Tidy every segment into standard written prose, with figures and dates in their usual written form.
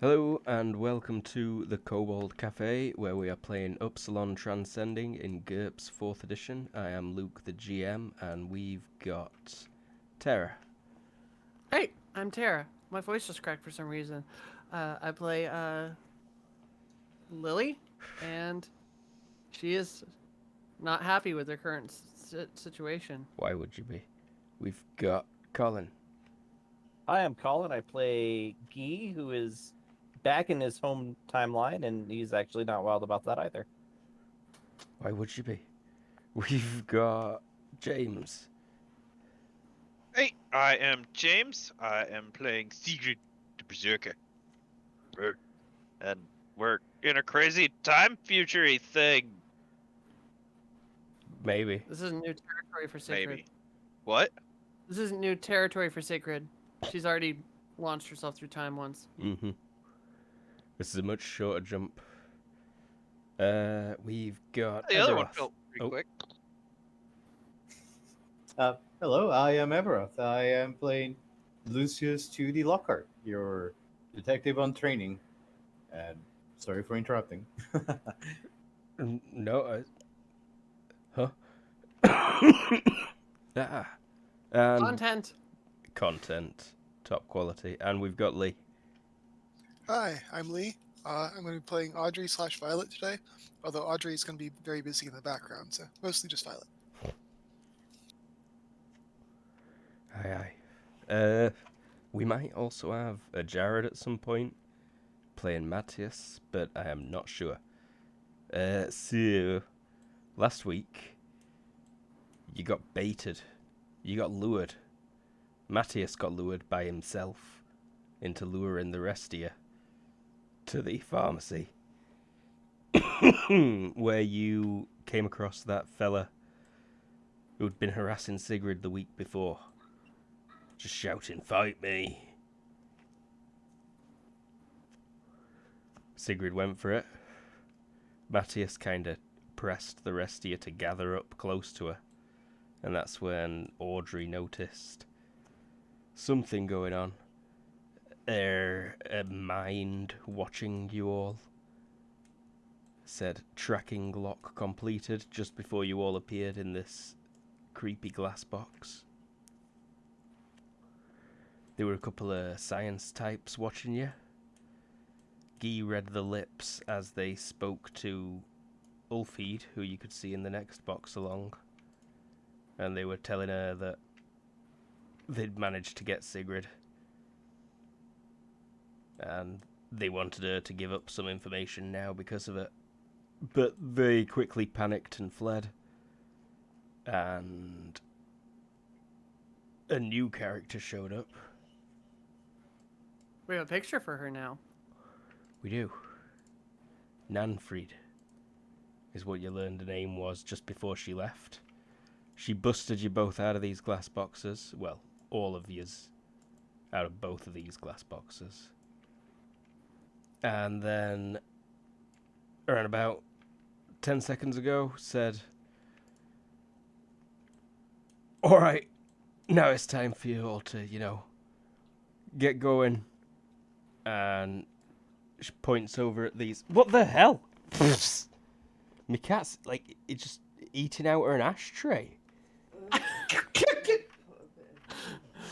Hello and welcome to the Kobold Cafe, where we are playing Upsilon Transcending in GURPS 4th edition. I am Luke, the GM, and we've got Tara. Hey, I'm Tara. My voice just cracked for some reason. I play Lily, and she is not happy with her current situation. Why would you be? We've got Colin. Hi, I'm Colin. I play Guy, who is back in his home timeline, and he's actually not wild about that either. Why would you be? We've got James. Hey, I am James. I am playing Sigrid the Berserker. And we're in a crazy time future-y thing. Maybe. This isn't new territory for Sacred. Maybe. What? This isn't new territory for Sacred. She's already launched herself through time once. Mm-hmm. This is a much shorter jump. We've got The other one Everoth. felt pretty quick. Hello, I am Everoth. I am playing Lucius 2D Lockhart, your detective on training. And sorry for interrupting. No, huh? And content, top quality, and we've got Lee. Hi, I'm Lee. I'm going to be playing Audrey/Violet today, although Audrey is going to be very busy in the background, so mostly just Violet. Aye. We might also have a Jared at some point playing Matthias, but I am not sure. So last week you got baited, you got lured. Matthias got lured by himself into luring the rest of you to the pharmacy where you came across that fella who'd been harassing Sigrid the week before, just shouting, "Fight me!" Sigrid went for it. Matthias kind of pressed the rest of you to gather up close to her, and that's when Audrey noticed something going on. A mind watching you all. Said tracking lock completed just before you all appeared in this creepy glass box. There were a couple of science types watching you. Guy read the lips as they spoke to Ulfheed, who you could see in the next box along. And they were telling her that they'd managed to get Sigrid. And they wanted her to give up some information now because of it. But they quickly panicked and fled. And a new character showed up. We have a picture for her now. We do. Nanfried is what you learned the name was just before she left. She busted you both out of these glass boxes. Well, all of yous out of both of these glass boxes. And then, around about 10 seconds ago, said, "Alright, now it's time for you all to, get going." And she points over at these. What the hell? My cat's, it's just eating out her an ashtray.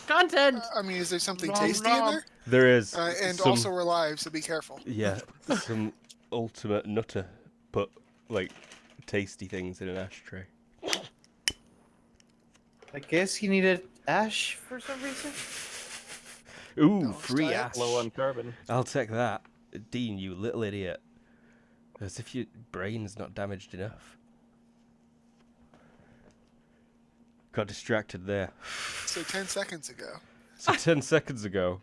Content! I mean, is there something tasty in there? There is. And some, also we're live, so be careful. Yeah, some ultimate nutter put, tasty things in an ashtray. I guess you needed ash for some reason? Ooh, No, free style. ash. Low on carbon. I'll take that. Dean, you little idiot. As if your brain's not damaged enough. Got distracted there. So 10 seconds ago. So 10 seconds ago,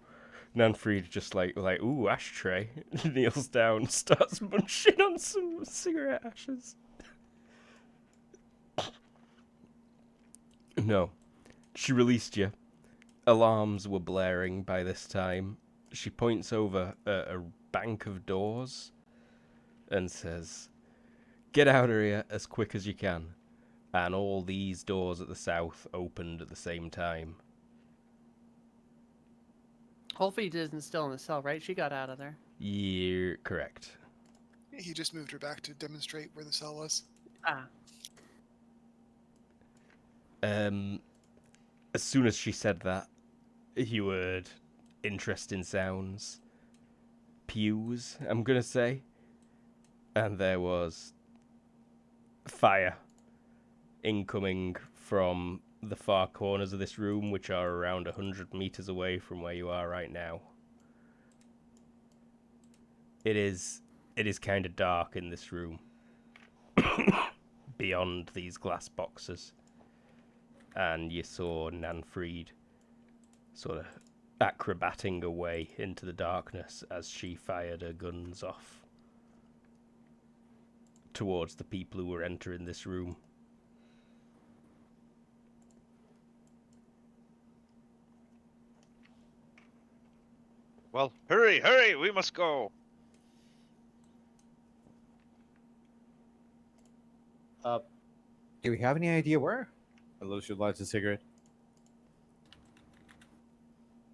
Nanfried just ooh, ashtray. Kneels down, starts munching on some cigarette ashes. No. She released you. Alarms were blaring by this time. She points over a bank of doors and says, "Get out of here as quick as you can." And all these doors at the south opened at the same time. Ulfheed isn't still in the cell, right? She got out of there. You're correct. He just moved her back to demonstrate where the cell was. Ah. As soon as she said that, you heard interesting sounds. Pews, I'm gonna say. And there was fire incoming from the far corners of this room, which are around 100 meters away from where you are right now. It is kind of dark in this room. Beyond these glass boxes. And you saw Nanfried sort of acrobating away into the darkness as she fired her guns off towards the people who were entering this room. Well, hurry, hurry, we must go. Do we have any idea where? Lucius lights a cigarette.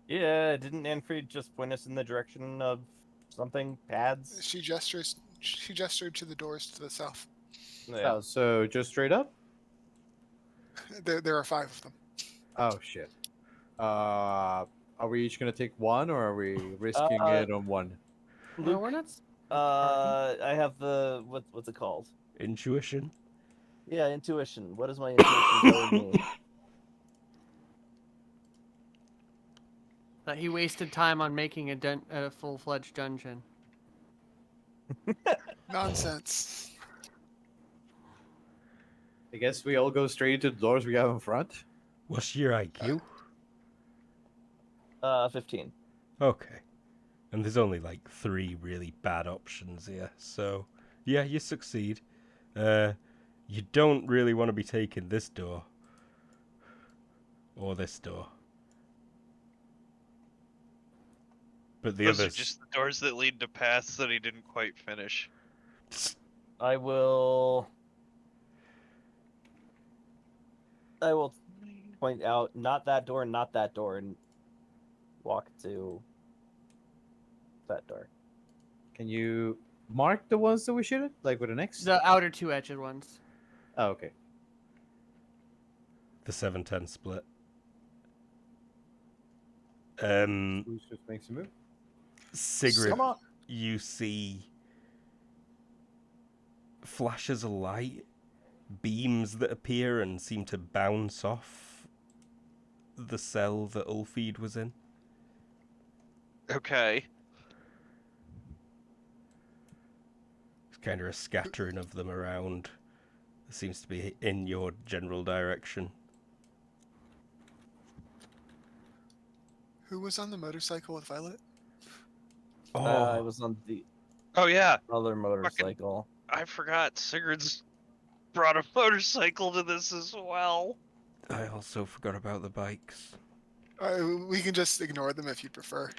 Yeah, didn't Anfried just point us in the direction of something? Pads? She gestured to the doors to the south. Yeah. Oh, so just straight up? There are 5 of them. Oh shit. Are we each gonna take one, or are we risking it on one? No, we're not. I have the what's it called? Intuition? Yeah, intuition. What is my intuition telling me? That he wasted time on making a full-fledged dungeon. Nonsense. I guess we all go straight into the doors we have in front. What's your IQ? 15. Okay. And there's only like 3 really bad options here, so yeah, you succeed. You don't really want to be taking this door. Or this door. But the Those others... are just the doors that lead to paths that he didn't quite finish. I will point out not that door, and walk to that door. Can you mark the ones that we should have, like with an X? The outer 2-edged ones. Oh, okay. The 7-10 split. Lucius makes a move. Sigrid, Come on. you see flashes of light, beams that appear and seem to bounce off the cell that Ulfeed was in. Okay. There's kind of a scattering of them around. It seems to be in your general direction. Who was on the motorcycle with Violet? I was on the Oh yeah, other motorcycle. I forgot Sigurd's brought a motorcycle to this as well. I also forgot about the bikes. We can just ignore them if you prefer.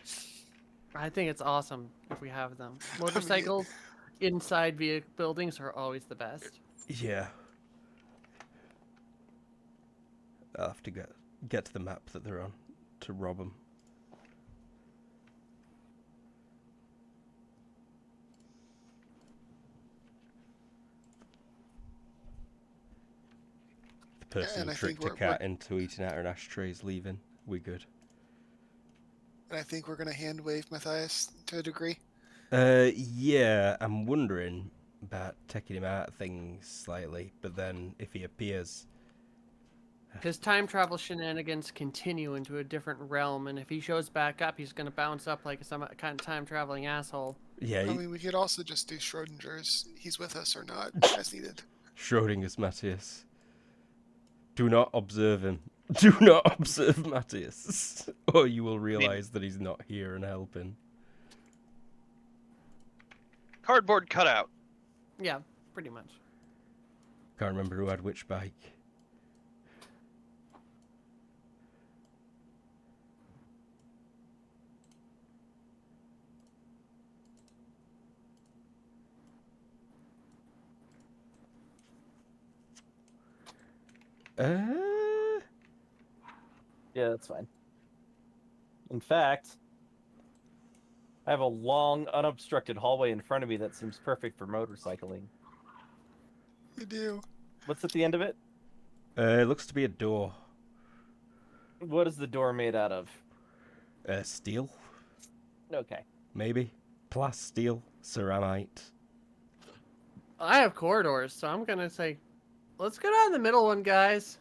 I think it's awesome if we have them. Motorcycles inside buildings are always the best. Yeah. I'll have to get to the map that they're on to rob them. The person and who I tricked think a cat into eating out an ashtray is leaving. We good. And I think we're going to hand wave Matthias to a degree. Yeah, I'm wondering about taking him out of things slightly, but then if he appears... His time travel shenanigans continue into a different realm, and if he shows back up, he's going to bounce up like some kind of time traveling asshole. Yeah, I mean, we could also just do Schrodinger's. He's with us or not, as needed. Schrodinger's Matthias. Do not observe him. Do not observe Matthias, or you will realize that he's not here and helping. Cardboard cutout. Yeah, pretty much. Can't remember who had which bike. Yeah, that's fine. In fact, I have a long, unobstructed hallway in front of me that seems perfect for motorcycling. You do. What's at the end of it? It looks to be a door. What is the door made out of? Steel, Okay. maybe? Steel, ceramite. I have corridors, so I'm gonna say, let's go down the middle one, guys.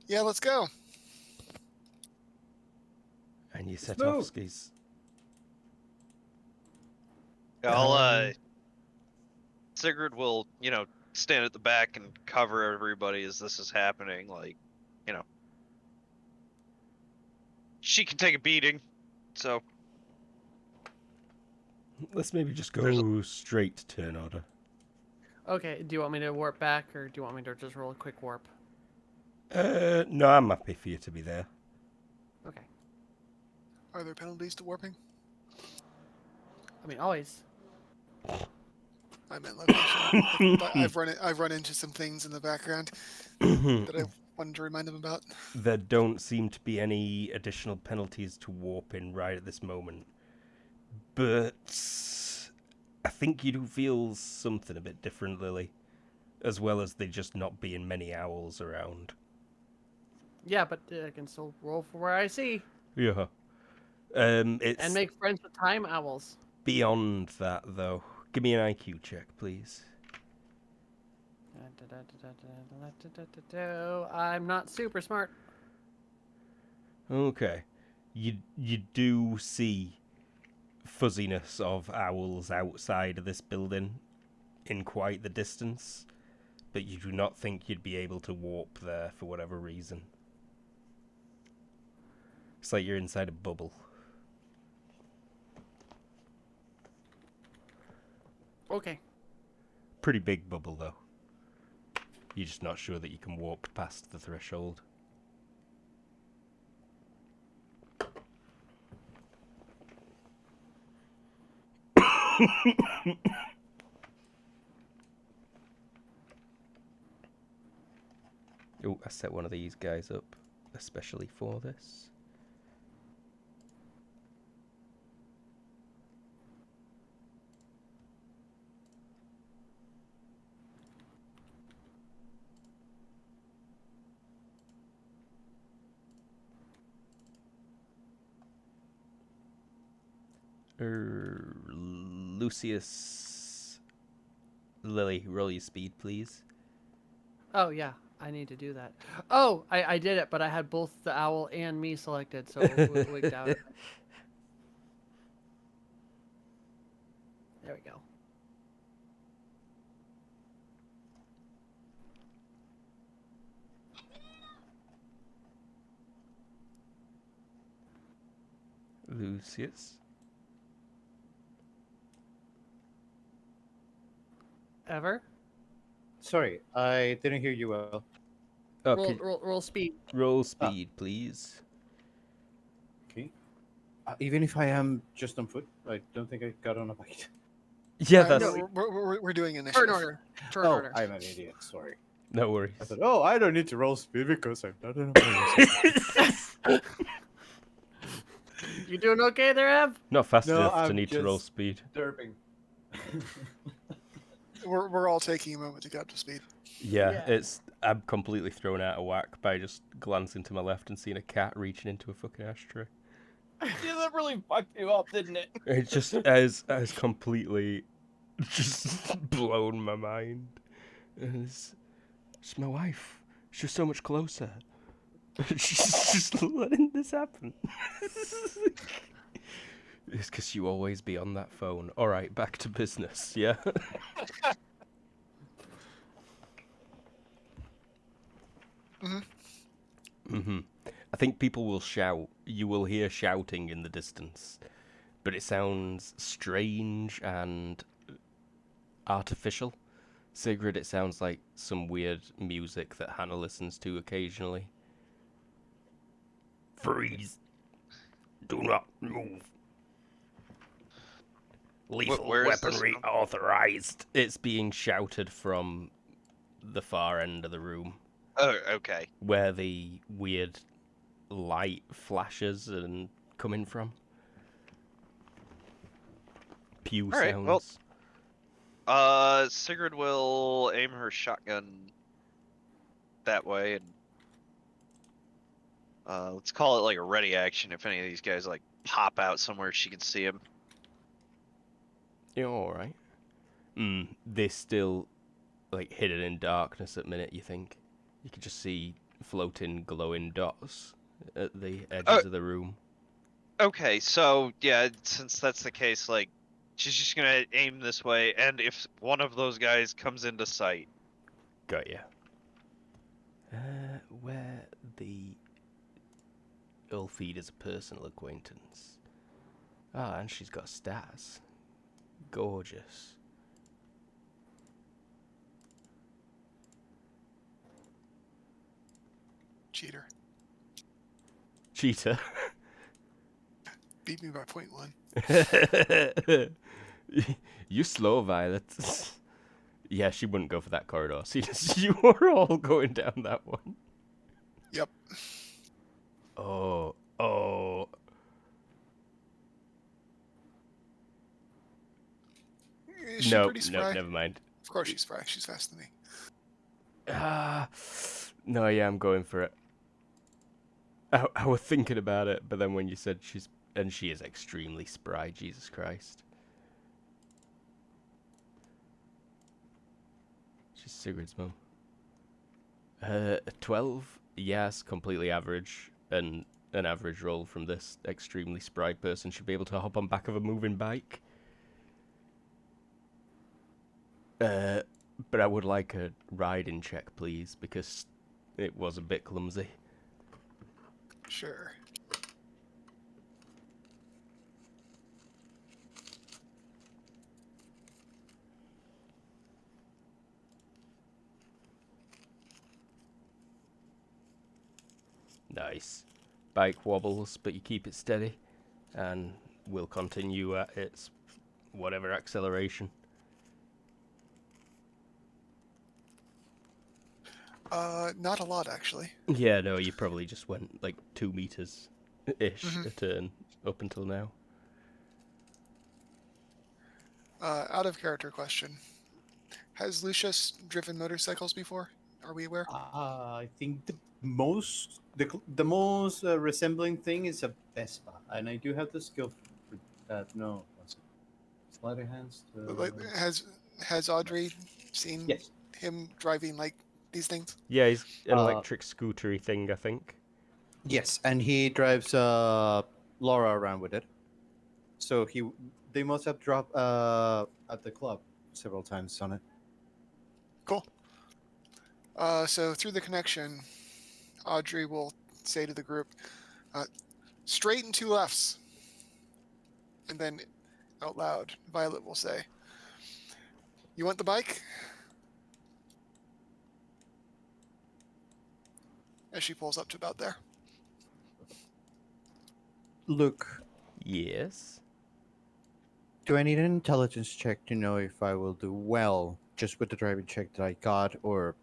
Yeah, let's go. And you set move. off skis. Sigrid will, stand at the back and cover everybody as this is happening. Like, she can take a beating. So Let's maybe just There's go straight to turn order. Okay, do you want me to warp back, or do you want me to just roll a quick warp? No, I'm happy for you to be there. Okay. Are there penalties to warping? I mean, always. I meant location. But I've run into some things in the background that I wanted to remind them about. There don't seem to be any additional penalties to warp in right at this moment. But I think you do feel something a bit different, Lily. As well as there just not being many owls around. Yeah, but I can still roll for where I see. Yeah. It's And make friends with time owls. beyond that, though. Give me an IQ check, please. I'm not super smart. Okay. You do see fuzziness of owls outside of this building in quite the distance, but you do not think you'd be able to warp there for whatever reason. It's like you're inside a bubble. Okay. Pretty big bubble, though. You're just not sure that you can warp past the threshold. Oh, I set one of these guys up especially for this. Lucius. Lily, roll your speed, please. Oh, yeah. I need to do that. Oh, I did it, but I had both the owl and me selected, so it wigged out. There we go. Lucius. Ever? Sorry, I didn't hear you well. Okay, Roll speed. roll speed, please. Okay. Even if I am just on foot, I don't think I got on a bike. Yeah, that's No, we're doing Turn initiative. order. Turn Oh, order. I'm an idiot. Sorry. no worries. I thought, oh, I don't need to roll speed because I'm not on a bike. You doing okay there, Ev? Not fast No, enough to I'm need to roll just- speed. Derping. We're all taking a moment to get up to speed. Yeah, Yeah. I'm completely thrown out of whack by just glancing to my left and seeing a cat reaching into a fucking ashtray. Yeah, that really fucked you up, didn't it? It just has completely just blown my mind. It's my wife. She's so much closer. She's just letting this happen. It's because you always be on that phone. All right, back to business. Yeah. Mm-hmm. I think people will shout. You will hear shouting in the distance, but it sounds strange and artificial. Sigrid, it sounds like some weird music that Hannah listens to occasionally. Freeze! Do not move. Lethal where is this weaponry from? authorized. It's being shouted from the far end of the room, Oh, okay. where the weird light flashes and coming from. Pew All right, sounds. well, Sigrid will aim her shotgun that way, and let's call it like a ready action. If any of these guys like pop out somewhere, she can see them. You're all right. They're still like hidden in darkness at minute. You think you could just see floating, glowing dots at the edges of the room. Okay, so yeah, since that's the case, like she's just gonna aim this way, and if one of those guys comes into sight, Got ya. Where the Ulfeed is a personal acquaintance. Ah, and she's got stats. Gorgeous. Cheater. Cheater. Beat me by 0.1. You slow, Violet. Yeah, she wouldn't go for that corridor. See, you were all going down that one. Yep. Oh. Is she No, pretty spry? never mind. Of course she's spry. She's faster than me. No, yeah, I'm going for it. I was thinking about it, but then when you said she is extremely spry, Jesus Christ. She's Sigrid's mum. 12, yes, completely average, and an average roll from this extremely spry person should be able to hop on back of a moving bike. But I would like a riding check, please, because it was a bit clumsy. Sure. Nice. Bike wobbles, but you keep it steady, and will continue at its whatever acceleration. Not a lot actually. Yeah, no, you probably just went like 2 meters-ish Mhm. a turn up until now. Out of character question. Has Lucius driven motorcycles before? Are we aware? I think the most resembling thing is a Vespa, and I do have the skill for that. No, what's it? Sleight of hands. Like, has Audrey seen Yes. him driving like these things? Yeah, he's an Uh, electric scootery thing, I think. Yes, and he drives Laura around with it. So they must have dropped at the club several times on it. Cool. So through the connection, Audrey will say to the group, straight and 2 lefts. And then out loud, Violet will say, you want the bike? As she pulls up to about there. Look, Yes. do I need an intelligence check to know if I will do well just with the driving check that I got or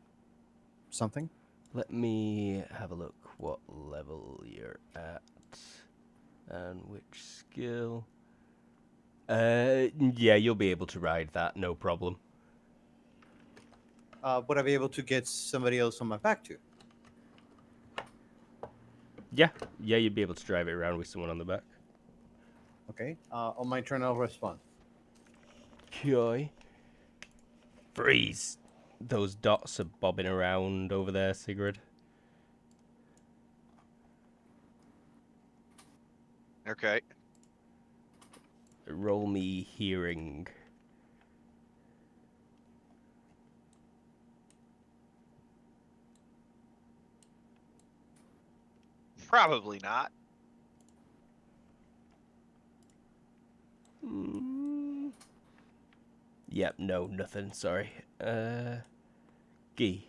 something? Let me have a look what level you're at. And which skill. Yeah, you'll be able to ride that, no problem. Would I be able to get somebody else on my back too? Yeah, you'd be able to drive it around with someone on the back. Okay. On my turn, I'll respond. Okay. Freeze. Those dots are bobbing around over there, Sigrid. okay. Roll me hearing. Probably not. Yep, no, nothing, sorry. Gee.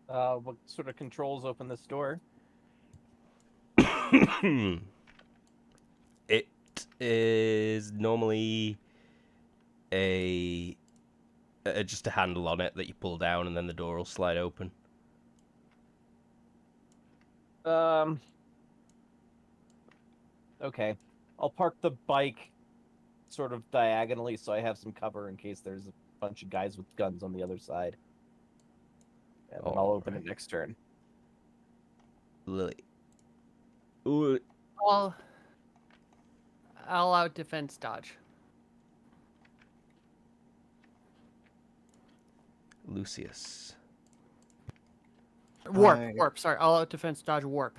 What sort of controls open this door? It is normally a just a handle on it that you pull down and then the door will slide open. Okay. I'll park the bike sort of diagonally so I have some cover in case there's a bunch of guys with guns on the other side. And then I'll open it next turn. Lily. Ooh, I'll out defense dodge. Lucius. Warp. Sorry, I'll out defense dodge warp.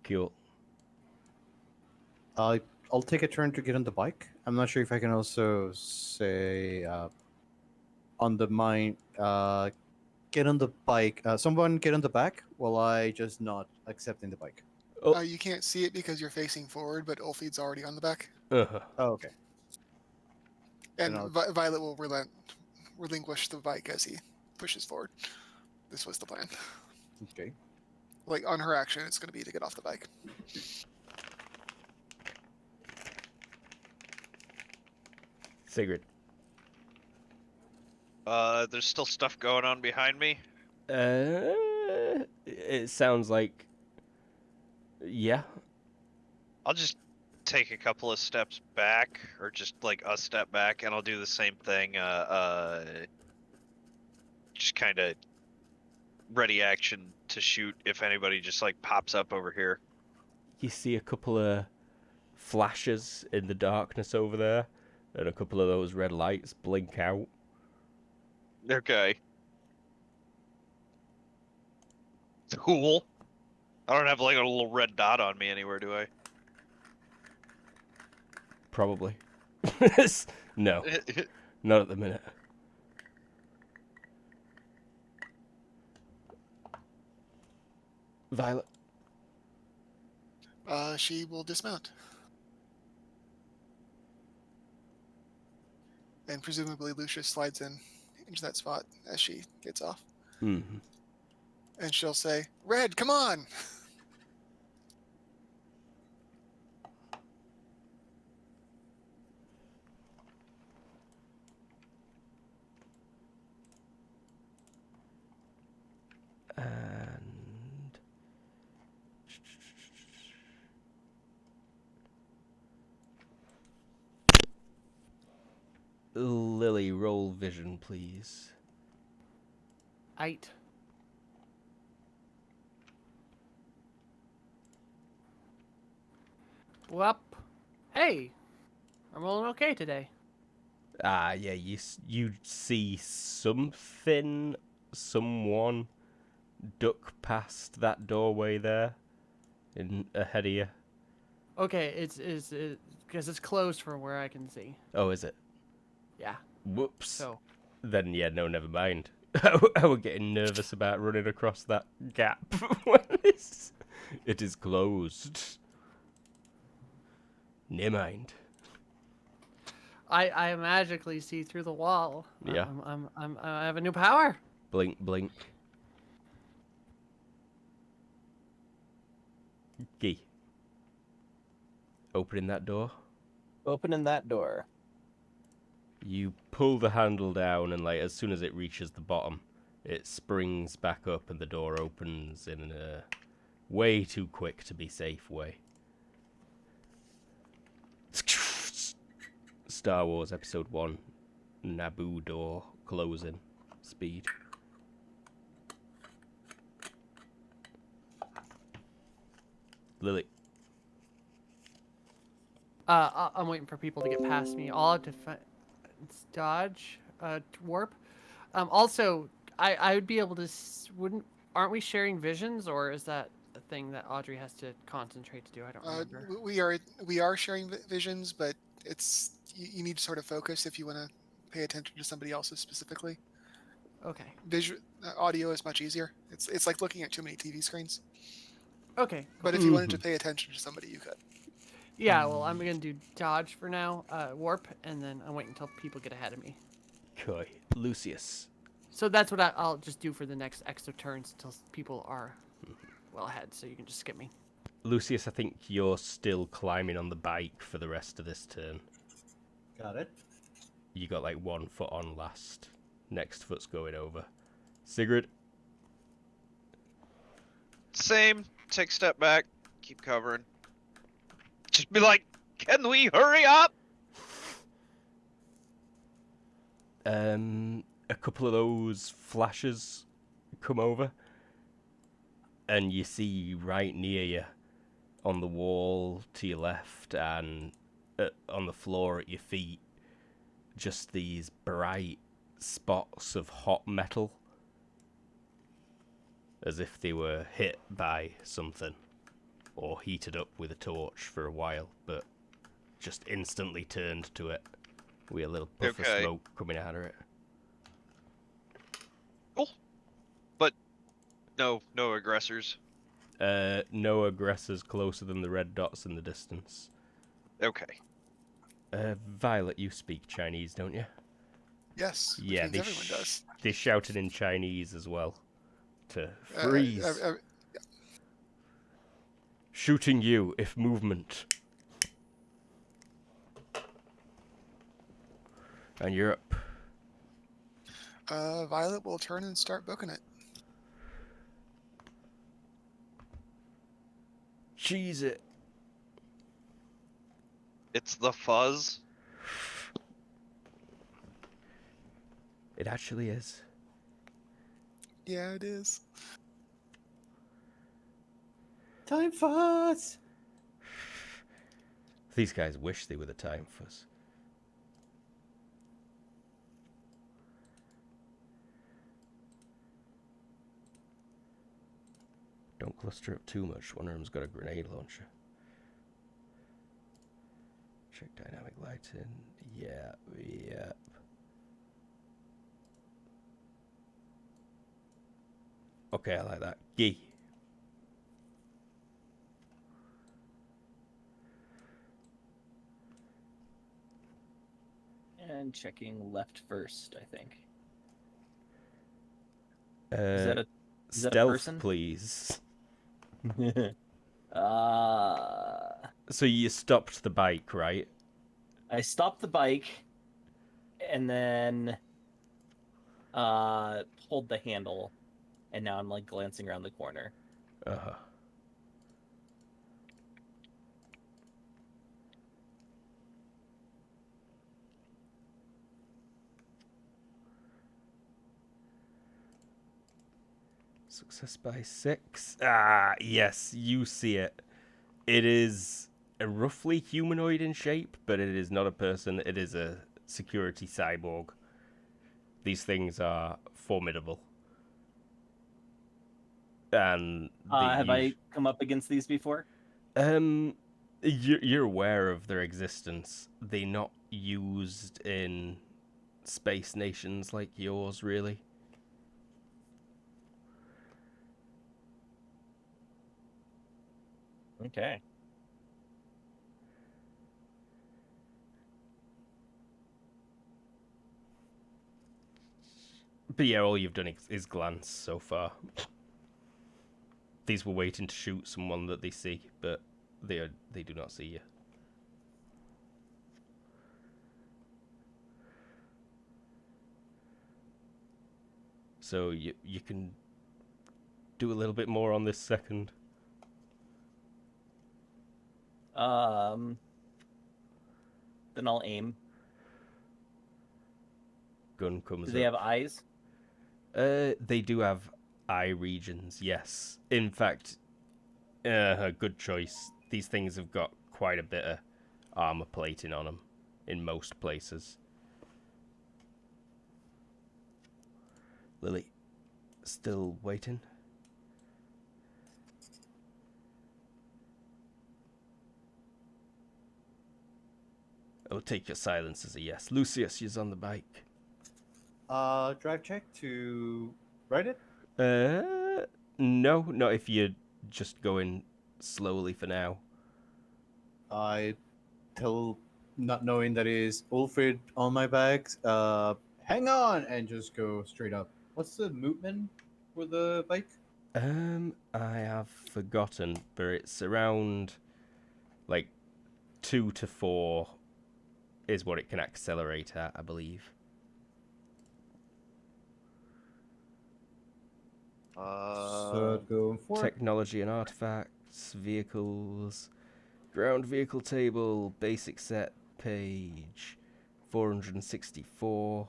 Cool. I'll take a turn to get on the bike. I'm not sure if I can also say on the mine. Get on the bike. Someone get on the back while I just not accepting the bike. Oh. You can't see it because you're facing forward, but Ulfid's already on the back. Uh-huh. Oh, okay. And I'll- Violet will relinquish the bike as he pushes forward. This was the plan. Okay. Like, on her action, it's going to be to get off the bike. Sigrid. There's still stuff going on behind me. It sounds like... Yeah. I'll just take a couple of steps back, or just like a step back, and I'll do the same thing. Just kind of ready action to shoot if anybody just like pops up over here. You see a couple of flashes in the darkness over there, and a couple of those red lights blink out. Okay. Cool. I don't have like a little red dot on me anywhere, do I? Probably. No, not at the minute. Violet. She will dismount. And presumably Lucius slides into that spot as she gets off. Mm-hmm. And she'll say, "Red, come on!" And... Lily, roll vision, please. 8. Well, hey, I'm rolling okay today. Ah, yeah, you see something, someone duck past that doorway there, ahead of you. Okay, it's because it's closed from where I can see. Oh, is it? Yeah. Whoops. So Then, yeah, no, never mind. I was getting nervous about running across that gap when it is closed. Never mind. I magically see through the wall. Yeah. I have a new power. Blink, blink. Key. Opening that door. Opening that door. You pull the handle down, and like as soon as it reaches the bottom, it springs back up, and the door opens in a way too quick to be safe way. Star Wars Episode 1, Naboo door closing, speed. Lily. I'm waiting for people to get past me. I'll defense dodge, warp. Also, I would be able to. Aren't we sharing visions, or is that a thing that Audrey has to concentrate to do? I don't remember. We are sharing visions, but it's you need to sort of focus if you want to pay attention to somebody else's specifically. Okay. Audio is much easier. It's like looking at too many TV screens. Okay. But if you wanted to pay attention to somebody, you could. Yeah. Well, I'm gonna do dodge for now, warp, and then I'm waiting until people get ahead of me. Coy. Lucius. So that's what I'll just do for the next extra turns until people are well ahead. So you can just skip me. Lucius, I think you're still climbing on the bike for the rest of this turn. Got it. You got like 1 foot on last. Next foot's going over. Sigrid. Same. take a step back, keep covering. Just be like, can we hurry up? A couple of those flashes come over, and you see right near you, on the wall to your left and on the floor at your feet, just these bright spots of hot metal, as if they were hit by something or heated up with a torch for a while, but just instantly turned to it with a little puff of Okay. smoke coming out of it. Cool. But no aggressors. No aggressors closer than the red dots in the distance. Okay. Violet, you speak Chinese, don't you? Yes, which Yeah, means everyone does. they shouted in Chinese as well. To Uh, freeze. Shooting you if movement. And you're up. Violet will turn and start booking it. Cheese it. It's the fuzz. It actually is. Yeah, it is. Time fuzz. These guys wish they were the time fuzz. Don't cluster up too much. One of them's got a grenade launcher. Check dynamic lighting. Yeah. Okay, I like that. Gee. And checking left first, I think. Is that a Stealth, person? please. So So you stopped the bike, right? I stopped the bike and then pulled the handle, and now I'm like glancing around the corner. Uh-huh. Success by 6. Ah, yes, you see it. It is a roughly humanoid in shape, but it is not a person. It is a security cyborg. These things are formidable. And Have I come up against these before? You're aware of their existence. They're not used in space nations like yours, really. Okay. But yeah, all you've done is glance so far. These were waiting to shoot someone that they see, but they do not see you. So you can do a little bit more on this second. Then I'll aim. Gun comes Do up. they have eyes? They do have eye regions, yes. In fact, a good choice. These things have got quite a bit of armor plating on them in most places. Lily, still waiting? I'll take your silence as a yes. Lucius, you're on the bike. Drive check to ride it. No, not if you're just going slowly for now. I tell, not knowing that is Ulfrid on my back, hang on, and just go straight up. What's the movement for the bike? I have forgotten, but it's around like 2 to 4 is what it can accelerate at, I believe. method going for. Technology and artifacts, vehicles, ground vehicle table, basic set page 464.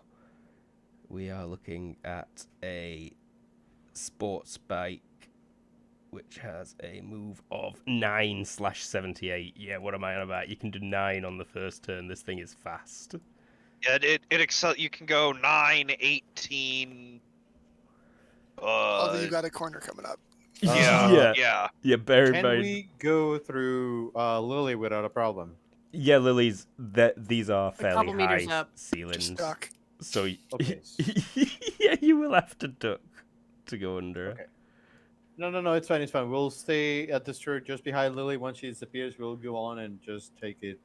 We are looking at a sports bike which has a move of 9/78. Yeah, what am I on about? You can do 9 on the first turn. This thing is fast. Yeah, you can go 9, 18. Although you got a corner coming up. Yeah. Yeah, bear in Can mind. we go through Lily without a problem? Yeah, Lily's. These are fairly couple meters high up. ceilings. Just duck. So Okay. yeah, you will have to duck to go under. Okay. No, it's fine, it's fine. We'll stay at this turret just behind Lily. Once she disappears, we'll go on and just take it.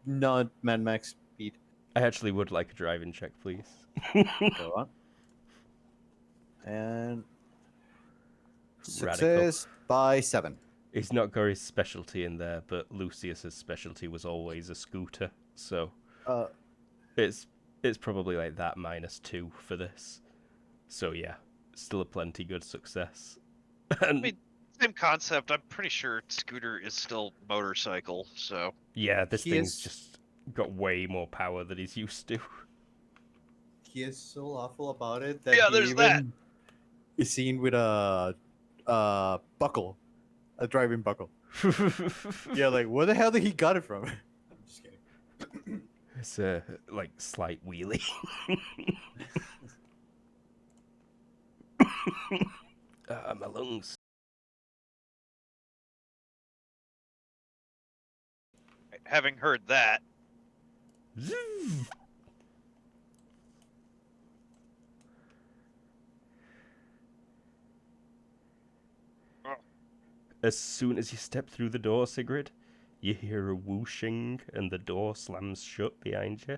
Not Mad Max speed. I actually would like a driving check, please. Go on. And Radical. success by 7. It's not Gory's specialty in there, but Lucius's specialty was always a scooter, so it's probably like that -2 for this. So yeah, still a plenty good success. And I mean, same concept. I'm pretty sure scooter is still motorcycle, so. yeah, this He thing's is- just got way more power than he's used to. He is so awful about it that Yeah, he there's that. even is seen with a buckle, a driving buckle. Yeah, like where the hell did he got it from? I'm just kidding. It's a like slight wheelie. My lungs. Having heard that, As soon as you step through the door, Sigrid, you hear a whooshing and the door slams shut behind you.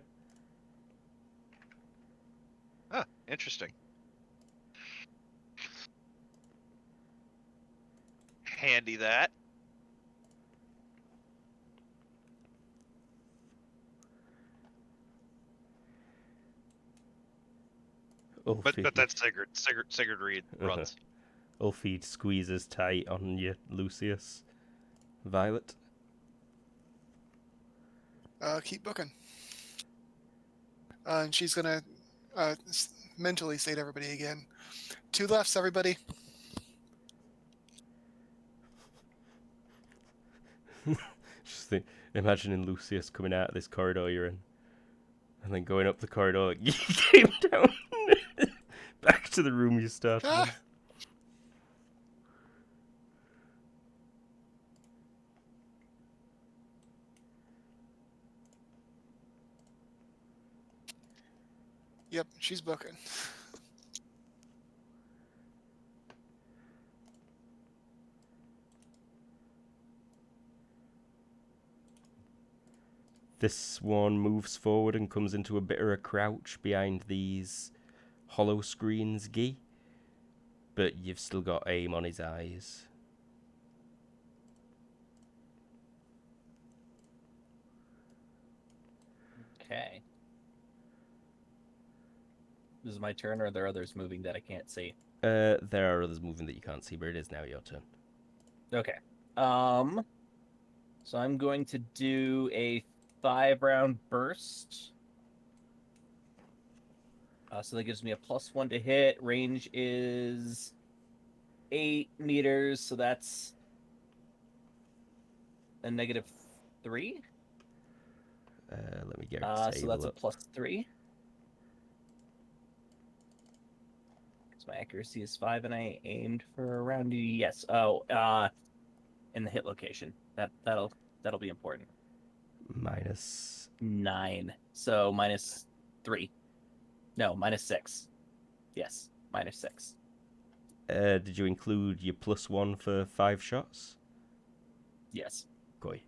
interesting. Handy that. But that's Sigurd. Sigurd Reed runs. Ulfeed squeezes tight on you, Lucius. Violet. Keep booking. And she's gonna mentally say to everybody again, 2 lefts, everybody. Just imagining Lucius coming out of this corridor you're in, and then going up the corridor like you came down back to the room you started in. Ah! Yep, she's booking. This one moves forward and comes into a bit of a crouch behind these hollow screens, Guy. But you've still got aim on his eyes. Okay. This is my turn, or are there others moving that I can't see? There are others moving that you can't see, but it is now your turn. Okay. So I'm going to do a 5-round burst. So that gives me a +1 to hit. Range is 8 meters, so that's a -3. Let me get a So that's a up. +3. Because my accuracy is 5, and I aimed for around yes. In the hit location. That'll be important. -9. So -3. No, -6. Yes, -6. Did you include your +1 for 5 shots? Yes. Koi.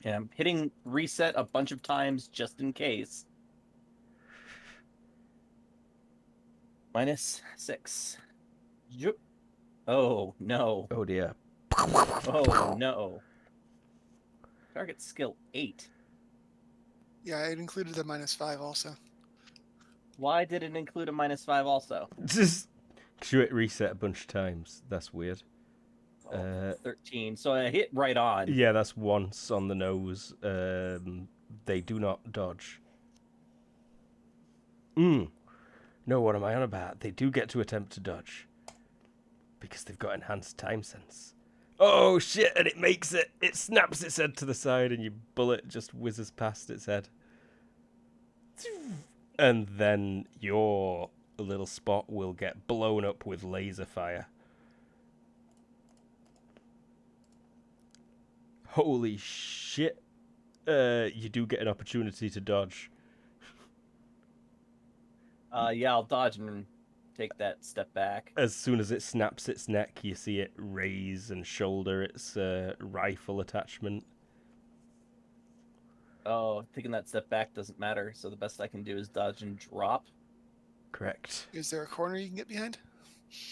And I'm hitting reset a bunch of times just in case. -6. Yep. Oh, no. Oh dear. Oh, no. Target skill 8. Yeah, it included the -5 also. Why did it include a -5 also? Just 'Cause it reset a bunch of times. That's weird. 13. So I hit right on. Yeah, that's once on the nose. They do not dodge. No, what am I on about? They do get to attempt to dodge. Because they've got enhanced time sense. Oh, shit, and it makes it. It snaps its head to the side and your bullet just whizzes past its head. And then your little spot will get blown up with laser fire. Holy shit. You do get an opportunity to dodge. Yeah, I'll dodge and take that step back. As soon as it snaps its neck, you see it raise and shoulder its rifle attachment. Oh, taking that step back doesn't matter, so the best I can do is dodge and drop. Correct. Is there a corner you can get behind?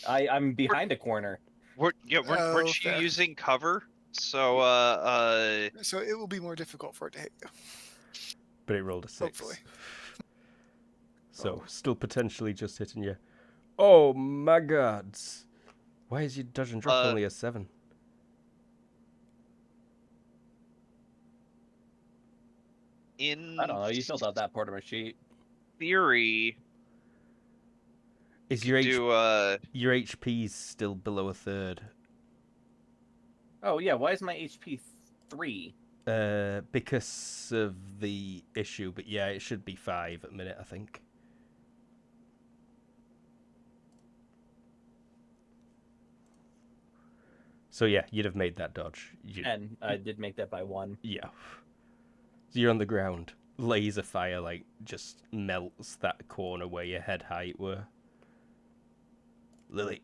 I'm behind a corner. Weren't Oh, you fair. using cover? So So it will be more difficult for it to hit you. But it rolled a 6. Hopefully. So, still potentially just hitting you. Oh my god. Why is your dodge and drop only a 7? in I don't know. You filled out that part of my sheet. theory, Is you your HP's still below a third? Oh yeah. Why is my HP 3? Because of the issue, but yeah, it should be 5 at a minute, I think. So yeah, you'd have made that dodge. And I did make that by 1. Yeah. So you're on the ground. Laser fire, like, just melts that corner where your head height were. Lily.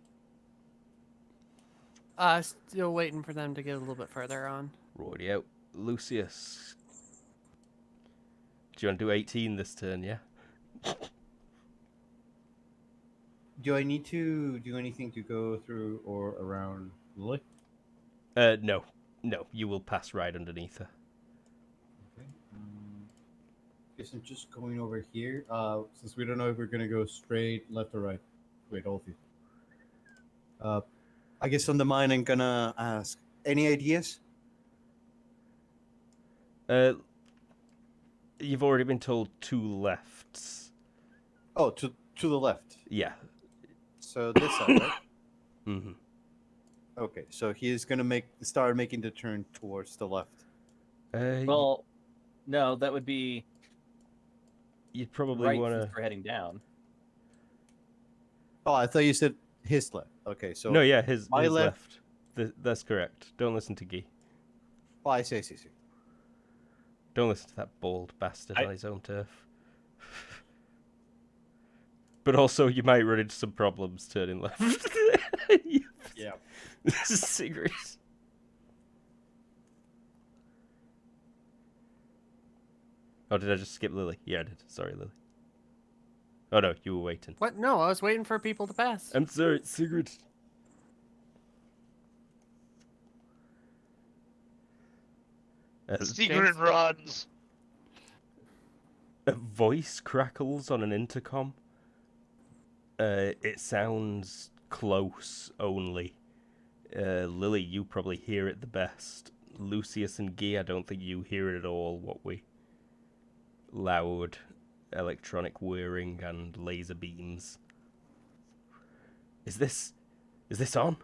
Still waiting for them to get a little bit further on. Rory out. Lucius. Do you want to do 18 this turn, yeah? Do I need to do anything to go through or around Lily? No. No, you will pass right underneath her. Okay. Guess I'm just going over here. Since we don't know if we're gonna go straight, left, or right. Wait, all of you. I guess on the mind, I'm gonna ask. Any ideas? You've already been told 2 lefts. Oh, to the left. Yeah. So this side, right? Mm-hmm. Okay, so he's gonna start making the turn towards the left. Well, no, that would be you'd probably right want since to. we're heading down. Oh, I thought you said his left. Okay, so No, yeah, his my left. That's correct. Don't listen to Guy. Oh, I see. Don't listen to that bald bastard on his own turf. But also, you might run into some problems turning left. Yeah. This is Sigrid. Oh, did I just skip Lily? Yeah, I did. Sorry, Lily. Oh no, you were waiting. What? No, I was waiting for people to pass. I'm sorry, Sigrid. Secret runs. A voice crackles on an intercom. It sounds close only. Lily, you probably hear it the best. Lucius and Guy, I don't think you hear it at all. Loud electronic whirring and laser beams. Is this on?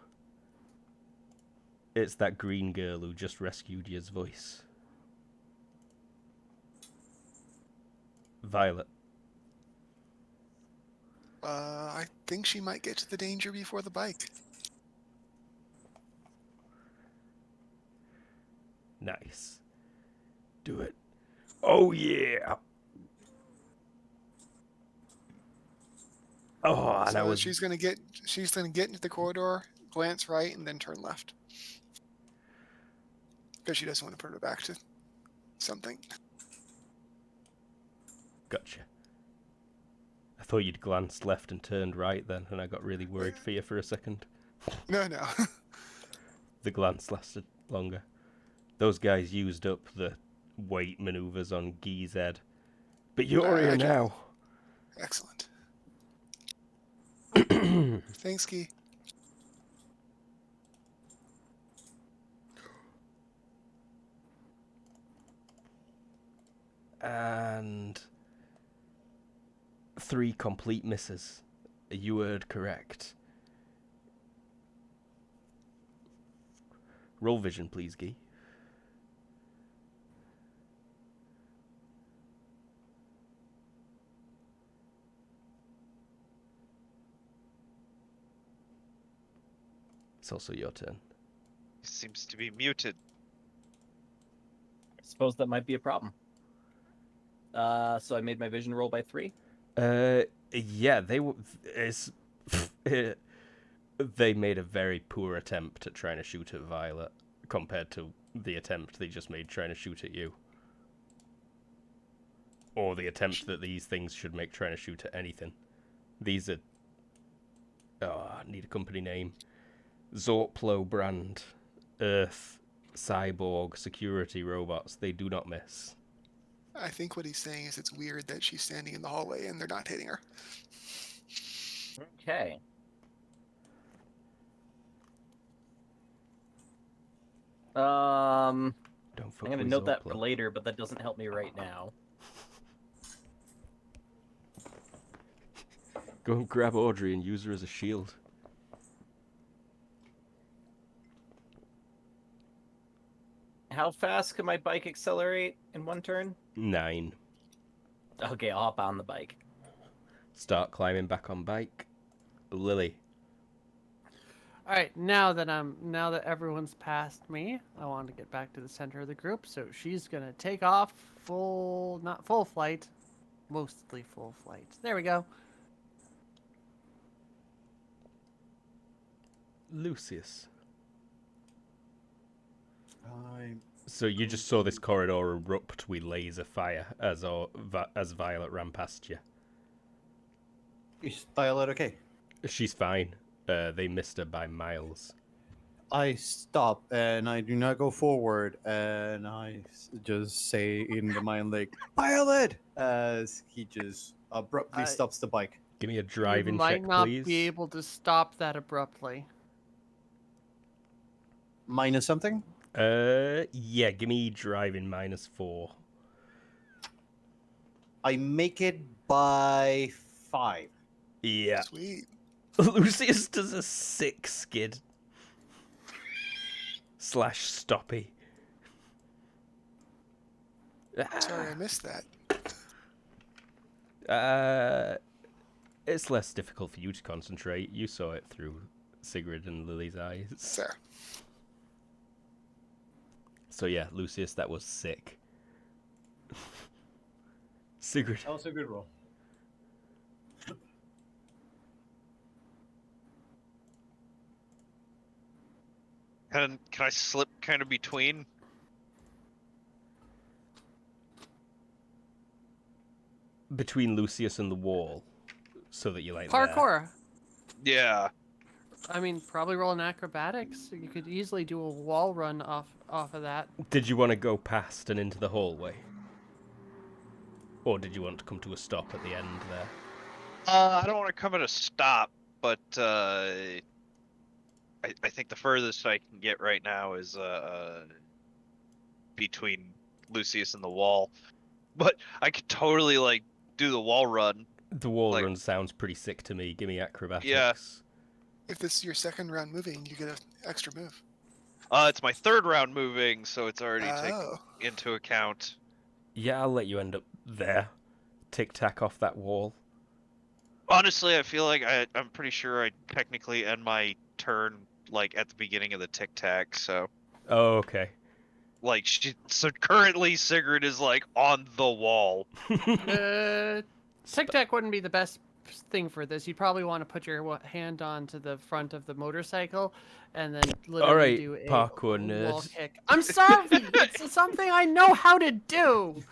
It's that green girl who just rescued you's voice. Violet. I think she might get to the danger before the bike. Nice. Do it. Oh yeah. Oh, and So she's gonna get into the corridor, glance right, and then turn left. Because she doesn't want to put her back to something. Gotcha. I thought you'd glanced left and turned right then, and I got really worried for you for a second. No. The glance lasted longer. Those guys used up the weight maneuvers on Guy's head. But you're here now. Excellent. Thanks, Key. And 3 complete misses. You heard correct. Roll vision, please, Guy. It's also your turn. He seems to be muted. I suppose that might be a problem. So I made my vision roll by 3. Yeah, they were. They made a very poor attempt at trying to shoot at Violet compared to the attempt they just made trying to shoot at you. Or the attempt that these things should make trying to shoot at anything. These are... Oh, I need a company name. Zorplo brand. Earth. Cyborg. Security robots. They do not miss. I think what he's saying is it's weird that she's standing in the hallway and they're not hitting her. Okay. Don't fuck I'm gonna with note that for Zorplo. later, but that doesn't help me right now. Go and grab Audrey and use her as a shield. How fast can my bike accelerate in one turn? 9. Okay, I'll hop on the bike. Start climbing back on bike. Lily. All right, now that everyone's past me, I want to get back to the center of the group. So she's gonna take off not full flight, mostly full flight. There we go. Lucius. I So you just saw this corridor erupt with laser fire as Violet ran past you. is Violet okay? She's fine. They missed her by miles. I stop and I do not go forward, and I just say in the mind like Violet as he just abruptly stops the bike. Give me a driving You might check, not please. be able to stop that abruptly. Minus something? Yeah, give me driving -4. I make it by 5. Yeah. Sweet. Lucius does a 6 skid. /stoppy. Sorry, I missed that. It's less difficult for you to concentrate. You saw it through Sigrid and Lily's eyes. Fair. So yeah, Lucius, that was sick. Sigrid. That was a good roll. And can I slip kind of between? Between Lucius and the wall, so that you're like Parkour. Yeah. I mean, probably roll an acrobatics. You could easily do a wall run off of that. there. Did you want to go past and into the hallway? Or did you want to come to a stop at the end there? I don't want to come at a stop, but I think the furthest I can get right now is between Lucius and the wall. But I could totally like do the wall run. The wall Like- run sounds pretty sick to me. Give me acrobatics. Yeah. If this is your second round moving, you get an extra move. It's my third round moving, so it's already taken Oh. into account. Yeah, I'll let you end up there. Tic-tac off that wall. Honestly, I feel like I'm pretty sure I technically end my turn like at the beginning of the tic tac. So Oh, okay. like so currently Sigrid is like on the wall. Tic Tac wouldn't be the best thing for this. You'd probably want to put your hand onto the front of the motorcycle and then literally Alright, do a parkour wall nerd. kick. I'm sorry, it's something I know how to do.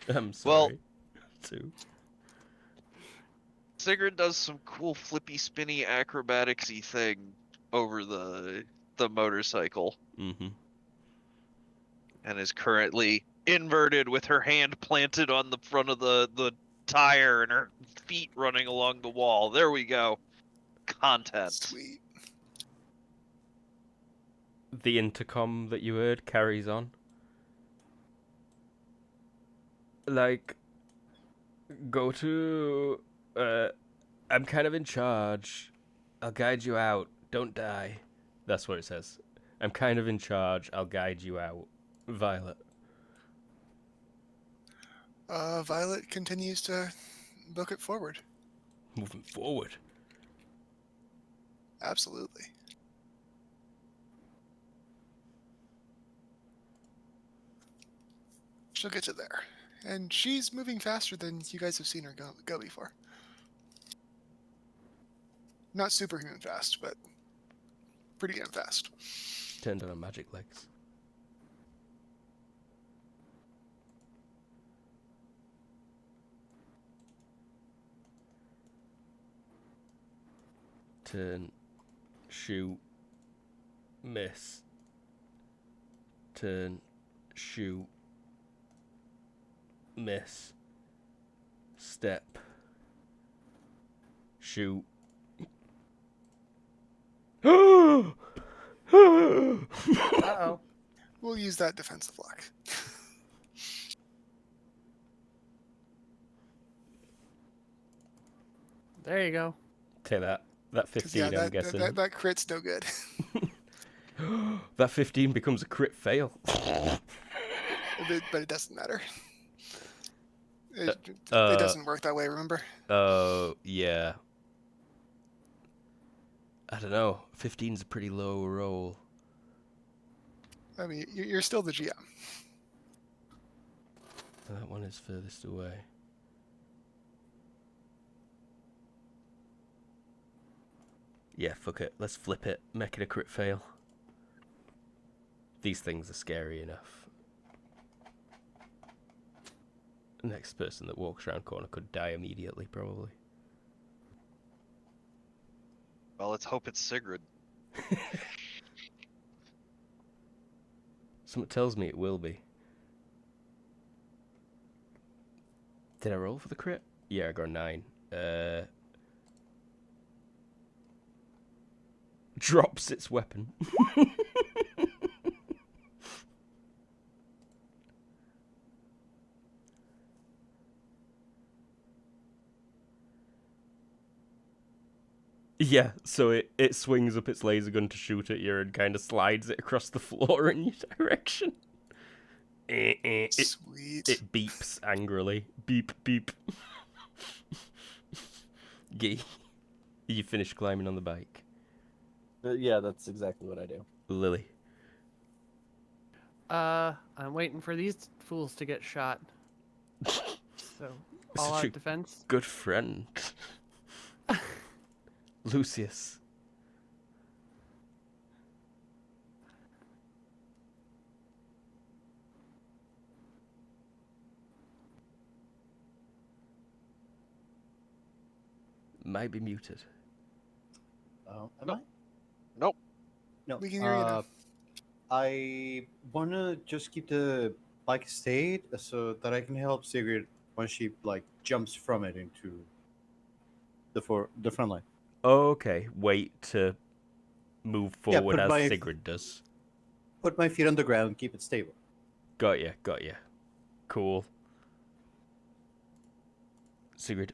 I'm Well- sorry. Too. Sigrid does some cool flippy spinny acrobaticsy thing over the motorcycle Mm-hmm. and is currently inverted with her hand planted on the front of the tire and her feet running along the wall. There we go. Content. Sweet. The intercom that you heard carries on. Like, go to... I'm kind of in charge. I'll guide you out. Don't die. That's what it says. I'm kind of in charge. I'll guide you out. Violet. Violet continues to book it forward. Moving forward. Absolutely. She'll get you there. And she's moving faster than you guys have seen her go before. Not superhuman fast, but pretty damn fast. Turned on her magic legs. Turn. Shoot. Miss. Turn. Shoot. Miss. Step. Shoot. Uh-oh. We'll use that defensive luck. There you go. Take that. That 'Cause, 15, yeah, I'm guessing. that crit's no good. That 15 becomes a crit fail. But it doesn't matter. It uh, doesn't work that way, remember? Oh, yeah. I don't know. 15's a pretty low roll. I mean, you're still the GM. That one is furthest away. Yeah, fuck it. Let's flip it. Make it a crit fail. These things are scary enough. The next person that walks around corner could die immediately, probably. Well, let's hope it's Sigrid. Something tells me it will be. Did I roll for the crit? Yeah, I got a 9. Drops its weapon. Yeah, so it swings up its laser gun to shoot at you and kind of slides it across the floor in your direction. Sweet. It beeps angrily. Beep, beep. Gee. You finished climbing on the bike. Yeah, that's exactly what I do. Lily. I'm waiting for these fools to get shot. So, all Such a out defense. good friend. Lucius. Might be muted. Am No. I? Nope. No. We can hear you now. I wanna just keep the bike stayed so that I can help Sigrid when she like jumps from it into the front line. Okay, wait to move Yeah, forward put as my- Sigrid does. Put my feet on the ground, keep it stable. Got ya, got ya. Cool. Sigrid.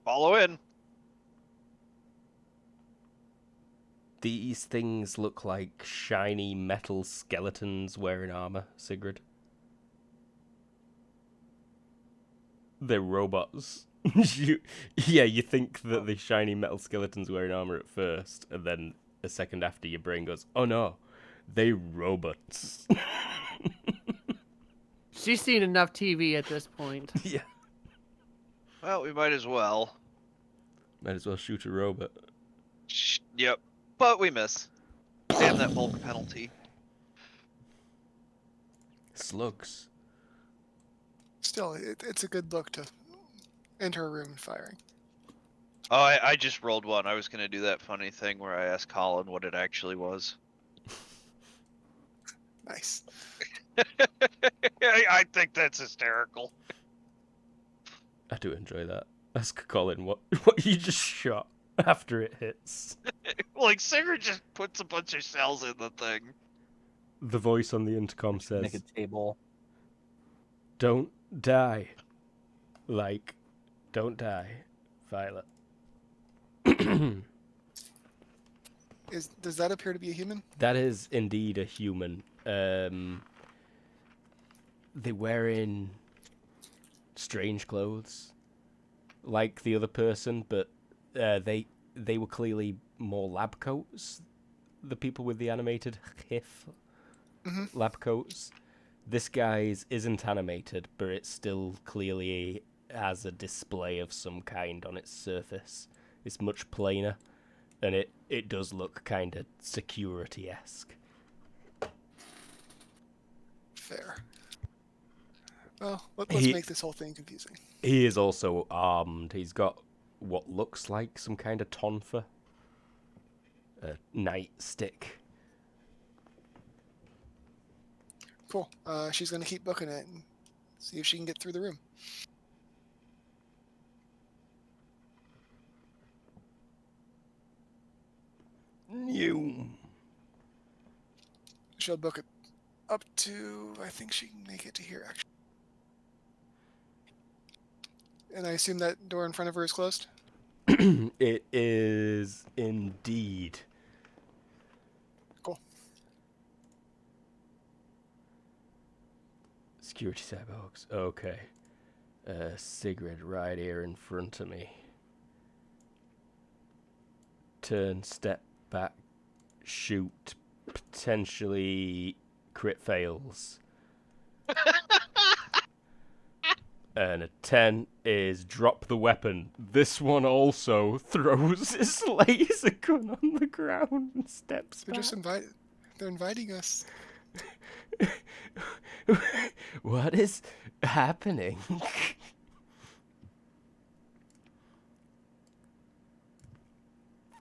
Follow in. These things look like shiny metal skeletons wearing armor, Sigrid. They're robots. you think that the shiny metal skeletons wearing armor at first, and then a second after your brain goes, oh no, they robots. She's seen enough TV at this point. Yeah. Well, we might as well. Might as well shoot a robot. Yep. But we miss. Damn that bulk penalty. Slugs. Still, it's a good look to enter a room firing. Oh, I just rolled one. I was gonna do that funny thing where I asked Colin what it actually was. Nice. I think that's hysterical. I do enjoy that. Ask Colin what you just shot after it hits. Like, Sigurd just puts a bunch of cells in the thing. The voice on the intercom Make says, a table. "Don't die. Like, don't die, Violet." Does that appear to be a human? That is indeed a human. They're wearing strange clothes, like the other person, but they were clearly more lab coats. The people with the animated HIF lab coats. This guy's isn't animated, but it still clearly has a display of some kind on its surface. It's much plainer, and it does look kind of security-esque. Fair. Well, let's He- make this whole thing confusing. He is also armed. He's got what looks like some kind of tonfa. A nightstick. Cool. She's gonna keep booking it and see if she can get through the room. New. She'll book it up to, I think she can make it to here, actually. And I assume that door in front of her is closed? It is indeed. Cool. Security cyborgs. Okay. Sigrid right here in front of me. Turn, step back, shoot, potentially crit fails. And a 10 is drop the weapon. This one also throws his laser gun on the ground and steps They're back. just they're inviting us. What is happening?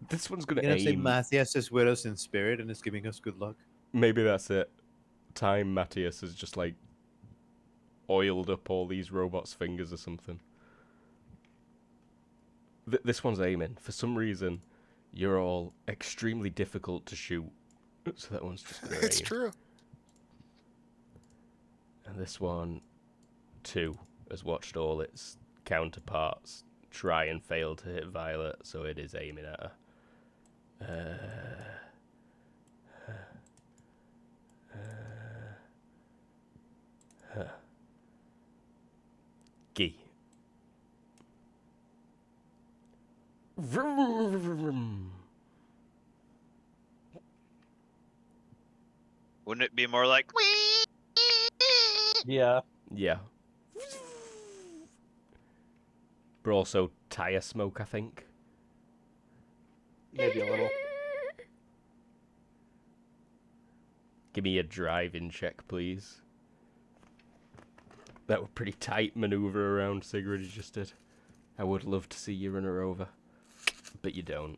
This one's gonna You're gonna say aim. Matthias is with us in spirit and is giving us good luck. Maybe that's it. Time Matthias has just like oiled up all these robots' fingers or something. This one's aiming. For some reason, you're all extremely difficult to shoot. So that one's just gonna It's aim. true. And this one, too, has watched all its counterparts try and fail to hit Violet, so it is aiming at her. Gee. Vroom. Wouldn't it be more like, Yeah. Yeah. But also tire smoke, I think. Maybe a little. Give me a driving check, please. That was pretty tight maneuver around Sigrid you just did. I would love to see you run her over. But you don't.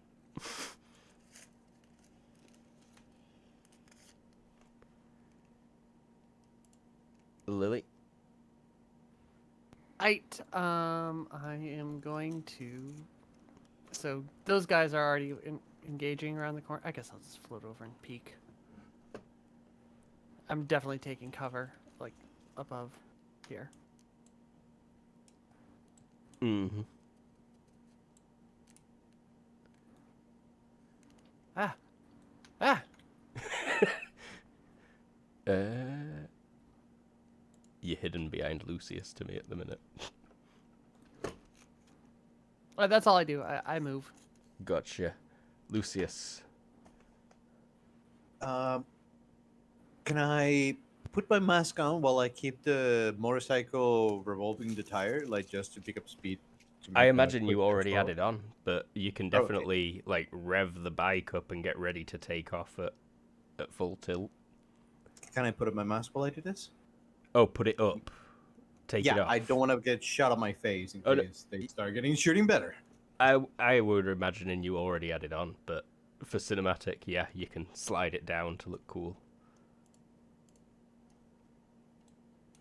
Lily? I am going to. So those guys are already engaging around the corner. I guess I'll just float over and peek. I'm definitely taking cover, like above here. Mm-hmm. Ah! You're hidden behind Lucius to me at the minute. That's all I do. I move. Gotcha. Lucius. Can I put my mask on while I keep the motorcycle revolving the tire, like just to pick up speed? to I make a imagine quick you already had control? it on, but you can Oh, okay. definitely like rev the bike up and get ready to take off at full tilt. Can I put up my mask while I do this? Oh, put it up. Take it Yeah, off. I don't want to get shot on my face in Oh, no. case they start getting shooting better. I would imagining you already had it on, but for cinematic, yeah, you can slide it down to look cool.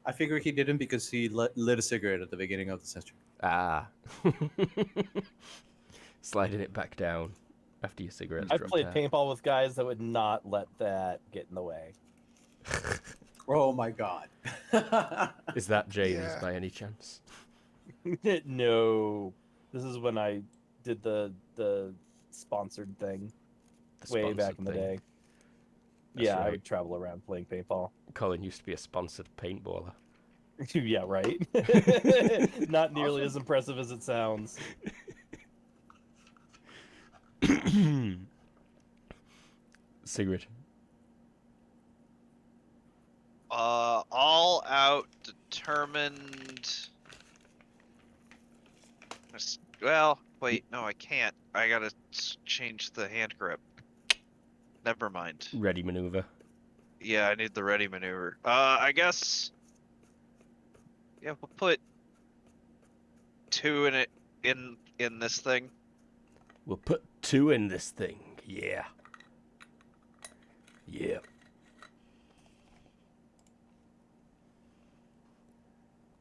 I figure he didn't because he lit a cigarette at the beginning of the session. Ah. Sliding it back down after your cigarette's I've dropped played out. paintball with guys that would not let that get in the way. Oh my god. Is that James Yeah. by any chance? No. This is when I did the sponsored thing The way back sponsored in the thing. day. That's Yeah, I right. would travel around playing paintball. Colin used to be a sponsored paintballer. Yeah, right. Not nearly as impressive as it sounds. Sigrid. All out determined. Well, wait, no, I can't. I gotta change the hand grip. Never mind. Ready maneuver. Yeah, I need the ready maneuver. I guess. Yeah, we'll put 2 in it in this thing. We'll put 2 in this thing. Yeah. Yeah.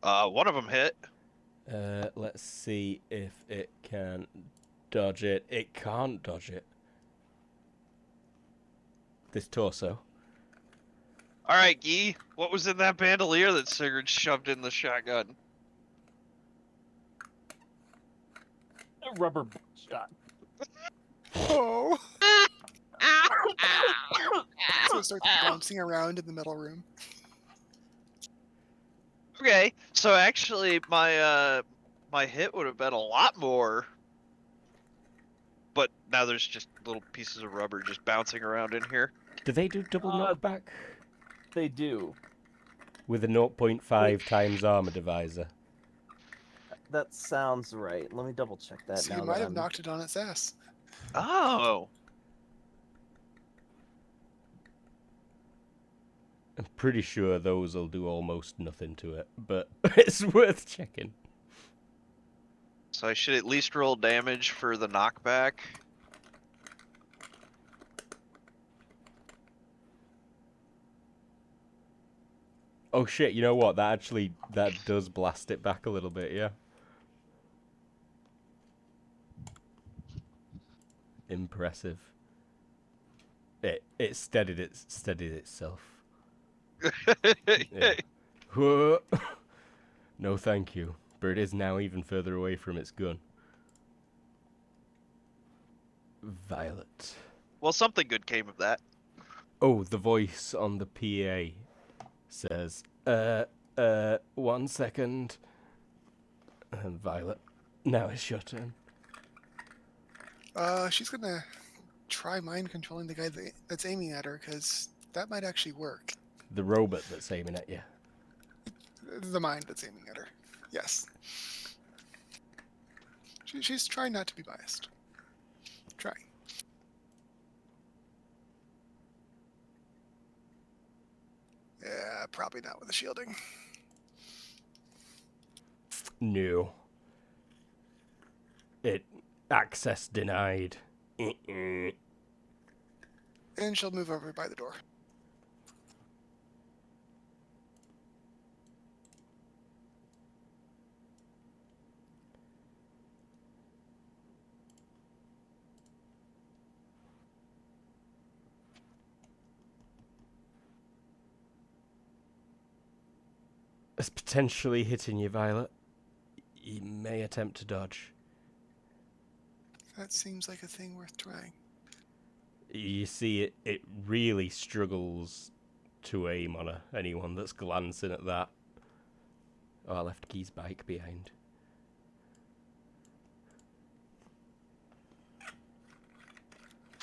One of them hit. Let's see if it can dodge it. It can't dodge it. This torso. All right, Guy. What was in that bandolier that Sigurd shoved in the shotgun? A rubber shot. Oh. So it starts bouncing around in the metal room. Okay, so actually, my hit would have been a lot more. But now there's just little pieces of rubber just bouncing around in here. Do they do double knockback? They do. With a 0.5 times armor divisor. That sounds right. Let me double check that So now. you might that have I'm- knocked it on its ass. Oh. I'm pretty sure those will do almost nothing to it, but it's worth checking. So I should at least roll damage for the knockback. Oh shit, you know what? That does blast it back a little bit, yeah. Impressive. It steadied itself. Yeah. Whoa. No thank you. But it is now even further away from its gun. Violet. Well, something good came of that. Oh, the voice on the PA says, 1 second. And Violet, now it's your turn. She's gonna try mind controlling the guy that's aiming at her, because that might actually work. The robot that's aiming at you. The mind that's aiming at her. Yes. She's trying not to be biased. Trying. Yeah, probably not with the shielding. No. Access denied. And she'll move over by the door. It's potentially hitting you, Violet. You may attempt to dodge. That seems like a thing worth trying. You see it really struggles to aim on anyone that's glancing at that. Oh, I left Key's bike behind.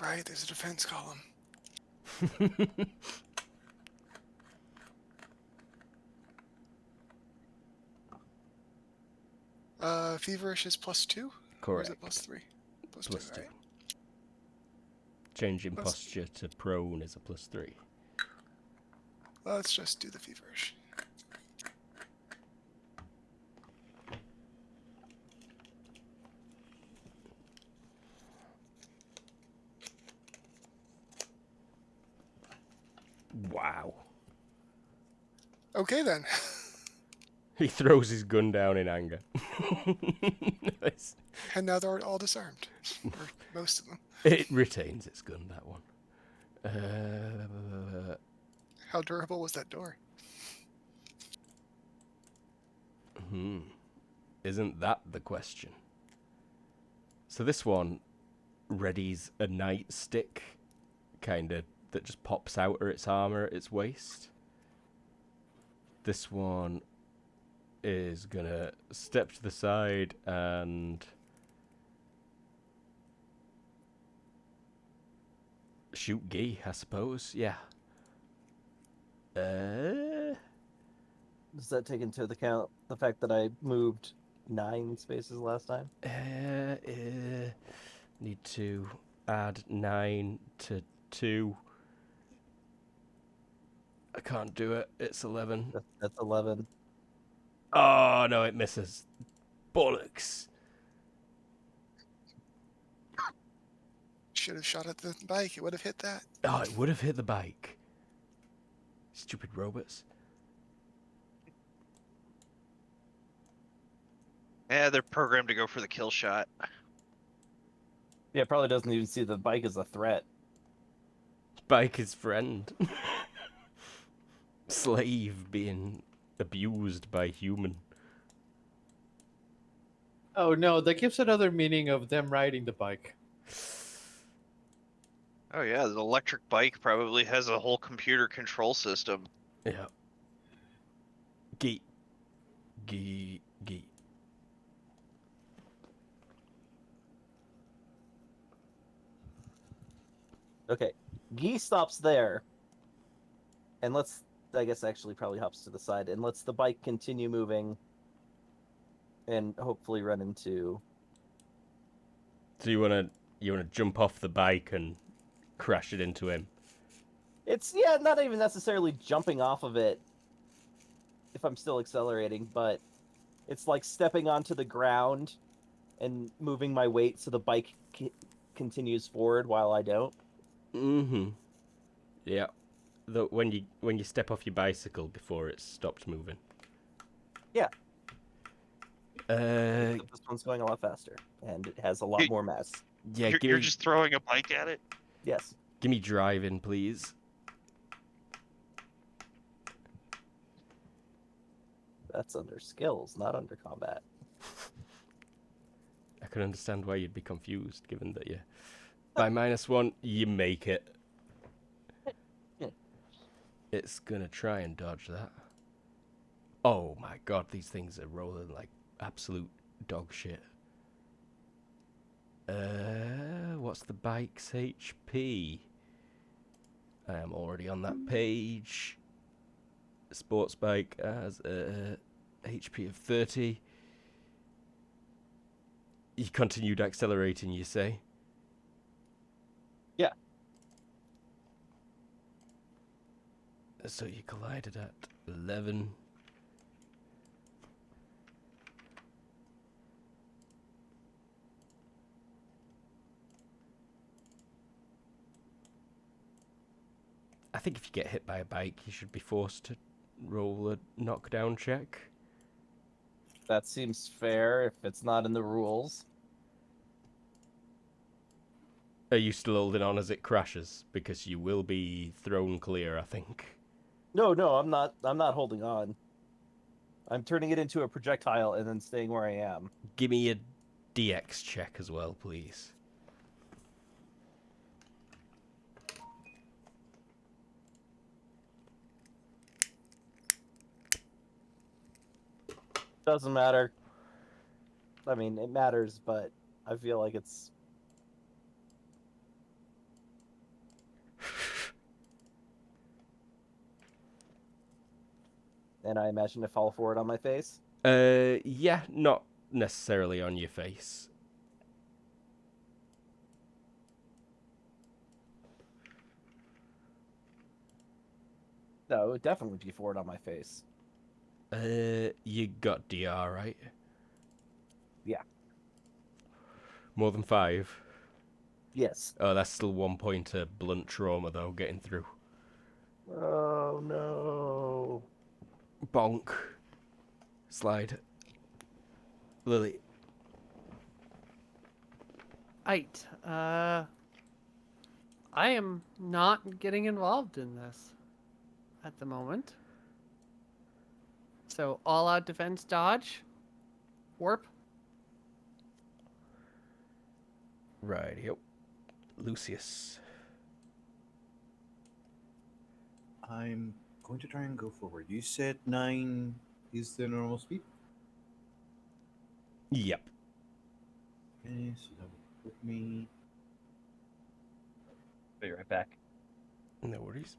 Right, there's a defense column. Feverish is +2? Or Correct. is it +3? Plus +2. two, right? Changing Plus- posture to prone is a +3. Let's just do the feverish. Wow. Okay then. He throws his gun down in anger. And now they're all disarmed. Or most of them. It retains its gun, that one. Uh, How durable was that door? Isn't that the question? So this one readies a nightstick, kind of, that just pops out of its armor at its waist. This one is gonna step to the side and shoot Guy, I suppose. Yeah. Does that take into account the fact that I moved 9 spaces last time? Need to add 9 to 2. I can't do it. It's 11. That's 11. Oh, no, it misses. Bollocks. Should have shot at the bike. It would have hit that. Oh, it would have hit the bike. Stupid robots. Yeah, they're programmed to go for the kill shot. Yeah, it probably doesn't even see the bike as a threat. Bike is friend. Slave being abused by human. Oh no, that gives another meaning of them riding the bike. Oh yeah, the electric bike probably has a whole computer control system. Yeah. Geet. Geet. Geet. Okay, Guy stops there, and I guess actually probably hops to the side, and lets the bike continue moving, and hopefully run into... So you wanna jump off the bike and crash it into him? It's, yeah, not even necessarily jumping off of it, if I'm still accelerating, but it's like stepping onto the ground and moving my weight so the bike continues forward while I don't. Mm-hmm. Yeah. When you step off your bicycle before it's stopped moving. Yeah. Except This one's going a lot faster, and it has a lot more mass. Yeah, You're just throwing a bike at it? Yes. Give me driving, please. That's under skills, not under combat. I can understand why you'd be confused, given that by -1, you make it. It's gonna try and dodge that. Oh my god, these things are rolling like absolute dog shit. What's the bike's HP? I am already on that page. Sports bike has a HP of 30. You continued accelerating, you say? Yeah. So you collided at 11. I think if you get hit by a bike, you should be forced to roll a knockdown check. That seems fair if it's not in the rules. Are you still holding on as it crashes? Because you will be thrown clear, I think. No, I'm not holding on. I'm turning it into a projectile and then staying where I am. Give me a DX check as well, please. Doesn't matter. I mean, it matters, but I feel like it's... And I imagine it fall forward on my face? Yeah, not necessarily on your face. No, it would definitely be forward on my face. You got DR, right? Yeah. More than 5? Yes. Oh, that's still 1 point of blunt trauma, though, getting through. Oh no. Bonk. Slide. Lily. Right. I am not getting involved in this at the moment. So all out defense dodge. Warp. Right, yep. Lucius. I'm going to try and go forward. You said 9 is the normal speed? Yep. Okay, so that would put me. Be right back. No worries.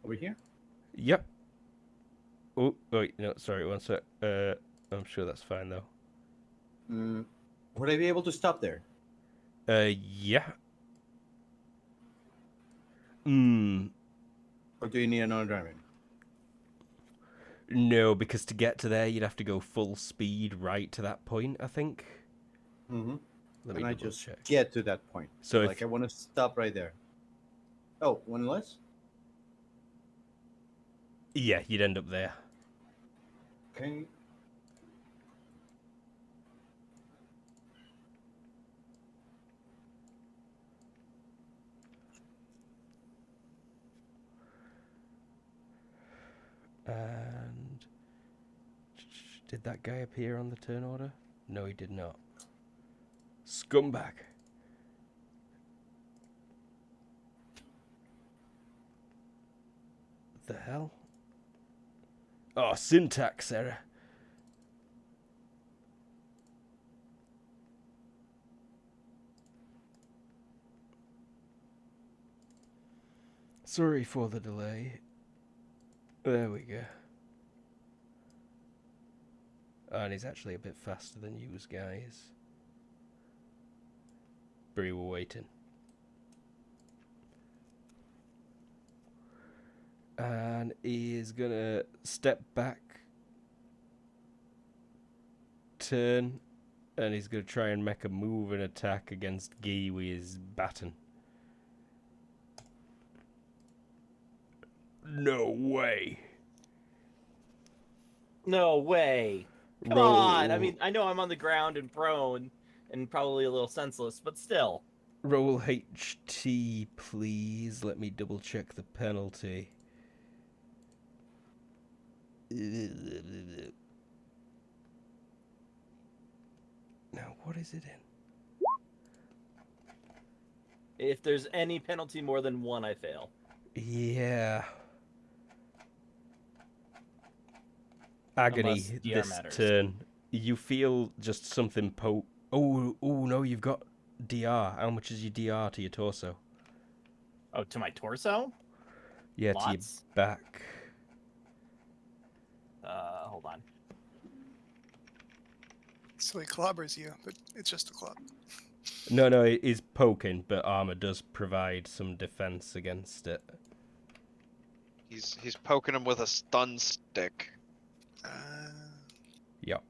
Over here? Yep. Oh, wait, no, sorry, one sec. I'm sure that's fine, though. Would I be able to stop there? Yeah. Hmm. Or do you need another driving? No, because to get to there, you'd have to go full speed right to that point, I think. Mm-hmm. Let me And I double just check. get to that point. So Like, if I want to stop right there. Oh, one less? yeah, you'd end up there. Okay. And did that guy appear on the turn order? No, he did not. Scumbag. The hell? Oh, syntax error. Sorry for the delay. There we go. Oh, and he's actually a bit faster than you guys. But we were waiting. And he is gonna step back, turn, and he's gonna try and make a move and attack against Guy with his baton. No way. No way. Come Roll. on. I mean, I know I'm on the ground and prone and probably a little senseless, but still. Roll HT, please. Let me double check the penalty. Now, what is it in? If there's any penalty more than one, I fail. Yeah. Agony Unless DR this matters. turn. You feel just something poke. Oh, no, you've got DR. How much is your DR to your torso? Oh, to my torso? Yeah, Lots? to your back. Hold on. So he clobbers you, but it's just a club. No, it is poking, but armor does provide some defense against it. He's poking him with a stun stick. Yep.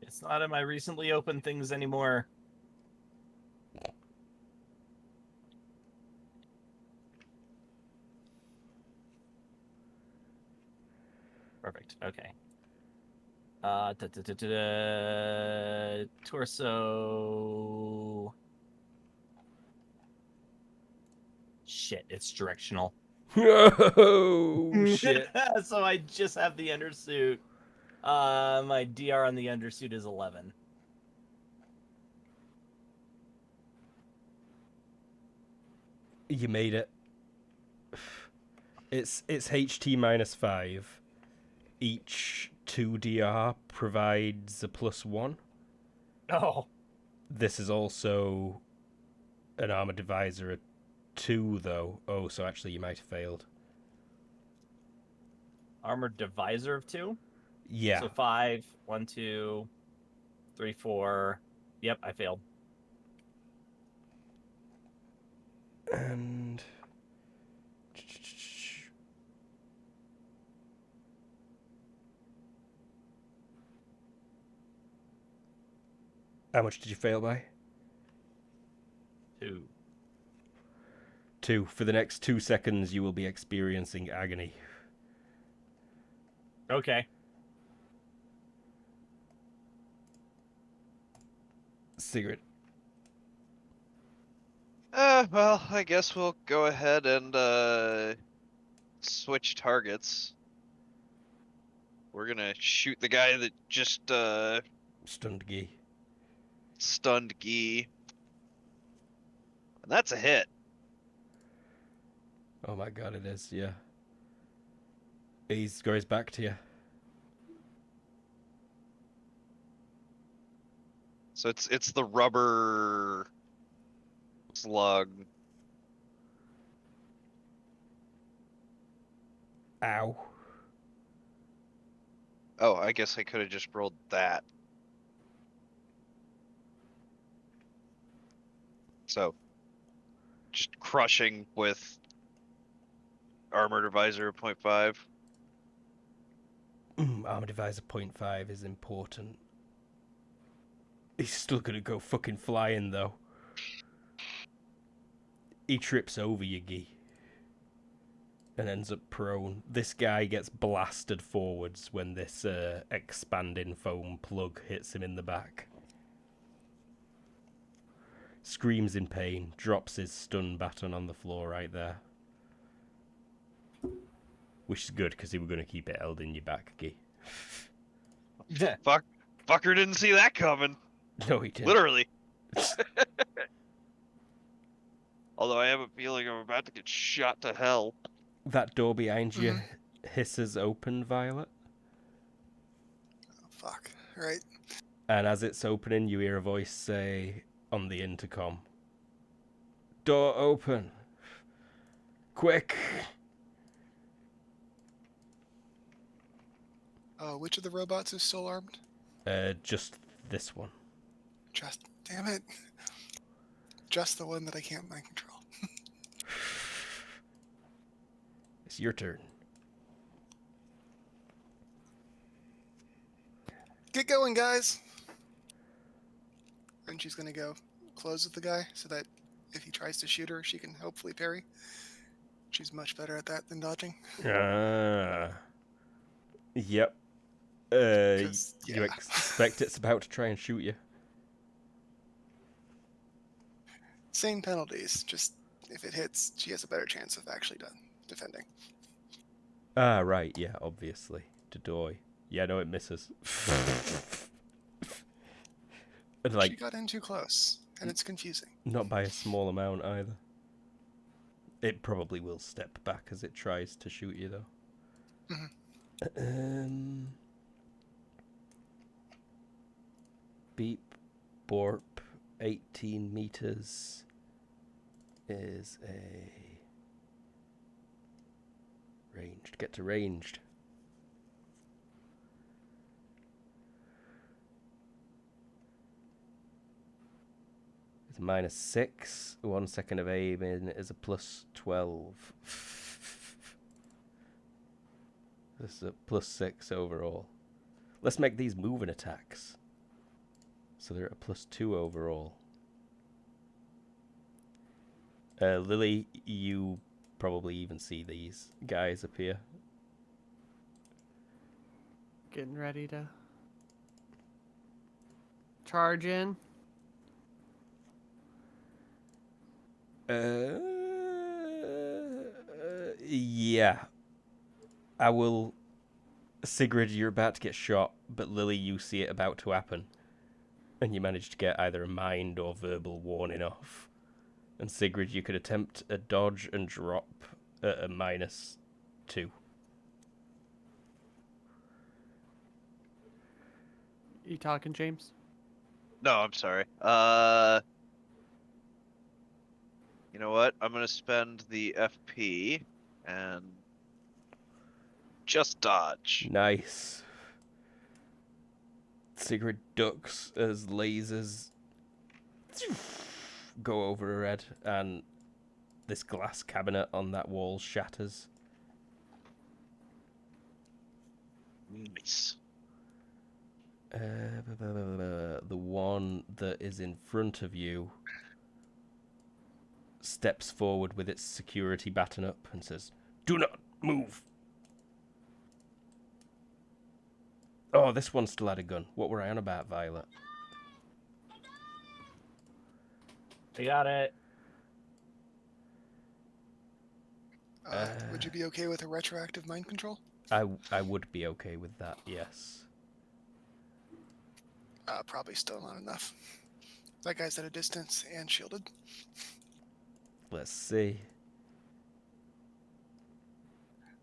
It's not in my recently opened things anymore. Perfect. Okay. Torso. Shit, it's directional. Oh, shit. So I just have the undersuit. My DR on the undersuit is 11. You made it. It's HT -5. Each 2 DR provides a +1. Oh. This is also an armor divisor at 2, though. Oh, so actually you might have failed. Armored divisor of 2? Yeah. So 5, 1, 2, 3, 4. Yep, I failed. And How much did you fail by? 2. 2. For the next 2 seconds, you will be experiencing agony. Okay. Sigrid. Well, I guess we'll go ahead and switch targets. We're gonna shoot the guy that just Stunned Gee. stunned Guy. And that's a hit. Oh my god, it is, yeah. He goes back to you. So it's the rubber slug. Ow. Oh, I guess I could have just rolled that. So, just crushing with armor divisor of 0.5. Armor divisor 0.5 is important. He's still gonna go fucking flying, though. He trips over you, Gee. And ends up prone. This guy gets blasted forwards when this expanding foam plug hits him in the back. Screams in pain, drops his stun baton on the floor right there. Which is good, because he was going to keep it held in your back, Gee. Fucker didn't see that coming. No, he didn't. Literally. Although I have a feeling I'm about to get shot to hell. That door behind you hisses open, Violet. Oh, fuck. Right. And as it's opening, you hear a voice say on the intercom, "Door open. Quick." Which of the robots is still armed? Just this one. Just, damn it. Just the one that I can't mind control. It's your turn. Get going, guys! And she's gonna go close with the guy so that if he tries to shoot her, she can hopefully parry. She's much better at that than dodging. Yep. 'Cause, You yeah. expect it's about to try and shoot you. Same penalties, just if it hits, she has a better chance of actually defending. Ah, right, yeah, obviously. Dodoy. Yeah, no, it misses. And, She like, got in too close, and it's confusing. not by a small amount either. It probably will step back as it tries to shoot you, though. Beep, borp, 18 meters is a ranged. Get to ranged. It's -6. 1 second of aiming is a +12. This is a +6 overall. Let's make these moving attacks. So they're at a +2 overall. Lily, you probably even see these guys appear. Getting ready to charge in. Yeah. I will... Sigrid, you're about to get shot, but Lily, you see it about to happen. And you manage to get either a mind or verbal warning off. And Sigrid, you could attempt a dodge and drop at a -2. You talking, James? No, I'm sorry. You know what? I'm gonna spend the FP and just dodge. Nice. Sigrid ducks as lasers go over her head, and this glass cabinet on that wall shatters. Nice. The one that is in front of you steps forward with its security baton up and says, "Do not move." Oh, this one still had a gun. What were I on about, Violet? I got it. Would you be okay with a retroactive mind control? I would be okay with that, yes. Probably still not enough. That guy's at a distance and shielded. Let's see.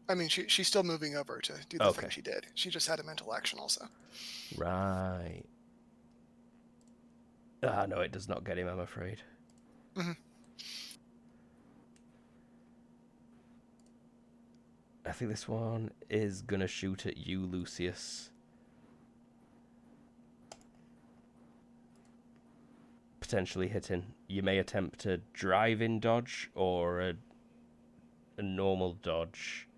I mean, she's still moving over to do the Okay. thing she did. She just had a mental action also. Right. Ah, no, it does not get him, I'm afraid. Mhm. I think this one is gonna shoot at you, Lucius. Potentially hitting. You may attempt a drive-in dodge or a normal dodge,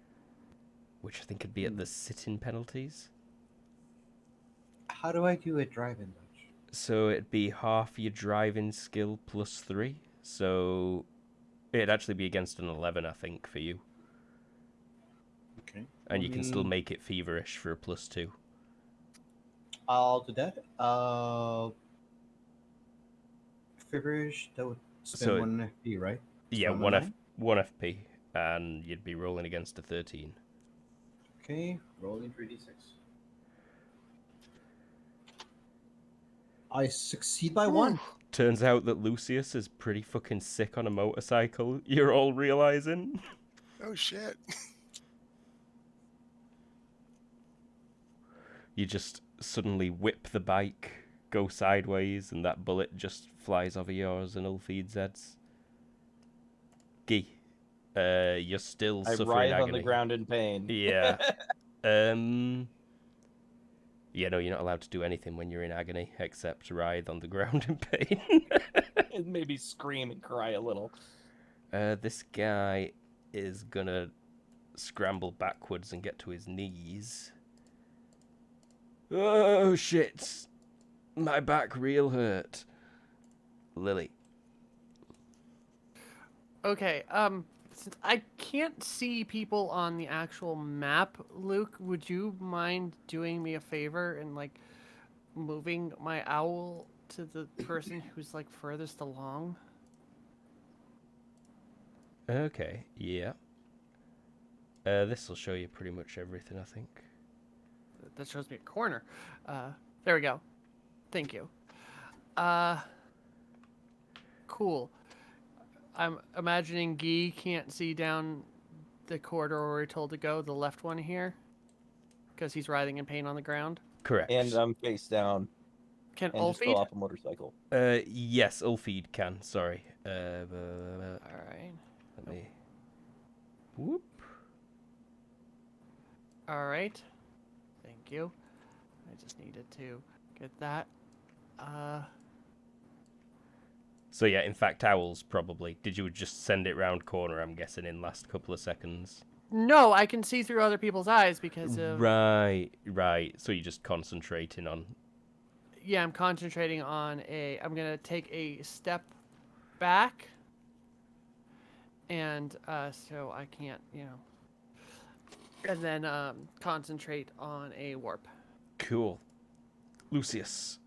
which I think could be at the sit-in penalties. How do I do a drive-in dodge? So it'd be half your driving skill plus 3. So it'd actually be against an 11, I think, for you. Okay. And you can still make it feverish for a plus 2. I'll do that. Feverish, that would spend So- 1 FP, right? Yeah, So I'm at 1 9? 1 FP, and you'd be rolling against a 13. Okay, rolling 3d6. I succeed by 1. Turns out that Lucius is pretty fucking sick on a motorcycle, you're all realizing. Oh shit. You just suddenly whip the bike, go sideways, and that bullet just flies over yours and Ulfeed's heads. Gee, you're still I suffering writhe agony. on the ground in pain. Yeah. Yeah, no, you're not allowed to do anything when you're in agony except writhe on the ground in pain. And maybe scream and cry a little. This guy is gonna scramble backwards and get to his knees. Oh, shit. My back real hurt. Lily. Okay, since I can't see people on the actual map, Luke, would you mind doing me a favor and, like, moving my owl to the person who's, like, furthest along? Okay, yeah. This will show you pretty much everything, I think. That shows me a corner. There we go. Thank you. Cool. I'm imagining Guy can't see down the corridor where we're told to go, the left one here, because he's writhing in pain on the ground. Correct. And I'm face down Can and just fell Ulfeed? off a motorcycle. Yes, Ulfeed can, sorry. All right. Let me... Whoop. All right. Thank you. I just needed to get that. So yeah, in fact, owls probably. Did you just send it round corner, I'm guessing, in last couple of seconds? No, I can see through other people's eyes because of... Right. So you're just concentrating on... Yeah, I'm concentrating on a... I'm going to take a step back. And so I can't, And then concentrate on a warp. Cool. Lucius.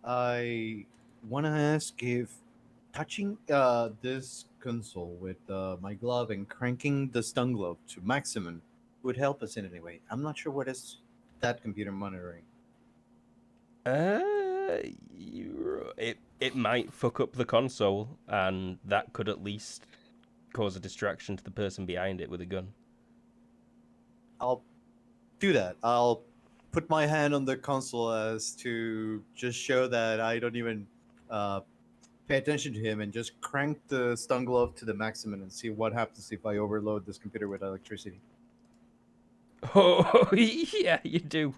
I want to ask if touching this console with my glove and cranking the stun glove to maximum would help us in any way. I'm not sure what is that computer monitoring. It might fuck up the console, and that could at least cause a distraction to the person behind it with a gun. I'll do that. I'll put my hand on the console as to just show that I don't even pay attention to him and just crank the stun glove to the maximum and see what happens if I overload this computer with electricity. Oh, yeah, you do.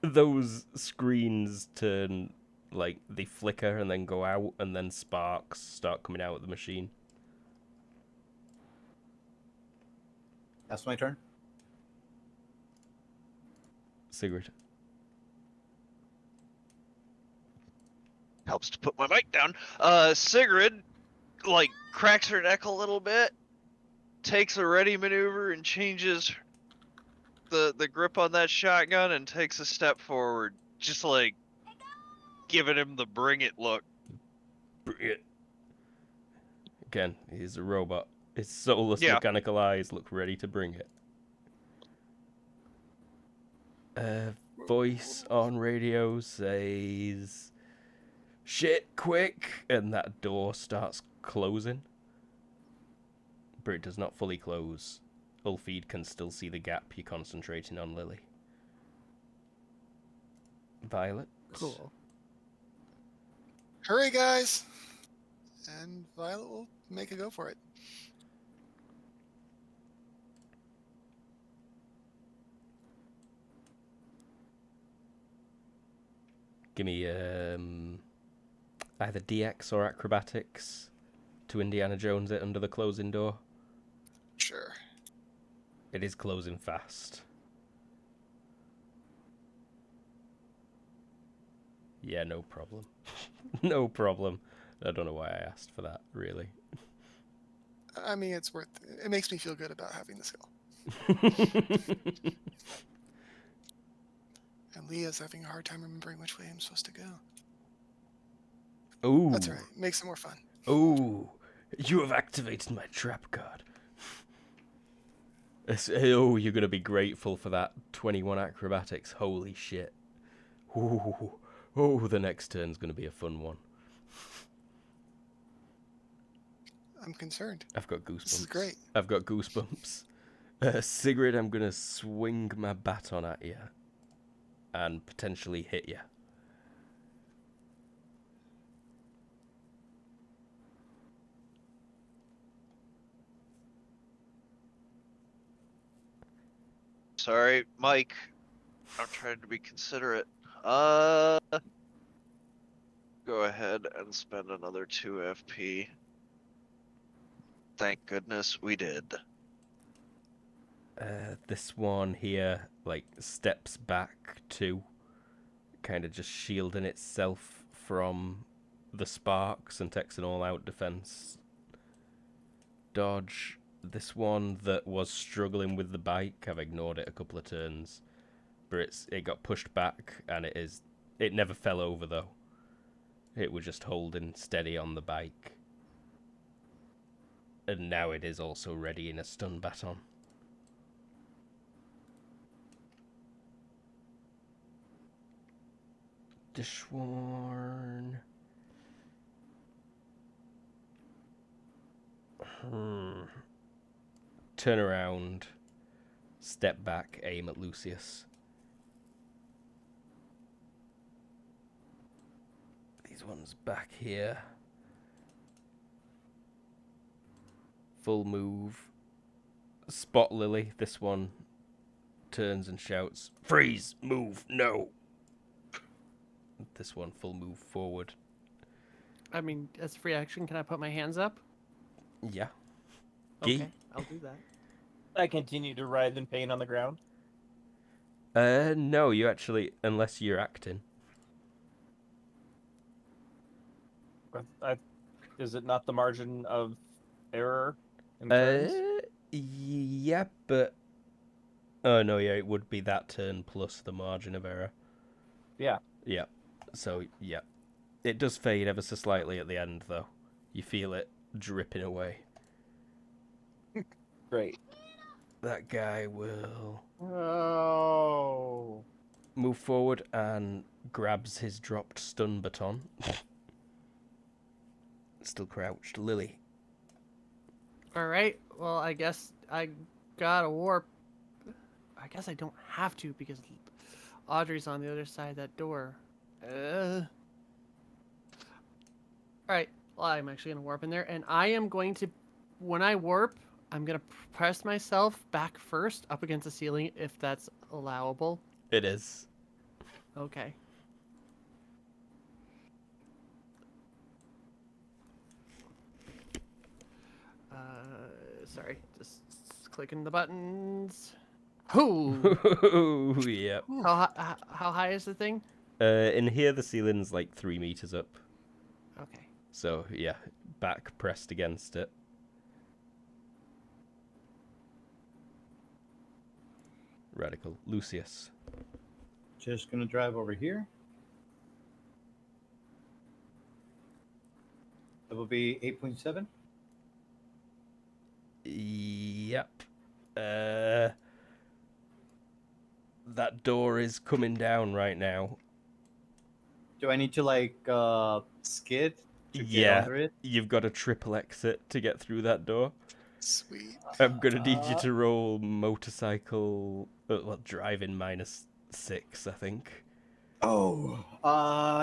Those screens turn, like, they flicker and then go out, and then sparks start coming out of the machine. That's my turn. Sigrid. Helps to put my mic down. Sigrid, like, cracks her neck a little bit, takes a ready maneuver and changes the grip on that shotgun and takes a step forward, just like giving him the bring it look. Bring it. Again, he's a robot. His soulless Yeah. mechanical eyes look ready to bring it. Voice on radio says, "Shit, quick!" And that door starts closing. But it does not fully close. Ulfeed can still see the gap you're concentrating on, Lily. Violet? Cool. Hurry, guys! And Violet will make a go for it. Give me either DX or acrobatics to Indiana Jones it under the closing door. Sure. It is closing fast. Yeah, no problem. No problem. I don't know why I asked for that, really. I mean, it's worth it. It makes me feel good about having the skill. And Leah's having a hard time remembering which way I'm supposed to go. Ooh. That's all right. Makes it more fun. Ooh. You have activated my trap card. Oh, you're going to be grateful for that 21 acrobatics. Holy shit. Ooh. Oh, the next turn's going to be a fun one. I'm concerned. I've got goosebumps. This is great. I've got goosebumps. Sigrid, I'm going to swing my baton at you and potentially hit you. Sorry, Mike. I'm trying to be considerate. Go ahead and spend another 2 FP. Thank goodness we did. This one here, like, steps back to kind of just shielding itself from the sparks and takes an all-out defense dodge. This one that was struggling with the bike, I've ignored it a couple of turns, but it got pushed back, and it never fell over though. It was just holding steady on the bike, and now it is also ready in a stun baton. Dishworn. Turn around, step back, aim at Lucius. These ones back here. Full move. Spot Lily. This one turns and shouts, "Freeze! Move! No!" This one full move forward. I mean, as a free action, can I put my hands up? Yeah. Okay, I'll do that. I continue to writhe in pain on the ground. No, you actually, unless you're acting. Is it not the margin of error in turns? Yeah, but... Oh, no, yeah, it would be that turn plus the margin of error. Yeah. Yeah, so, yeah. It does fade ever so slightly at the end, though. You feel it dripping away. Great. That guy will Oh. move forward and grabs his dropped stun baton. Still crouched. Lily. All right. Well, I guess I got a warp. I guess I don't have to because Audrey's on the other side of that door. All right. Well, I'm actually going to warp in there, and I am going to, when I warp, I'm going to press myself back first up against the ceiling if that's allowable. It is. Okay. Sorry, just clicking the buttons. Ooh. Yep. How high is the thing? In here, the ceiling's like 3 meters up. Okay. So, yeah, back pressed against it. Radical. Lucius. Just gonna drive over here. That will be 8.7. Yep. That door is coming down right now. Do I need to like skid to get Yeah, under it? you've got a triple exit to get through that door. Sweet. I'm gonna need you to roll motorcycle, well, driving -6, I think. Oh,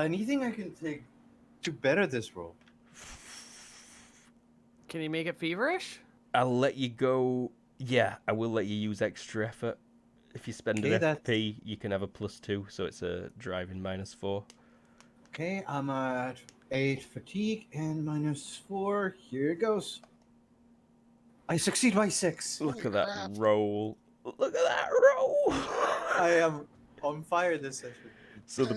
anything I can take to better this roll? Can you make it feverish? I'll let you go. Yeah, I will let you use extra effort. If you spend Okay, an that's- FP, you can have a +2, so it's a driving -4. Okay, I'm at 8 fatigue and -4. Here it goes. I succeed by 6. Look Holy at that crap. roll. Look at that roll. I am on fire this session. So Uh,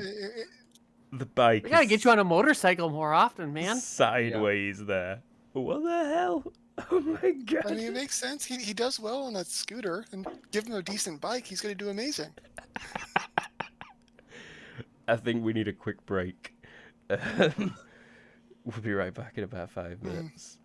the bike We gotta is get you on a motorcycle more often, man. sideways there. What the hell? Oh my god. I mean, it makes sense. He does well on that scooter, and give him a decent bike, he's going to do amazing. I think we need a quick break. We'll be right back in about 5 minutes.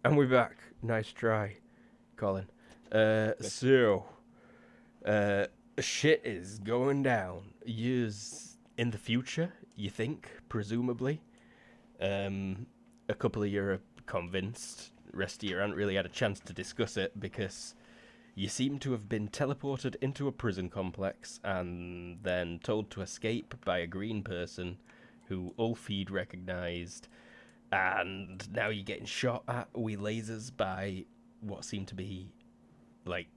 And we're back. Nice try, Colin. So, shit is going down. Years in the future, you think, presumably. A couple of you are convinced. Rest of you haven't really had a chance to discuss it because you seem to have been teleported into a prison complex and then told to escape by a green person who Ulfeed recognised, and now you're getting shot at with lasers by what seem to be, like,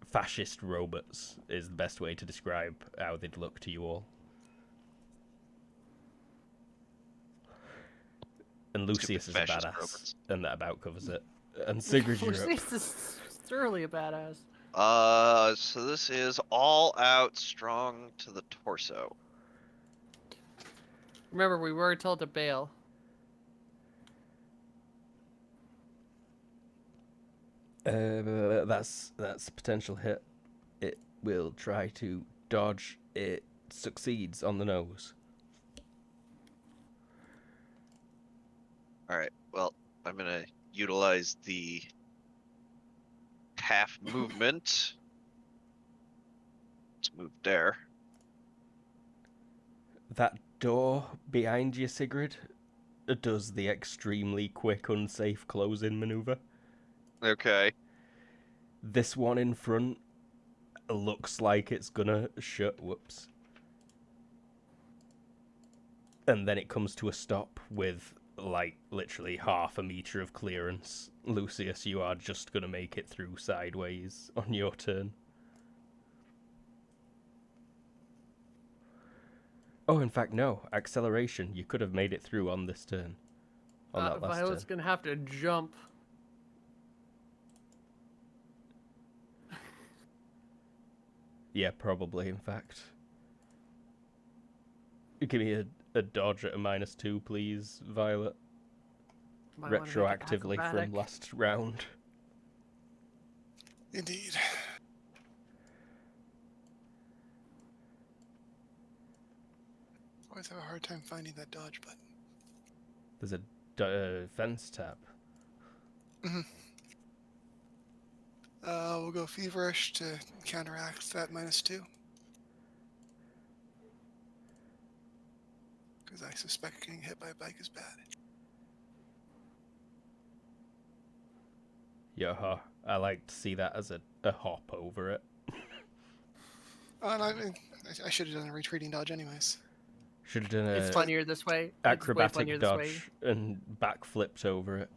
fascist robots, is the best way to describe how they'd look to you all. And Lucius is a fascist badass, robots. and that about covers it. And Sigrid, you're up. Lucius is thoroughly a badass. So this is all out strong to the torso. Remember, we were told to bail. That's a potential hit. It will try to dodge. It succeeds on the nose. Alright, well, I'm gonna utilize the half movement. Let's move there. That door behind you, Sigrid, does the extremely quick, unsafe close-in maneuver. Okay. This one in front looks like it's gonna shut. Whoops. And then it comes to a stop with, like, literally half a meter of clearance. Lucius, you are just gonna make it through sideways on your turn. Oh, in fact, no. Acceleration. You could have made it through on this turn. On that last Violet's turn. gonna have to jump. Yeah, probably, in fact. Give me a dodge at a -2, please, Violet. Might wanna make it Retroactively from acrobatic. last round. Indeed. Always have a hard time finding that dodge button. There's a defense tab. We'll go feverish to counteract that -2. Because I suspect getting hit by a bike is bad. Yeah, I like to see that as a hop over it. And I should have done a retreating dodge anyways. Should have done It's a funnier this way. It's way acrobatic funnier this way. dodge and backflipped over it.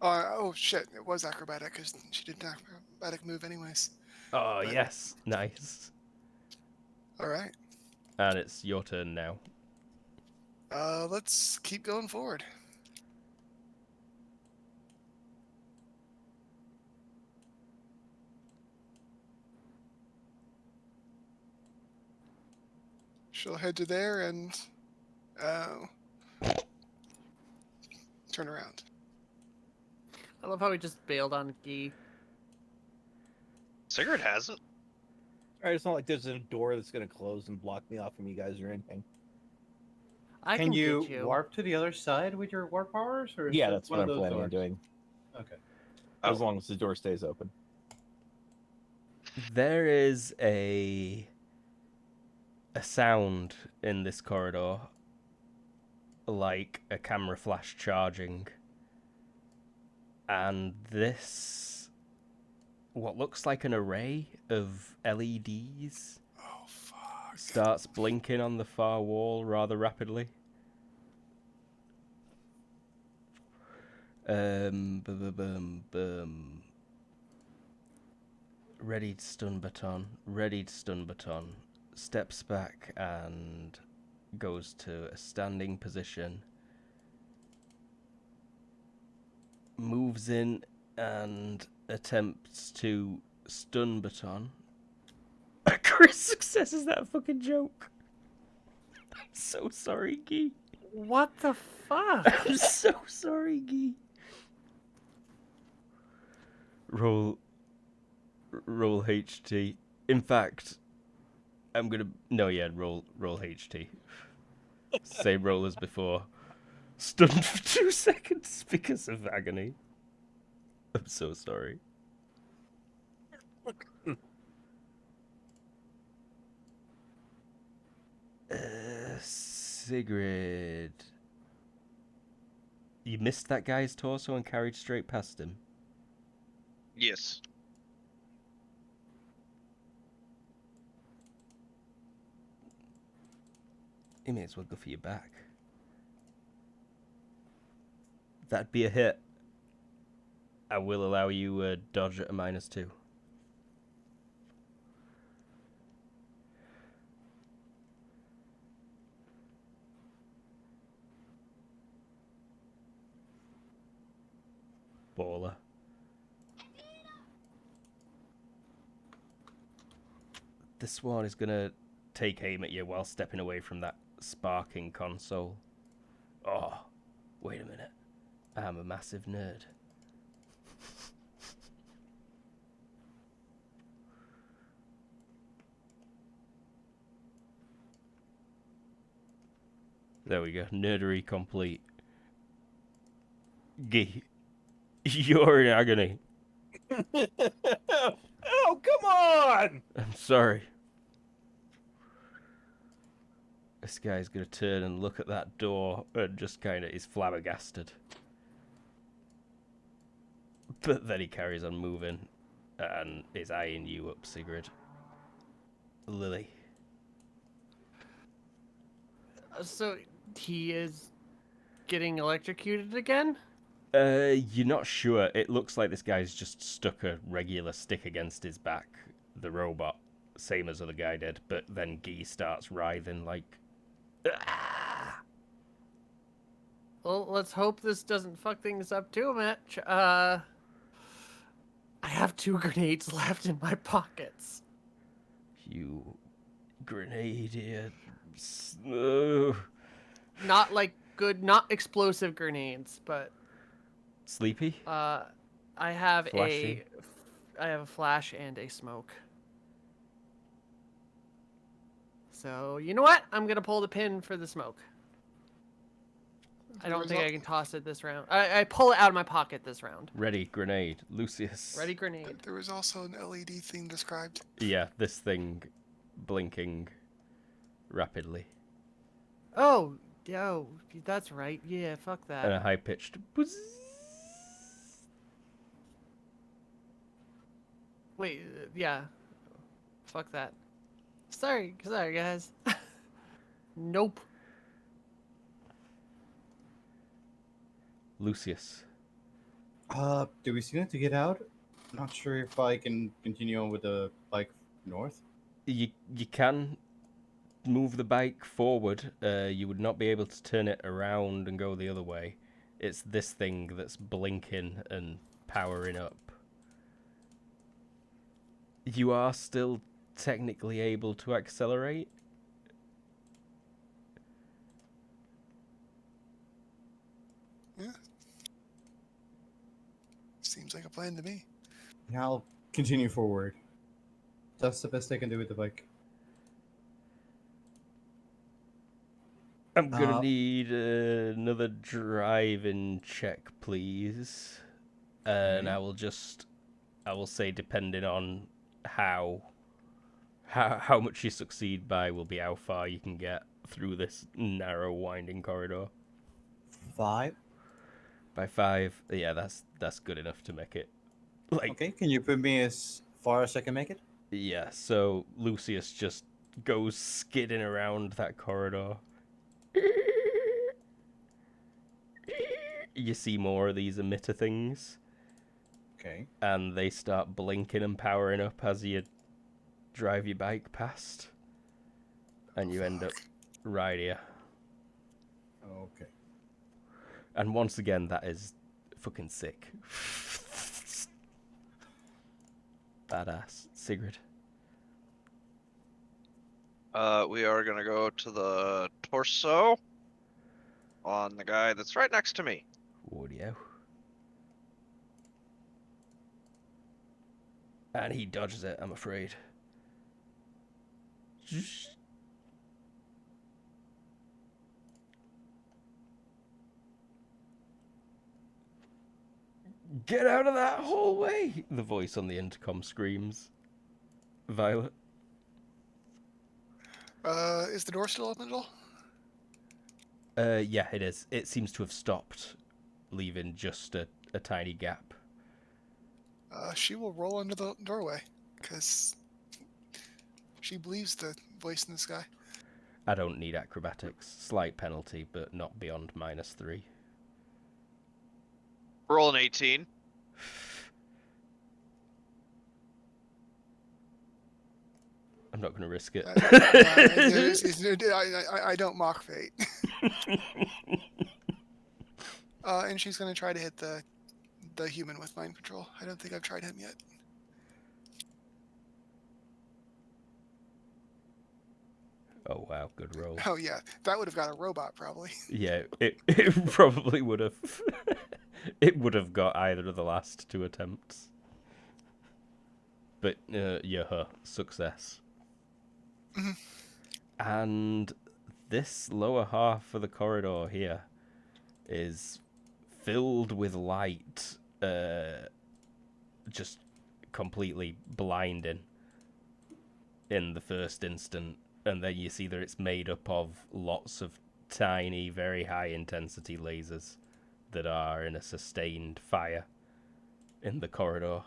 Oh shit, it was acrobatic because she did an acrobatic move anyways. Oh, But- yes. Nice. Alright. And it's your turn now. Let's keep going forward. She'll head to there and turn around. I love how we just bailed on Guy. Sigurd hasn't. Alright, it's not like there's a door that's gonna close and block me off from you guys or anything. I Can you get you. warp to the other side with your warp powers? Or is Yeah, it that's one what of I'm those planning on doors? doing. Okay. As long as the door stays open. There is a sound in this corridor, like a camera flash charging, and this, what looks like an array of LEDs, Oh fuck. starts blinking on the far wall rather rapidly. Ready to stun baton. Ready to stun baton. Steps back and goes to a standing position. Moves in and attempts to stun baton. A crit success, is that a fucking joke? I'm so sorry, Guy. What the fuck? I'm so sorry, Guy. Roll HT. In fact, I'm gonna roll HT. Same roll as before. Stunned for 2 seconds because of agony. I'm so sorry. Sigrid. You missed that guy's torso and carried straight past him. Yes. He may as well go for your back. That'd be a hit. I will allow you a dodge at a -2. Baller. This one is gonna take aim at you while stepping away from that sparking console. Oh, wait a minute. I'm a massive nerd. There we go. Nerdery complete. Gee, you're in agony. Oh, come on! I'm sorry. This guy's gonna turn and look at that door and just kind of is flabbergasted. But then he carries on moving and is eyeing you up, Sigrid. Lily. So he is getting electrocuted again? You're not sure. It looks like this guy's just stuck a regular stick against his back, the robot, same as the other guy did, but then Guy starts writhing like... Ah! Well, let's hope this doesn't fuck things up too much. I have 2 grenades left in my pockets. You grenadier... Not like good, not explosive grenades, but Sleepy? I have Flashy? a flash and a smoke. So, you know what? I'm going to pull the pin for the smoke. I don't think I can toss it this round. I pull it out of my pocket this round. Ready, grenade. Lucius. Ready, grenade. There was also an LED thing described. Yeah, this thing blinking rapidly. Oh, that's right. Yeah, fuck And a that. high-pitched... Wait, yeah. Fuck that. Sorry, guys. Nope. Lucius. Do we still need to get out? Not sure if I can continue on with the bike north. You can move the bike forward. You would not be able to turn it around and go the other way. It's this thing that's blinking and powering up. You are still technically able to accelerate. Yeah. Seems like a plan to me. I'll continue forward. That's the best I can do with the bike. I'm gonna Uh, need another driving check, please. And Okay. I will say, depending on how much you succeed by will be how far you can get through this narrow, winding corridor. 5. By 5, yeah, that's good enough to make it. Like, Okay, can you put me as far as I can make it? yeah. So Lucius just goes skidding around that corridor. You see more of these emitter things, Okay. and they start blinking and powering up as you drive your bike past, and you end up right here. Okay. And once again, that is fucking sick. Badass. Sigrid. We are gonna go to the torso on the guy that's right next to me. Audio. And he dodges it, I'm afraid. Get out of that hallway! The voice on the intercom screams. Violet. Is the door still open at all? Yeah, it is. It seems to have stopped, leaving just a tiny gap. She will roll under the doorway, because she believes the voice in the sky. I don't need acrobatics. Slight penalty, but not beyond -3. Roll an 18. I'm not going to risk it. I don't mock fate. And she's going to try to hit the human with mind control. I don't think I've tried him yet. Oh wow, good roll. Oh yeah, that would have got a robot probably. Yeah, it probably would have. It would have got either of the last 2 attempts. But yeah, success. Mhm. And this lower half of the corridor here is filled with light, just completely blinding in the first instant. And then you see that it's made up of lots of tiny, very high intensity lasers that are in a sustained fire in the corridor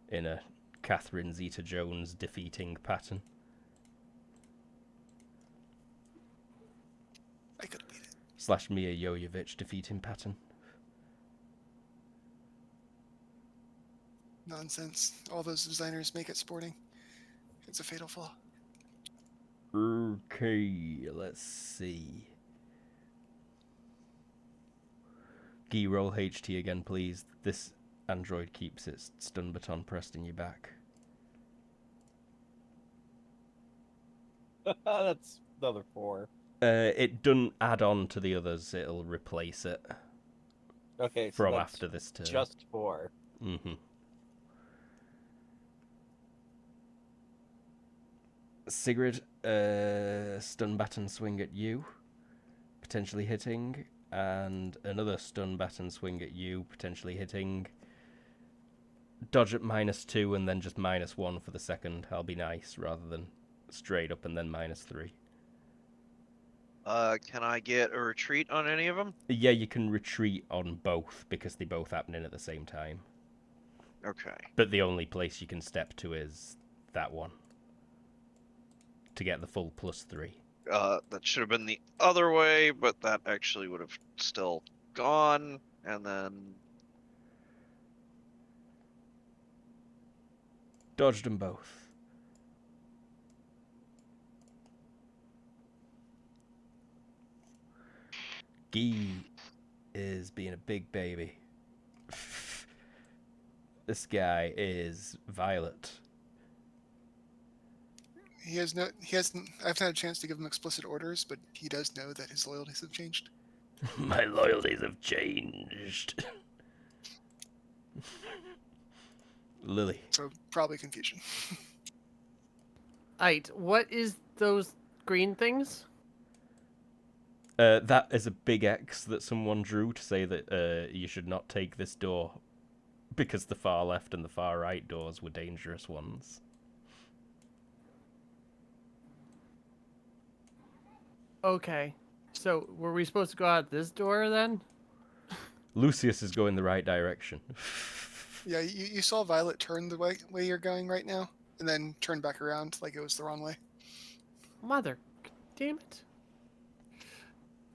in a Catherine Zeta-Jones defeating pattern. I could beat it. / Mia Jovovich defeating pattern. Nonsense. All those designers make it sporting. It's a fatal flaw. Okay, let's see. Guy, roll HT again, please. This android keeps its stun baton pressed in your back. That's another 4. It doesn't add on to the others, it'll replace it Okay, so from that's after this turn. just 4. Mm-hmm. Sigrid, stun baton swing at you, potentially hitting, and another stun baton swing at you, potentially hitting. Dodge at -2 and then just -1 for the second. I'll be nice rather than straight up and then -3. Can I get a retreat on any of them? Yeah, you can retreat on both because they both happening at the same time. Okay. But the only place you can step to is that one to get the full +3. That should have been the other way, but that actually would have still gone. And then Dodged them both. Guy is being a big baby. This guy is Violet. He hasn't. I haven't had a chance to give him explicit orders, but he does know that his loyalties have changed. My loyalties have changed. Lily. So probably confusion. Aight, what is those green things? That is a big X that someone drew to say that you should not take this door because the far left and the far right doors were dangerous ones. Okay. So, were we supposed to go out this door then? Lucius is going the right direction. Yeah, you saw Violet turn the way you're going right now, and then turn back around like it was the wrong way. Mother, damn it.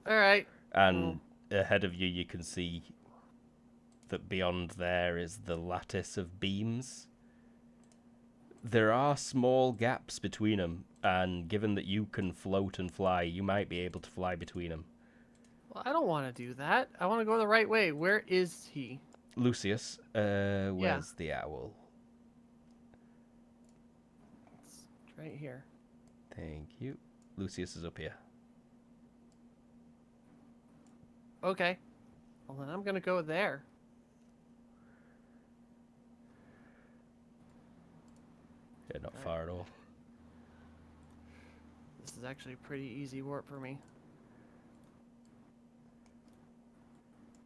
Alright. And ahead of you, you can see that beyond there is the lattice of beams. There are small gaps between them, and given that you can float and fly, you might be able to fly between them. Well, I don't want to do that. I want to go the right way. Where is he? Lucius, where's the owl? It's right here. Thank you. Lucius is up here. Okay. Well, then I'm going to go there. Yeah, not far at all. This is actually a pretty easy warp for me.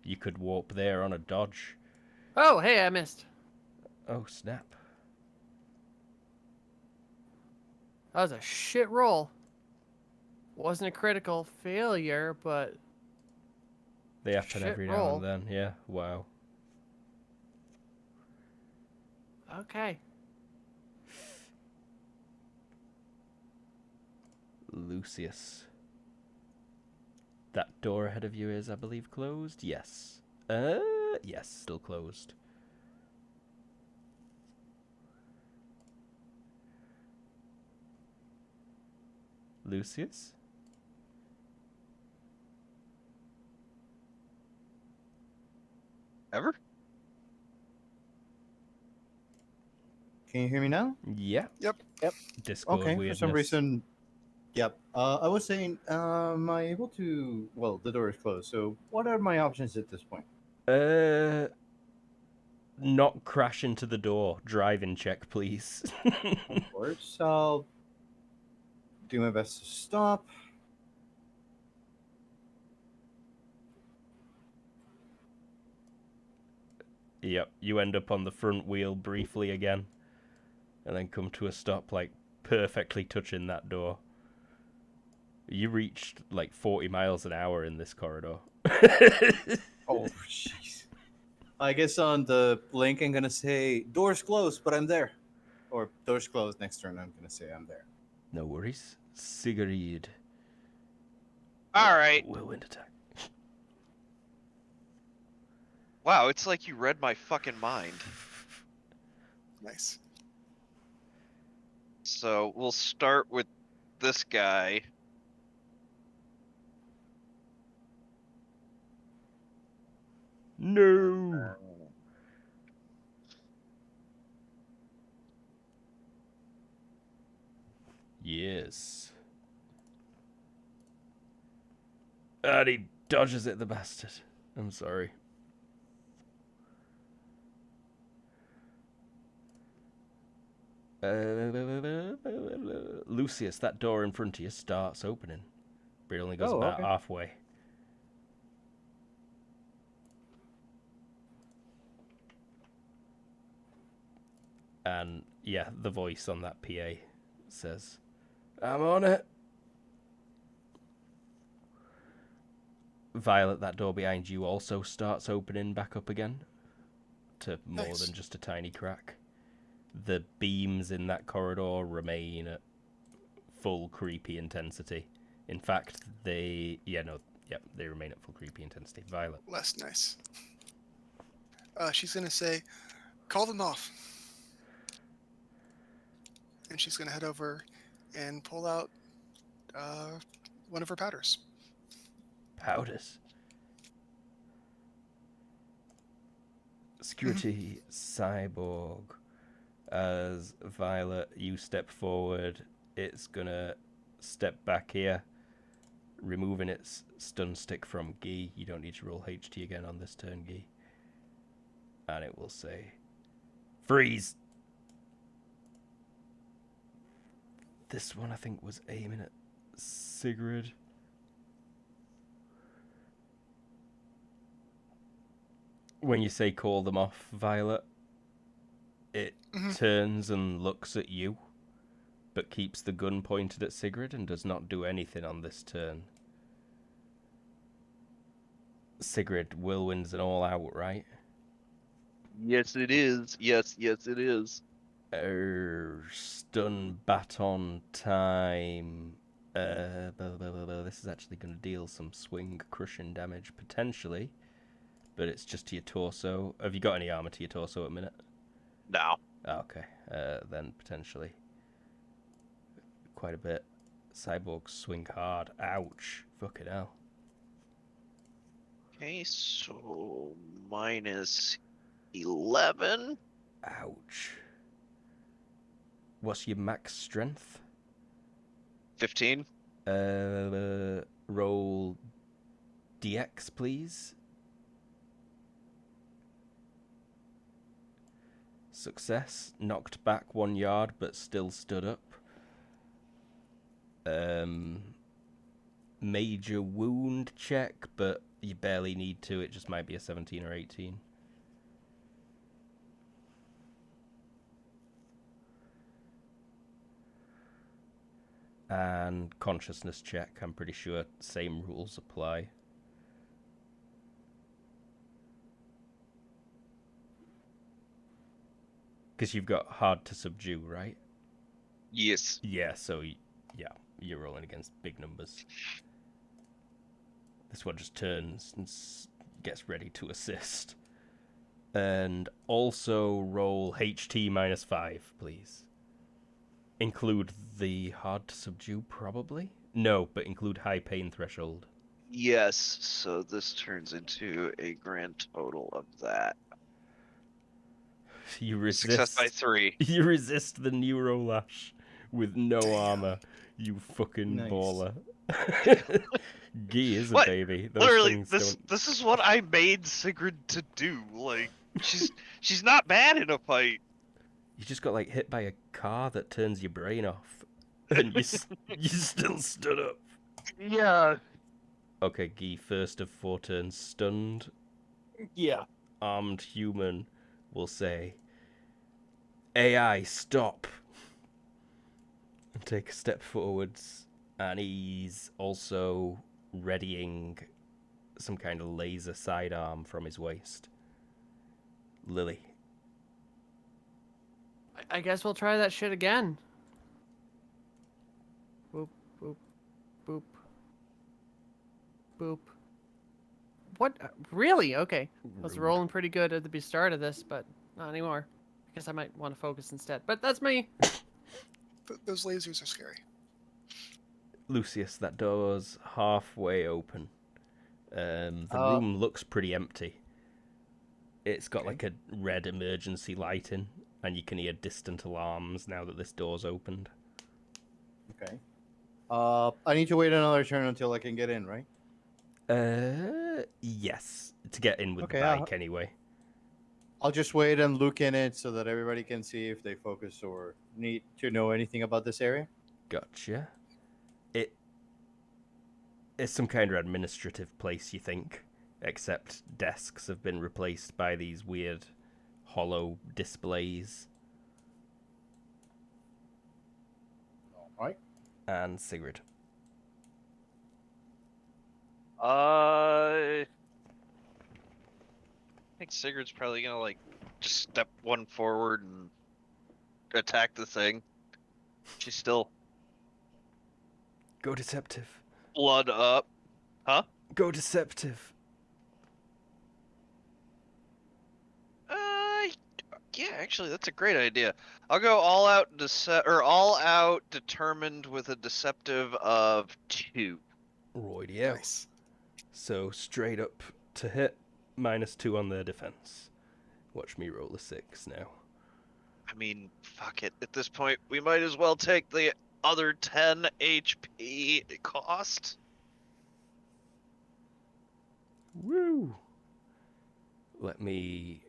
You could warp there on a dodge. Oh, hey, I missed. Oh, snap. That was a shit roll. Wasn't a critical failure, but They happen shit every now roll. and then, yeah. Wow. Okay. Lucius. That door ahead of you is, I believe, closed? Yes. Yes, still closed. Lucius? Ever? Can you hear me now? Yeah. Yep. Discord Okay, weirdness. for some reason. Yep. I was saying, am I able to? Well, the door is closed. So, what are my options at this point? Not crash into the door. Driving check, please. Of course, I'll do my best to stop. Yep, you end up on the front wheel briefly again, and then come to a stop, like, perfectly touching that door. You reached, like, 40 miles an hour in this corridor. Oh, jeez. I guess on the blink, I'm gonna say doors closed, but I'm there. Or doors closed. Next turn, I'm gonna say I'm there. No worries. Sigrid. All right. Whirlwind attack. Wow, it's like you read my fucking mind. Nice. So we'll start with this guy. No! Yes. And he dodges it, the bastard. I'm sorry. Lucius, that door in front of you starts opening, but it only goes about okay. halfway. And yeah, the voice on that PA says, "I'm on it." Violet, that door behind you also starts opening back up again to more Nice. than just a tiny crack. The beams in that corridor remain at full creepy intensity. In fact, they remain at full creepy intensity. Violet. Less nice. She's gonna say, "Call them off," and she's gonna head over and pull out one of her powders. Powders. Security Cyborg. As Violet, you step forward, it's gonna step back here, removing its stun stick from Guy. You don't need to roll HT again on this turn, Guy. And it will say, freeze! This one, I think, was aiming at Sigrid. When you say call them off, Violet, it turns and looks at you, but keeps the gun pointed at Sigrid and does not do anything on this turn. Sigrid, whirlwind's an all-out, right? Yes, it is. Yes, it is. Stun baton time. This is actually going to deal some swing crushing damage, potentially. But it's just to your torso. Have you got any armor to your torso at the minute? No. Okay, then potentially. Quite a bit. Cyborg swing hard. Ouch. Fucking hell. Okay, so minus 11. Ouch. What's your max strength? 15. Roll DX, please. Success. Knocked back 1 yard, but still stood up. Major wound check, but you barely need to. It just might be a 17 or 18. And consciousness check. I'm pretty sure same rules apply. Because you've got hard to subdue, right? Yes. Yeah, so yeah, you're rolling against big numbers. This one just turns and gets ready to assist. And also roll HT -5, please. Include the hard to subdue, probably? No, but include high pain threshold. Yes. So this turns into a grand total of that. You Success by resist. 3. You resist the Neurolash with no armor. You fucking Nice. baller. Gee is a What? baby. Those Literally, things this don't. this is what I made Sigrid to do. Like, she's not bad in a fight. You just got like hit by a car that turns your brain off, and you still stood up. Yeah. Okay, Gee, first of 4 turns stunned. Yeah. Armed human will say, AI, stop. And take a step forwards, and he's also readying some kind of laser sidearm from his waist. Lily. I guess we'll try that shit again. Boop, boop, boop, boop. What? Really? Okay. I was Rude. rolling pretty good at the start of this, but not anymore. I guess I might want to focus instead. But that's me. Those lasers are scary. Lucius, that door's halfway open. The room looks pretty empty. It's got like a red emergency lighting, and you can hear distant alarms now that this door's opened. Okay. I need to wait another turn until I can get in, right? Yes. To get in with the Okay, bike, anyway. I'll just wait and look in it so that everybody can see if they focus or need to know anything about this area. Gotcha. It's some kind of administrative place, you think, except desks have been replaced by these weird hollow displays. All right. And Sigrid. I think Sigurd's probably gonna like just step one forward and attack the thing. She's still Go deceptive. blood up. Huh? Go deceptive. Yeah, actually, that's a great idea. I'll go all out all out determined with a deceptive of 2. Roydio. Nice. So straight up to hit, -2 on their defense. Watch me roll a 6 now. I mean, fuck it. At this point, we might as well take the other 10 HP cost. Woo! Let me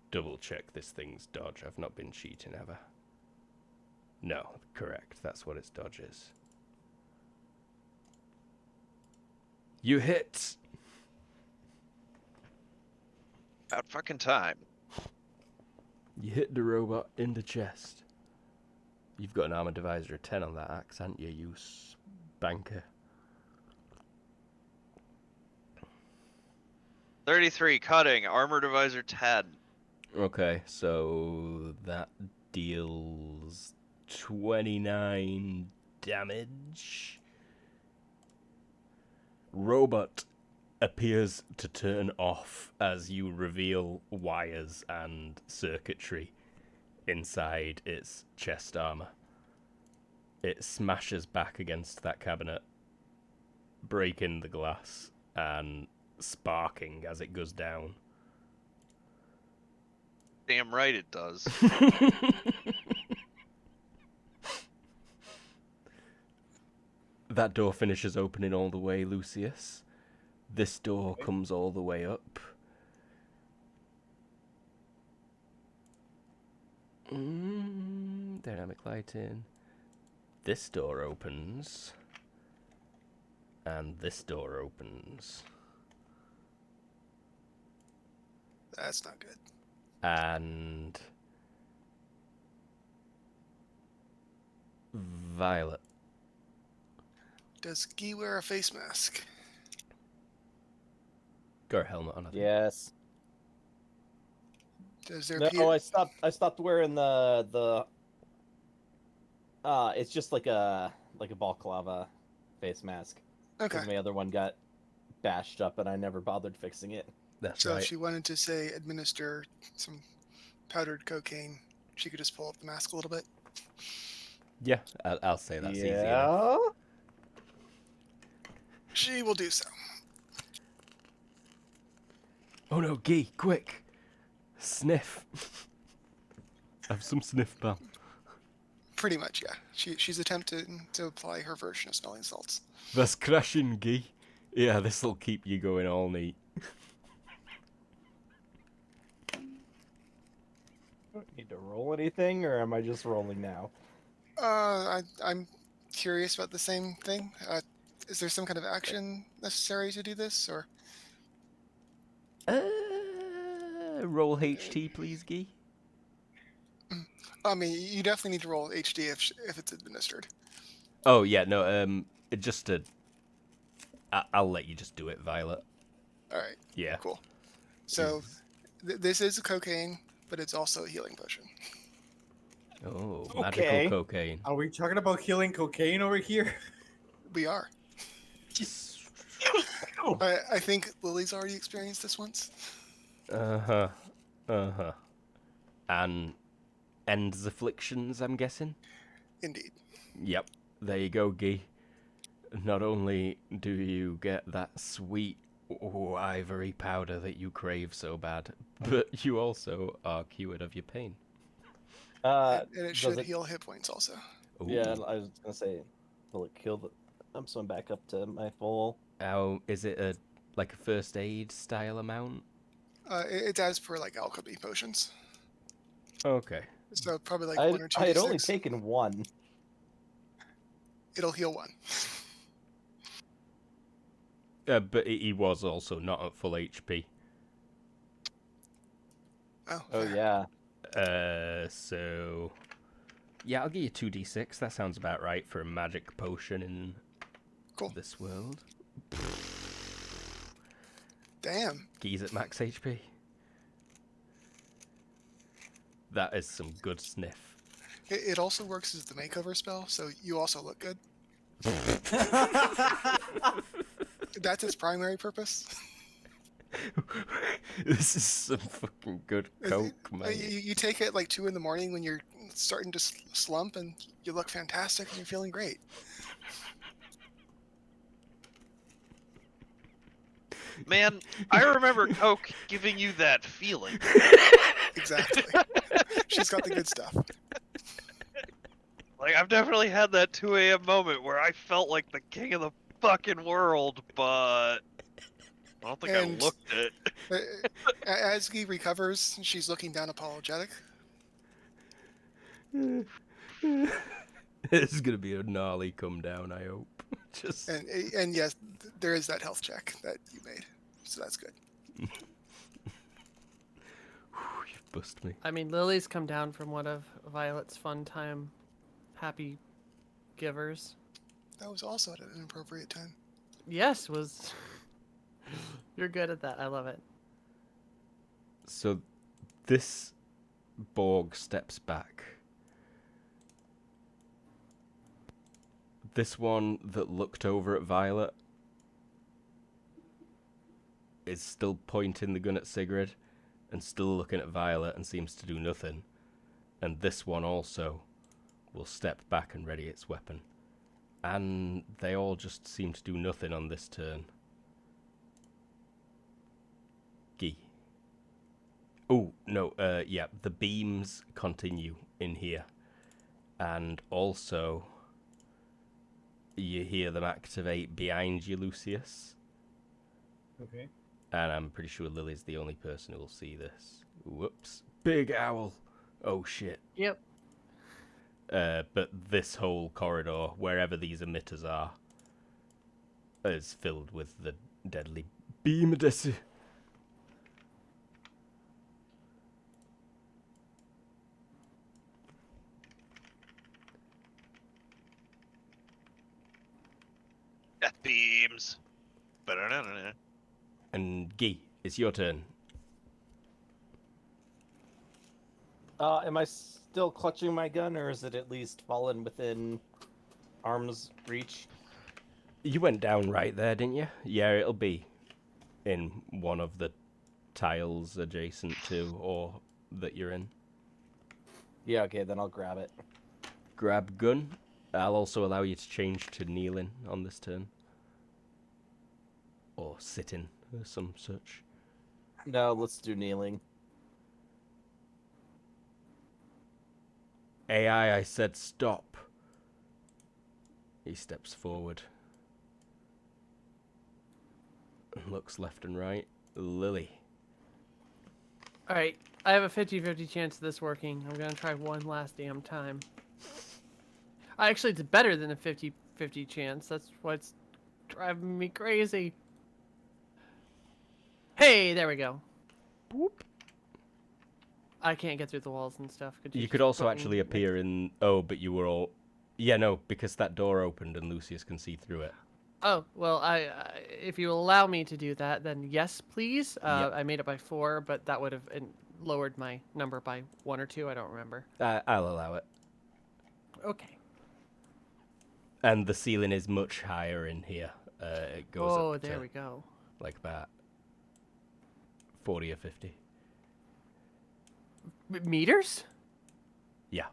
double check this thing's dodge. I've not been cheating ever. No, correct. That's what its dodge is. You hit! About fucking time. You hit the robot in the chest. You've got an armor divisor of 10 on that axe, haven't you, you banker? 33 cutting, armor divisor 10. Okay, so that deals 29 damage. Robot appears to turn off as you reveal wires and circuitry inside its chest armor. It smashes back against that cabinet, breaking the glass and sparking as it goes down. Damn right it does. That door finishes opening all the way, Lucius. This door comes all the way up. Dynamic lighting. This door opens. And this door opens. That's not good. And Violet. Does Guy wear a face mask? Got a helmet on, I think. Yes. Does there No, appear? I stopped wearing the. It's just like a balaclava face mask. Okay. Because my other one got bashed up, and I never bothered fixing it. That's So right. if she wanted to say administer some powdered cocaine, she could just pull up the mask a little bit. Yeah, I'll say that's easy enough. Yeah. She will do so. Oh no, Guy, quick! Sniff. Have some sniff, pal. Pretty much, yeah. She's attempting to apply her version of smelling salts. That's crashing, Guy. Yeah, this'll keep you going all neat. Need to roll anything, or am I just rolling now? I'm curious about the same thing. Is there some kind of action necessary to do this, or? Roll HT, please, Guy. I mean, you definitely need to roll HD if it's administered. Oh yeah, no. Just to. I'll let you just do it, Violet. All right, Yeah. cool. So this is cocaine, but it's also a healing potion. Oh, Okay. magical cocaine. Are we talking about healing cocaine over here? We are. I think Lily's already experienced this once. Uh-huh. Uh-huh. And ends afflictions, I'm guessing? Indeed. Yep. There you go, Guy. Not only do you get that sweet ivory powder that you crave so bad, but you also are cured of your pain. And it does should it- heal hit points also. Ooh. Yeah, I was gonna say, will it kill the? I'm swimming back up to my full. How is it a first aid style amount? It's as per like alchemy potions. Okay. So probably like I 1 or 2 had d6. only taken one. It'll heal 1. But he was also not at full HP. Oh, Oh fair. yeah. So yeah, I'll give you 2d6. That sounds about right for a magic potion in Cool. this world. Damn. Guy's at max HP. That is some good sniff. It also works as the makeover spell, so you also look good. That's its primary purpose. This is some fucking good coke, mate. You take it like 2 in the morning when you're starting to slump, and you look fantastic and you're feeling great. Man, I remember Coke giving you that feeling. Exactly. She's got the good stuff. Like, I've definitely had that 2 a.m. moment where I felt like the king of the fucking world, but I don't think And- I looked it. As Guy recovers, she's looking down apologetic. This is gonna be a gnarly come down, I hope. Just And yes, there is that health check that you made, so that's good. You've bust me. I mean, Lily's come down from one of Violet's fun time, happy givers. That was also at an appropriate time. Yes, was. You're good at that. I love it. So this Borg steps back. This one that looked over at Violet is still pointing the gun at Sigrid and still looking at Violet and seems to do nothing. And this one also will step back and ready its weapon. And they all just seem to do nothing on this turn. Guy. Oh, no, yeah, the beams continue in here. And also, you hear them activate behind you, Lucius. Okay. And I'm pretty sure Lily's the only person who will see this. Whoops. Big owl. Oh, shit. Yep. But this whole corridor, wherever these emitters are, is filled with the deadly beam Odysseus. Beams. Ba-da-da-da-da. And Guy, it's your turn. Am I still clutching my gun, or is it at least fallen within arm's reach? You went down right there, didn't you? Yeah, it'll be in one of the tiles adjacent to or that you're in. Yeah, okay, then I'll grab it. Grab gun. I'll also allow you to change to kneeling on this turn. Or sitting, or some such. No, let's do kneeling. AI, I said stop. He steps forward. And looks left and right. Lily. All right, I have a 50-50 chance of this working. I'm gonna try one last damn time. Actually, it's better than a 50-50 chance. That's what's driving me crazy. Hey, there we go. Boop. I can't get through the walls and stuff. You just could also put me actually next- appear in... Oh, but you were all... Yeah, no, because that door opened and Lucius can see through it. Oh, well, if you allow me to do that, then yes, please. Yep. I made it by 4, but that would have lowered my number by 1 or 2. I don't remember. I'll allow it. Okay. And the ceiling is much higher in here. It goes Oh, up there to we go. like about 40 or 50. Meters? Yeah,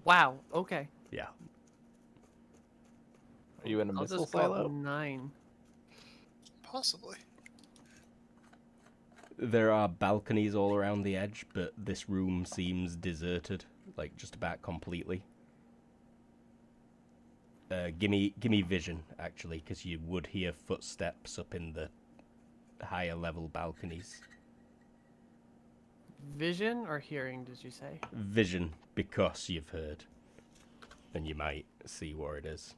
Wow. Okay. yeah. Are you in a I'll missile just go up silo? 9. Possibly. There are balconies all around the edge, but this room seems deserted, like just about completely. Gimme vision, actually, because you would hear footsteps up in the higher level balconies. Vision or hearing, did you say? Vision, because you've heard. And you might see where it is.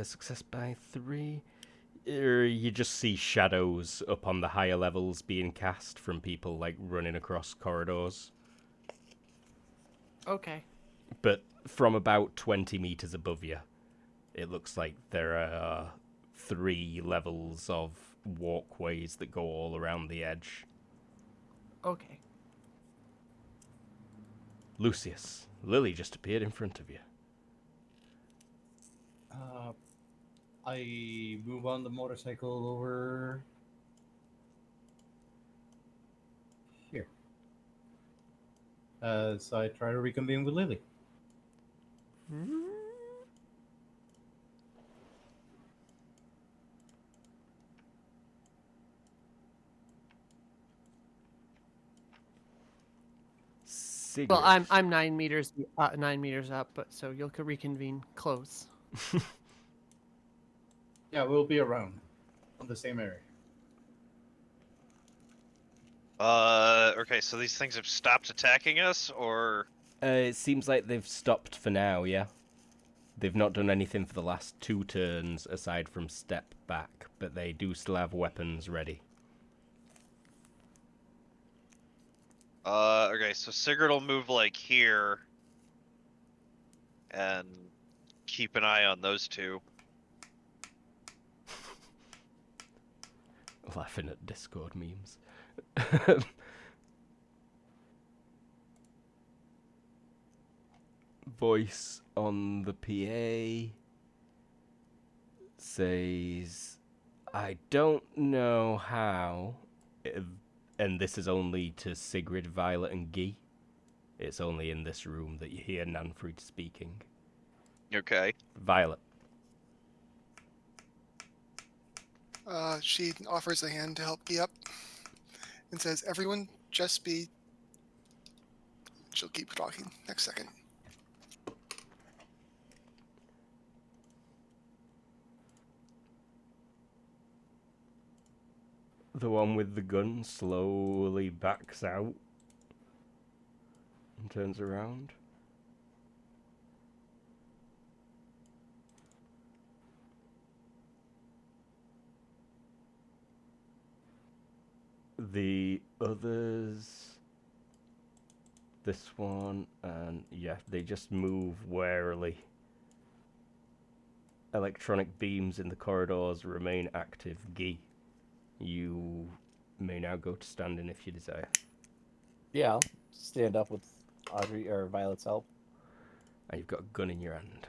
Success by 3. You just see shadows up on the higher levels being cast from people, like, running across corridors. Okay. But from about 20 meters above you, it looks like there are 3 levels of walkways that go all around the edge. Okay. Lucius, Lily just appeared in front of you. I move on the motorcycle over here. As I try to reconvene with Lily. Sigrid. Well, I'm 9 meters 9 meters up, but so you'll could reconvene close. Yeah, we'll be around on the same area. Okay, so these things have stopped attacking us, or... It seems like they've stopped for now, yeah. They've not done anything for the last 2 turns aside from step back, but they do still have weapons ready. Okay, so Sigurd will move, like, here. And keep an eye on those 2. Laughing at Discord memes. Voice on the PA says, I don't know how, and this is only to Sigrid, Violet, and Guy. It's only in this room that you hear Nanfrid speaking. Okay. Violet. She offers a hand to help me up and says, everyone just be... She'll keep talking. Next second. The one with the gun slowly backs out and turns around. The others, this one, and yeah, they just move warily. electronic beams in the corridors remain active. Guy, you may now go to standing if you desire. Yeah, I'll stand up with Audrey or Violet's help. And you've got a gun in your hand.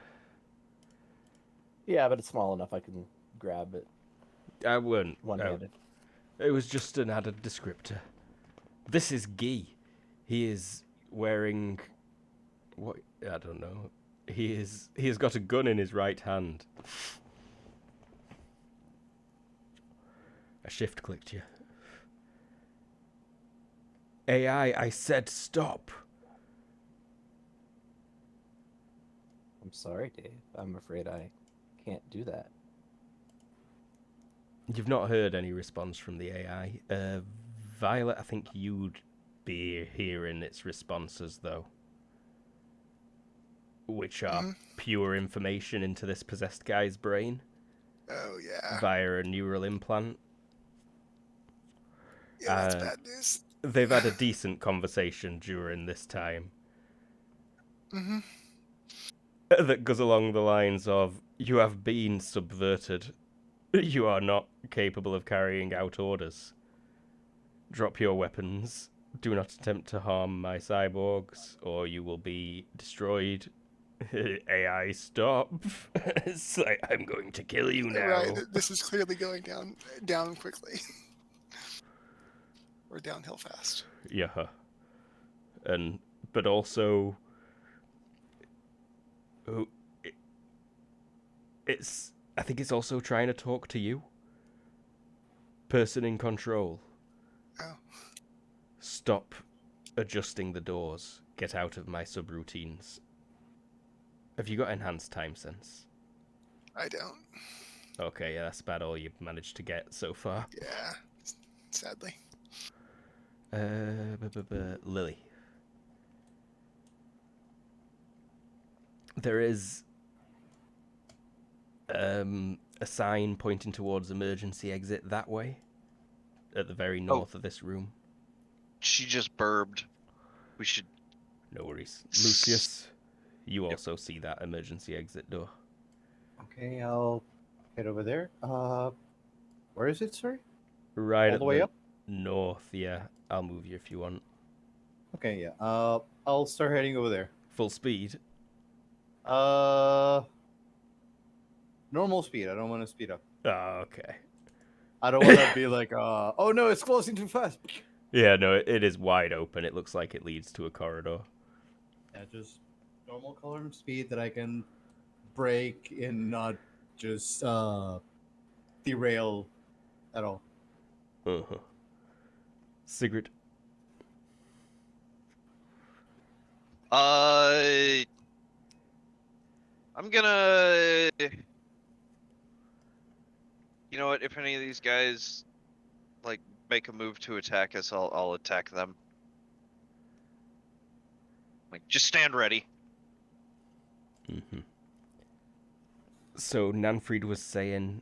Yeah, but it's small enough I can grab it I wouldn't. one-handed. It was just an added descriptor. This is Guy. He is wearing... what? I don't know. He has got a gun in his right hand. A shift clicked you. AI, I said stop. I'm sorry, Dave. I'm afraid I can't do that. You've not heard any response from the AI. Violet, I think you'd be hearing its responses, though. Which are pure information into this possessed guy's brain Oh yeah. via a neural implant. Yeah, that's bad news. They've had a decent conversation during this time. Mm-hmm. That goes along the lines of, you have been subverted. You are not capable of carrying out orders. Drop your weapons. Do not attempt to harm my cyborgs, or you will be destroyed. AI, stop. It's like, I'm going to kill you now. Right. This is clearly going down quickly. Or downhill fast. Yeah. But also... I think it's also trying to talk to you. Person in control. Oh. Stop adjusting the doors. Get out of my subroutines. Have you got enhanced time sense? I don't. Okay, yeah, that's about all you've managed to get so far. Yeah. Sadly. Lily. There is a sign pointing towards emergency exit that way, at the very north of this room. She just burbed. We should... No worries. Lucius, you also see that emergency exit door. Okay, I'll head over there. Where is it, sorry? Right All at the way up? north, yeah. I'll move you if you want. Okay, yeah. I'll start heading over there. Full speed. Normal speed. I don't want to speed up. Oh, okay. I don't want to be like, oh no, it's closing too fast. Yeah, no, it is wide open. It looks like it leads to a corridor. Yeah, just normal color and speed that I can brake and not just derail at all. Uh-huh. Sigrid. I'm gonna... You know what? If any of these guys like make a move to attack us, I'll attack them. Like, just stand ready. Mm-hmm. So Nanfried was saying,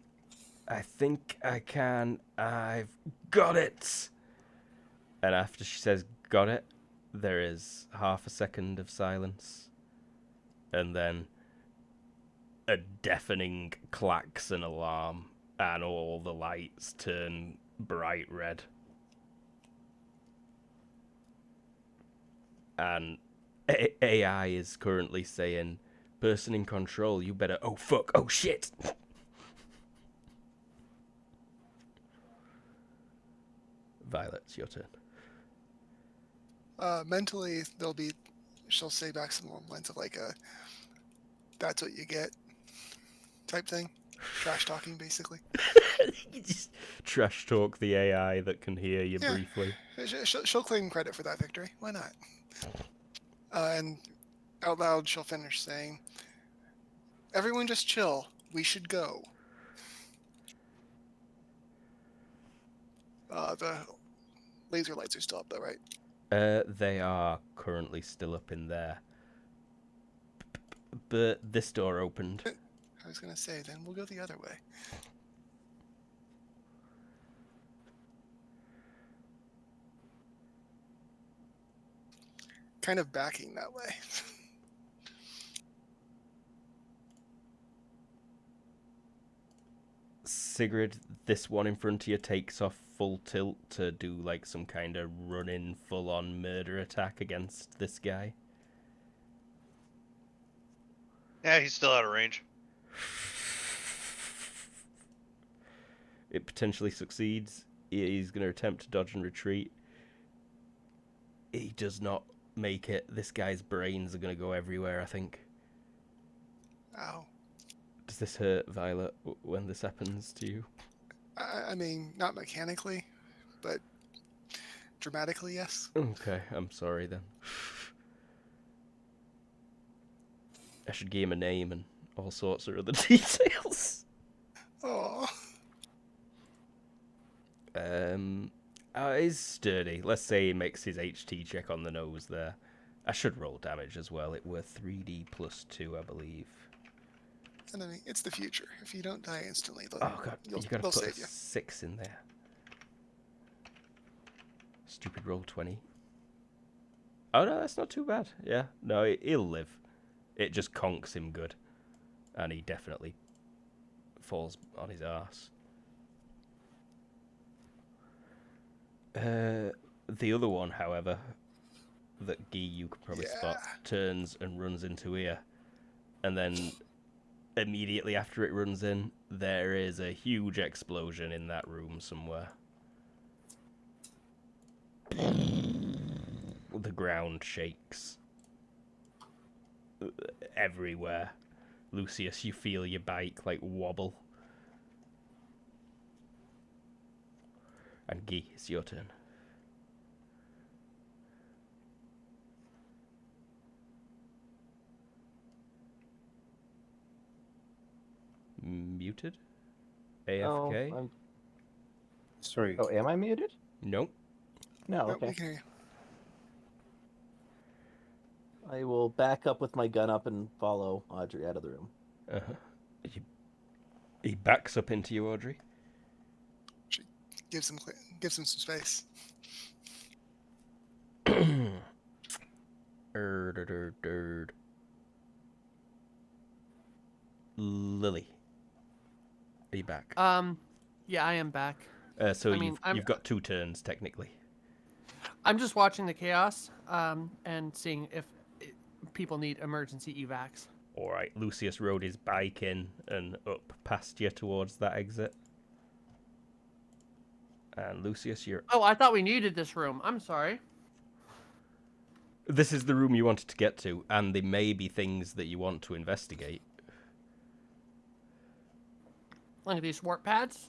I think I can. I've got it. And after she says got it, there is half a second of silence. And then a deafening klaxon alarm, and all the lights turn bright red. And AI is currently saying, person in control, you better... Oh, fuck. Oh, shit. Violet, it's your turn. Mentally, she'll say back some lines of like that's what you get type thing. Trash talking, basically. You just trash talk the AI that can hear you Yeah. briefly. She'll claim credit for that victory. Why not? And out loud, she'll finish saying, everyone just chill. We should go. The laser lights are still up, though, right? They are currently still up in there. But this door opened. I was going to say, then we'll go the other way. Kind of backing that way. Sigrid, this one in front of you takes off full tilt to do like some kind of run-in, full-on murder attack against this guy. Yeah, he's still out of range. It potentially succeeds. He's going to attempt to dodge and retreat. He does not make it. This guy's brains are going to go everywhere, I think. Ow. Does this hurt, Violet, when this happens to you? I mean, not mechanically, but dramatically, yes. Okay, I'm sorry then. I should give him a name and all sorts of other details. Oh. He's sturdy. Let's say he makes his HT check on the nose there. I should roll damage as well. It were 3d plus 2, I believe. And I mean, it's the future. If you don't die instantly, they'll, Oh god, you gotta they'll put a save you. 6 in there. Stupid roll 20. Oh no, that's not too bad. Yeah, no, he'll live. It just conks him good. And he definitely falls on his arse. The other one, however, that Guy you could probably spot, turns and runs into here. And then immediately after it runs in, there is a huge explosion in that room somewhere. The ground shakes. Everywhere. Lucius, you feel your bike like wobble. And Guy, it's your turn. Muted? AFK? Oh, Sorry. oh, am I muted? Nope. No, Nope, we okay. can hear you. I will back up with my gun up and follow Audrey out of the room. Uh-huh. He backs up into you, Audrey. Gives him some space. Lily. Are you back? Yeah, I am back. So I mean, you've got 2 turns, technically. I'm just watching the chaos, and seeing if people need emergency evacs. Alright, Lucius rode his bike in and up past you towards that exit. And Lucius, you're... Oh, I thought we needed this room. I'm sorry. This is the room you wanted to get to, and there may be things that you want to investigate. Look at these warp pads.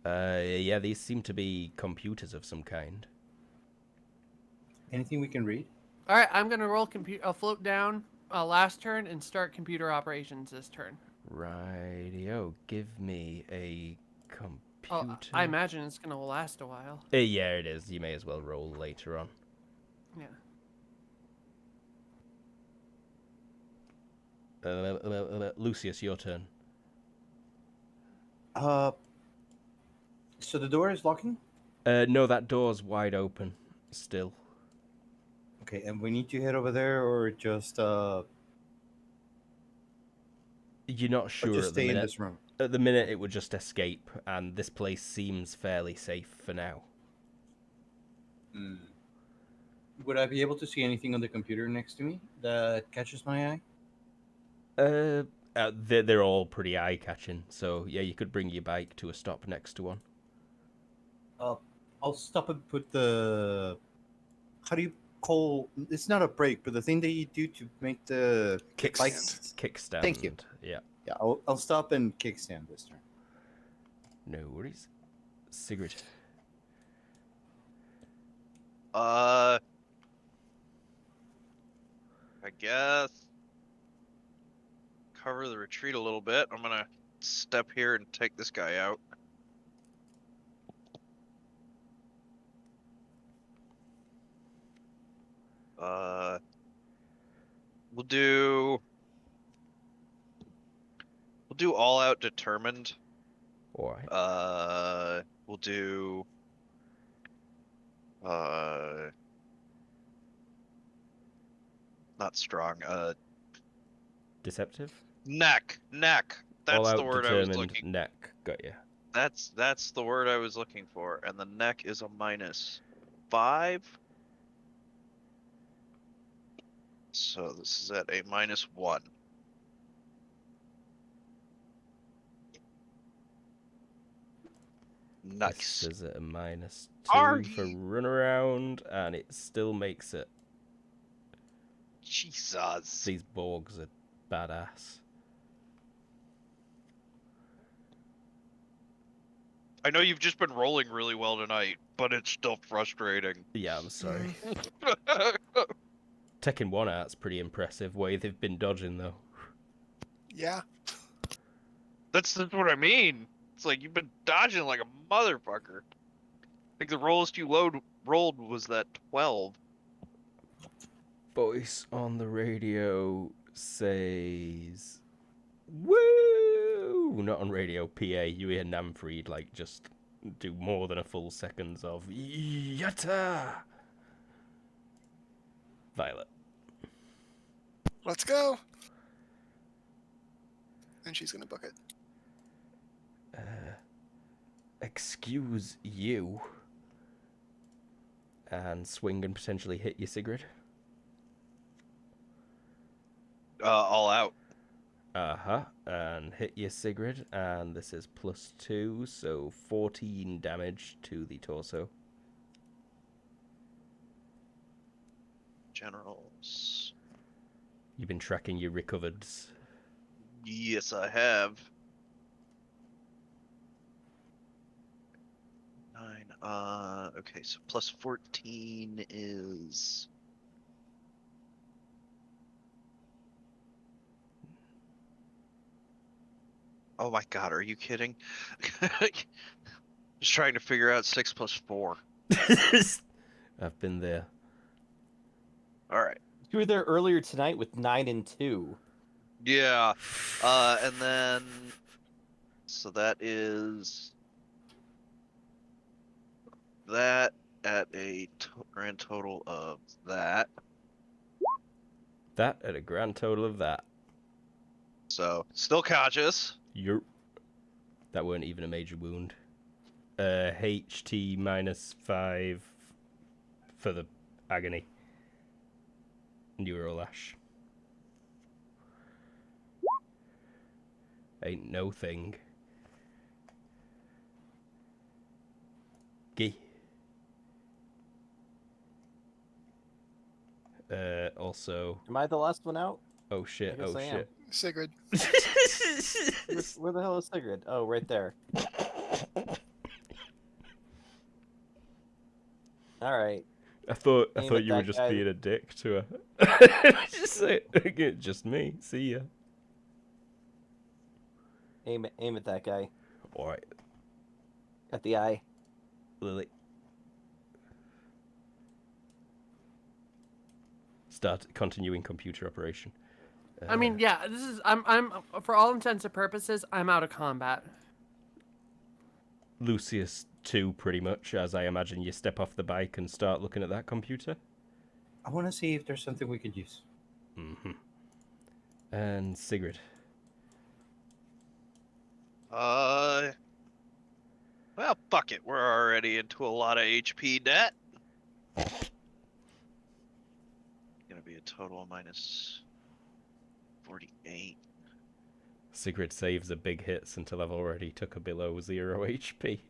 Yeah, these seem to be computers of some kind. Anything we can read? All right, I'm gonna roll float down last turn and start computer operations this turn. Rightio, give me a computer. Oh, I imagine it's gonna last a while. Yeah, it is. You may as well roll later on. Yeah. Lucius, your turn. So the door is locking? No, that door's wide open still. Okay, and we need to head over there or just You're not or sure just at the stay in minute. this room? At the minute, it would just escape, and this place seems fairly safe for now. Would I be able to see anything on the computer next to me that catches my eye? They're all pretty eye-catching, so yeah, you could bring your bike to a stop next to one. I'll stop and put the... How do you call... It's not a brake, but the thing that you do to make the... Kickstand. Thank you. Yeah. Yeah, I'll stop and kickstand this turn. No worries. Sigrid. I guess cover the retreat a little bit. I'm gonna step here and take this guy out. We'll do all out determined. All right. We'll do not strong. Deceptive. Neck. All That's the out word I was determined looking. neck. Got you. That's the word I was looking for, and the neck is a -5. So this is at a -1. This Nice. is at a -2 for Argy. runaround, and it still makes it. Jesus. These Borgs are badass. I know you've just been rolling really well tonight, but it's still frustrating. Yeah, I'm sorry. Mm. Tekken 1 art's pretty impressive, way they've been dodging, though. Yeah. That's what I mean. It's like you've been dodging like a motherfucker. I think the rollest you rolled was that 12. Voice on the radio says... Woo! Not on radio, PA. You hear Namfried, like, just do more than a full seconds of... Yatta! Violet. Let's go. And she's gonna book it. Excuse you. And swing and potentially hit you, Sigrid. All out. Uh-huh. And hit you, Sigrid. And this is +2, so 14 damage to the torso. Generals. You've been tracking your recovereds. Yes, I have. 9. Okay, so +14 is. Oh my god, are you kidding? Just trying to figure out 6 + 4. I've been there. All right. You were there earlier tonight with 9 and 2. Yeah. And then. So that is. That at a grand total of that. That at a grand total of that. So, still conscious. Yerp. That weren't even a major wound. HT -5 for the agony. Neurolash. Ain't no thing. Gee. Also... Am I the last one out? Oh shit, I guess oh I am. shit. Sigrid. Where the hell is Sigrid? Oh, right there. All right. I thought Aim you at were that just guy. being a dick to her. Just me. See ya. Aim at that guy. Alright, At the eye. Lily. Start continuing computer operation. I mean, yeah, this is I'm for all intents and purposes, I'm out of combat. Lucius 2, pretty much, as I imagine you step off the bike and start looking at that computer. I want to see if there's something we could use. Mm-hmm. And Sigrid. Well, fuck it. We're already into a lot of HP debt. Gonna be a total of -48. Sigrid saves the big hits until I've already took a below 0 HP.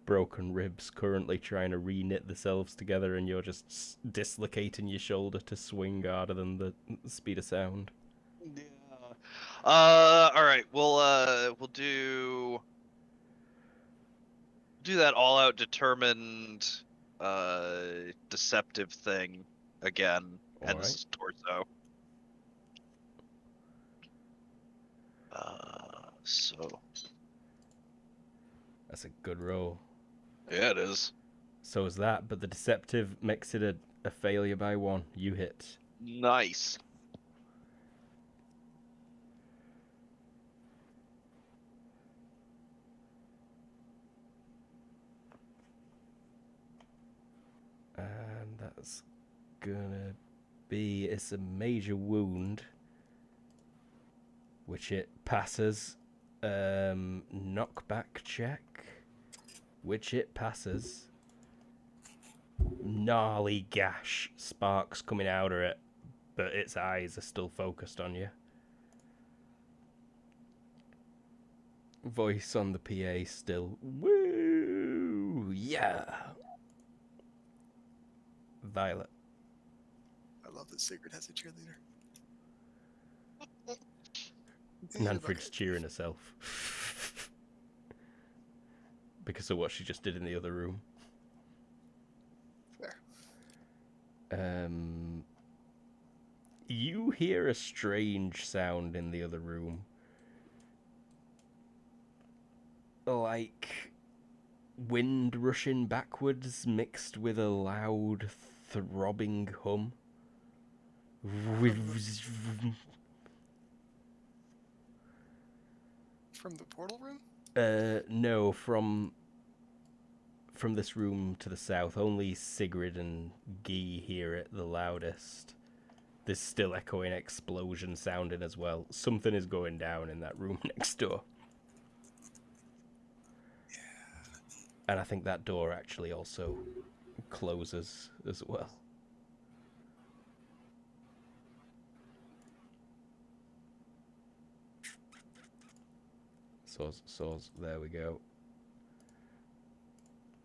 Broken ribs currently trying to re-knit themselves together, and you're just dislocating your shoulder to swing harder than the speed of sound. Yeah. All right. We'll do that all-out determined, deceptive thing again, and All this right. is torso. So That's a good roll. yeah, it is. So is that, but the deceptive makes it a failure by 1. You hit. Nice. That's gonna be... It's a major wound, which it passes. Knockback check, which it passes. Gnarly gash, sparks coming out of it, but its eyes are still focused on you. Voice on the PA still, woo, yeah. Violet. I love that Sigrid has a cheerleader. Manfred's cheering herself. Because of what she just did in the other room. Fair. You hear a strange sound in the other room. Like wind rushing backwards mixed with a loud throbbing hum. From the portal room? No, from this room to the south. Only Sigrid and Guy hear it the loudest. There's still echoing explosion sounding as well. Something is going down in that room next door. And I think that door actually also closes as well. So there we go.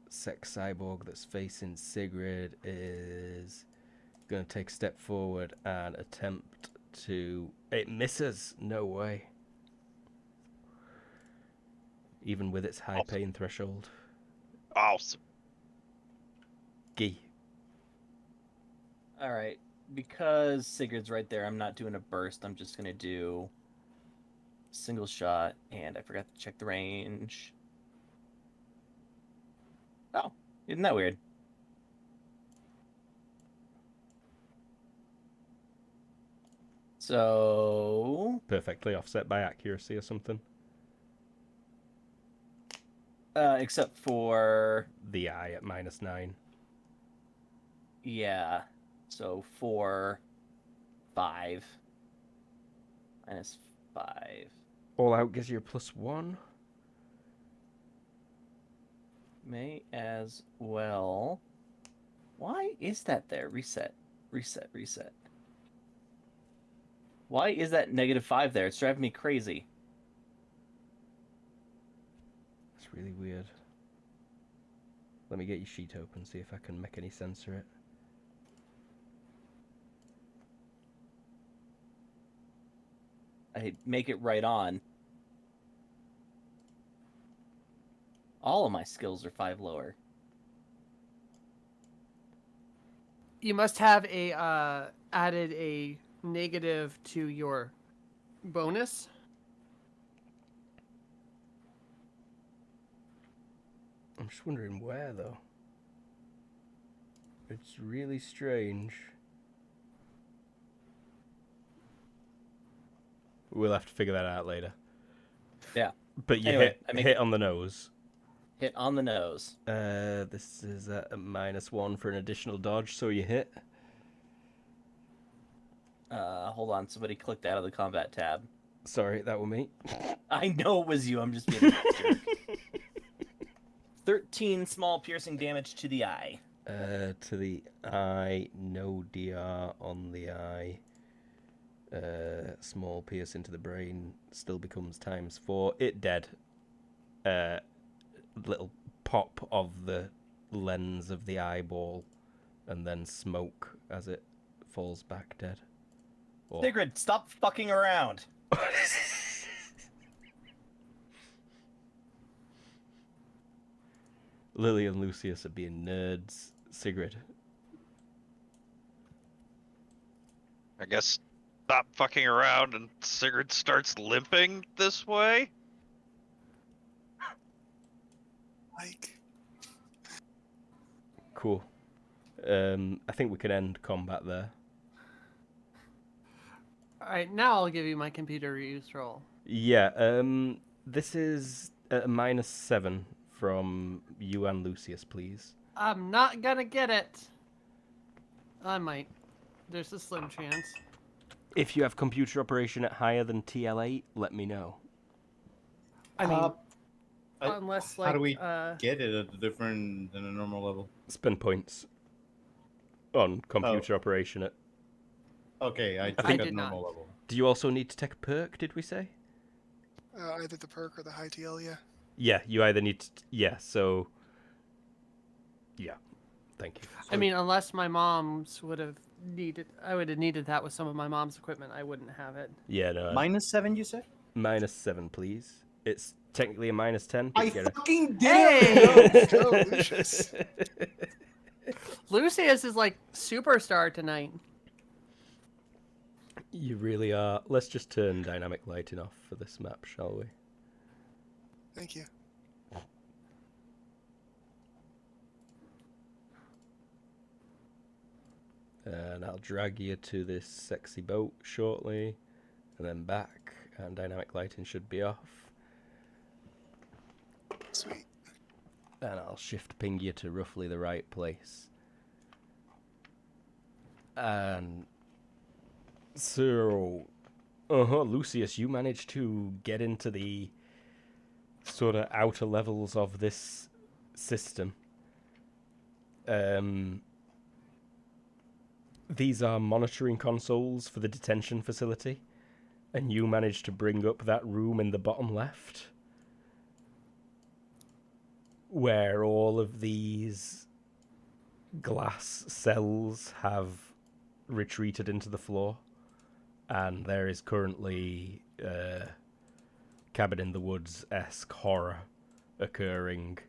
Sex cyborg that's facing Sigrid is going to take a step forward and attempt to... It misses! No way. Even with its high pain threshold. Awesome. Guy. All right, because Sigurd's right there, I'm not doing a burst. I'm just gonna do single shot, and I forgot to check the range. Oh, isn't that weird? So, Perfectly offset by accuracy or something. except for The eye at -9. yeah, so 4, 5, -5. All out gives you a +1. May as well. Why is that there? Reset. Why is that -5 there? It's driving me crazy. It's really weird. Let me get your sheet open, see if I can make any sense of it. I make it right on. All of my skills are 5 lower. You must have a added a negative to your bonus. I'm just wondering where, though. It's really strange. We'll have to figure that out later. Yeah. But you Anyway, I make- hit on the nose. Hit on the nose. This is at a -1 for an additional dodge, so you hit. Hold on, somebody clicked out of the combat tab. Sorry, that was me. I know it was you, I'm just being a jerk. 13 small piercing damage to the eye. To the eye, no DR on the eye. Small pierce into the brain still becomes ×4. It dead. Little pop of the lens of the eyeball, and then smoke as it falls back dead. Or... Sigrid, stop fucking around. Lily and Lucius are being nerds. Sigrid. I guess stop fucking around and Sigrid starts limping this way. Like, Cool. I think we can end combat there. All right, now I'll give you my computer use roll. Yeah, this is a -7 from you and Lucius, please. I'm not gonna get it. I might. There's a slim chance. If you have computer operation at higher than TL8, let me know. I mean, I- unless how like do we get it at a different than a normal level? Spend points on computer operation at... Okay, I took I at did not. normal level. Do you also need to take a perk, did we say? Either the perk or the high TL, yeah. Yeah, you either need to... Yeah, so... Yeah, thank you. I mean, unless my mom's would have needed, I would have needed that with some of my mom's equipment. I wouldn't have it. Yeah, no. -7, you said? -7, please. It's technically a -10. But I you get a... fucking did Hey! it! Go, Lucius. Lucius is like superstar tonight. You really are. Let's just turn dynamic lighting off for this map, shall we? Thank you. And I'll drag you to this sexy boat shortly, and then back, and dynamic lighting should be off. Sweet. And I'll shift ping you to roughly the right place. And so, Lucius, you managed to get into the sort of outer levels of this system. These are monitoring consoles for the detention facility, and you managed to bring up that room in the bottom left, where all of these glass cells have retreated into the floor, and there is currently Cabin in the Woods-esque horror occurring,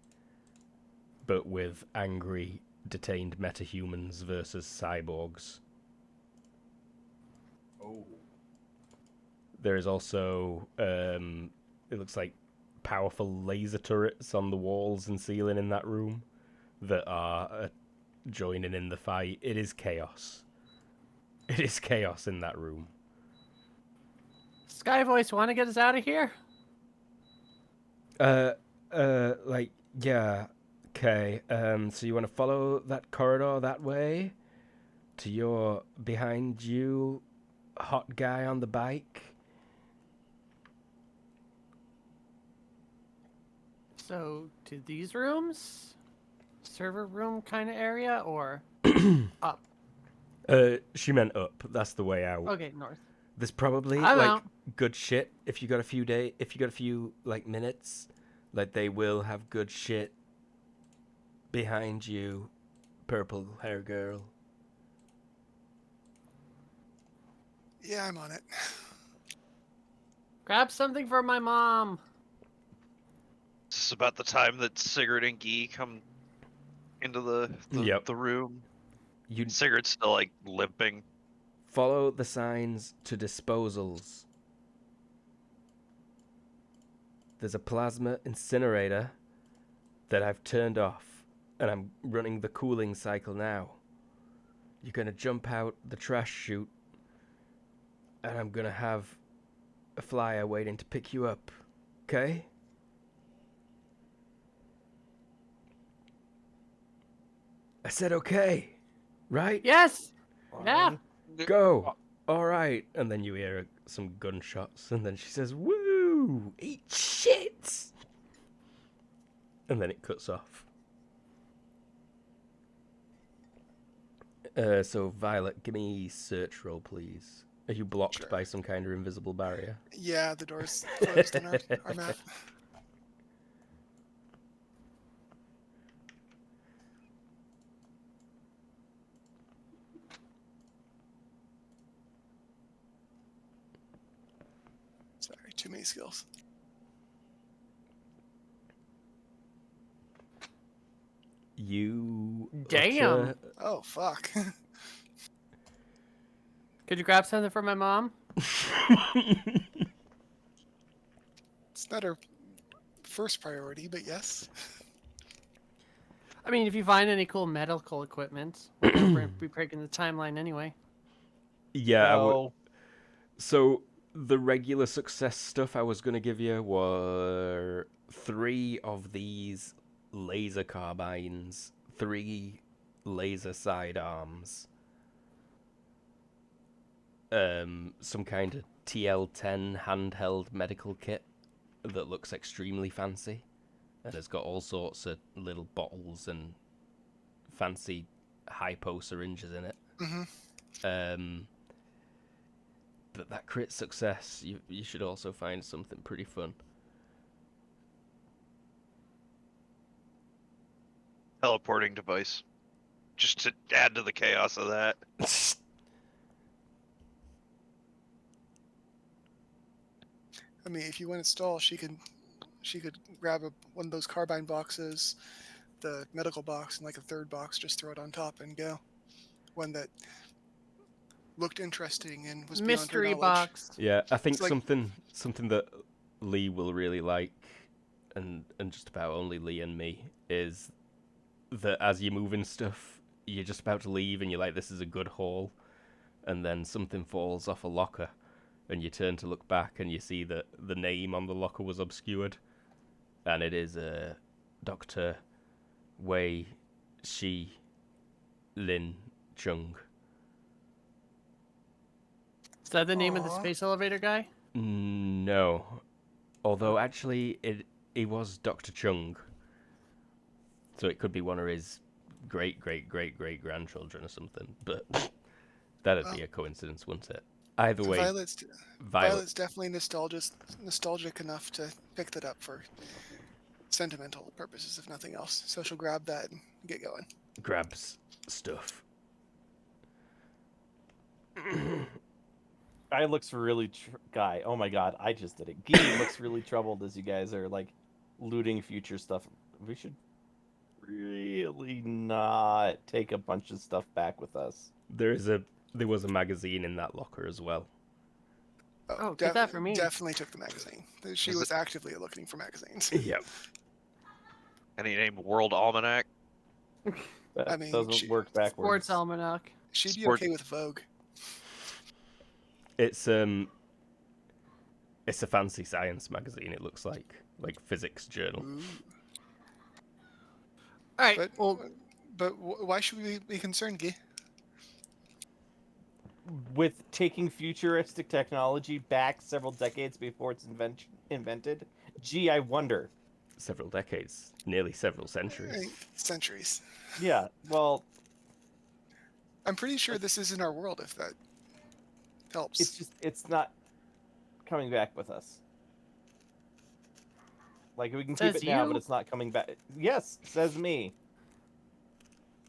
but with angry, detained metahumans versus cyborgs. Oh. There is also, it looks like powerful laser turrets on the walls and ceiling in that room that are joining in the fight. It is chaos. It is chaos in that room. Sky Voice, want to get us out of here? Yeah, okay. So you want to follow that corridor that way to your behind you hot guy on the bike? So, to these rooms? Server room kind of area, or up? She meant up. That's the way out. Okay, north. There's probably I'm like out. good shit if you got a few like minutes, like they will have good shit behind you, purple hair girl. Yeah, I'm on it. Grab something for my mom. This is about the time that Sigurd and Guy come into the Yep. the room. You Sigurd's still like limping. follow the signs to disposals. There's a plasma incinerator that I've turned off, and I'm running the cooling cycle now. You're gonna jump out the trash chute, and I'm gonna have a flyer waiting to pick you up. Okay? I said okay, right? Yes. Yeah. Go. All right. And then you hear some gunshots, and then she says, "Woo! Eat shit!" And then it cuts off. So Violet, give me search roll, please. Are you blocked Sure. by some kind of invisible barrier? Yeah, the door's closed on our map. Sorry, too many skills. You Damn. Oh, fuck. Could you grab something for my mom? It's not our first priority, but yes. I mean, if you find any cool medical equipment, we're be breaking the timeline anyway. Yeah, I would. No. So the regular success stuff I was going to give you were 3 of these laser carbines, 3 laser sidearms, some kind of TL10 handheld medical kit that looks extremely fancy and has got all sorts of little bottles and fancy hypo syringes in it. But that crit success, you should also find something pretty fun. Teleporting device. Just to add to the chaos of that. I mean, if you want to stall, she could grab one of those carbine boxes, the medical box, and like a third box, just throw it on top and go. One that looked interesting and was beyond her Mystery knowledge. box. Yeah, I think It's like- something that Lee will really like, and just about only Lee and me, is that as you're moving stuff, you're just about to leave and you're like, this is a good haul, and then something falls off a locker, and you turn to look back and you see that the name on the locker was obscured, and it is Dr. Wei Shi Lin Chung. Is that the name of the Aw. space elevator guy? No. Although, actually, he was Dr. Chung. So it could be one of his great-great-great-great-grandchildren or something. But that'd be a coincidence, wouldn't it? Either way, Violet's definitely nostalgic enough to pick that up for sentimental purposes, if nothing else. So she'll grab that and get going. grabs stuff. Guy looks really Guy. Oh my god, I just did it. Guy looks really troubled as you guys are like looting future stuff. We should really not take a bunch of stuff back with us. There was a magazine in that locker as well. Oh, get that for me. Definitely took the magazine. She Is was actively looking for magazines. Yep. Any name World Almanac? That I mean, doesn't work backwards. Sports almanac. She'd be Sport- okay with Vogue. It's a fancy science magazine. It looks like physics journal. Ooh. All right. But why should we be concerned, Guy? With taking futuristic technology back several decades before it's invented. Gee, I wonder. Several decades, nearly several centuries. Centuries. Yeah, well, I'm pretty sure this is in our world, if that helps. it's not coming back with us. Like, we can Says keep it now, you. but it's not coming back. Yes, says me.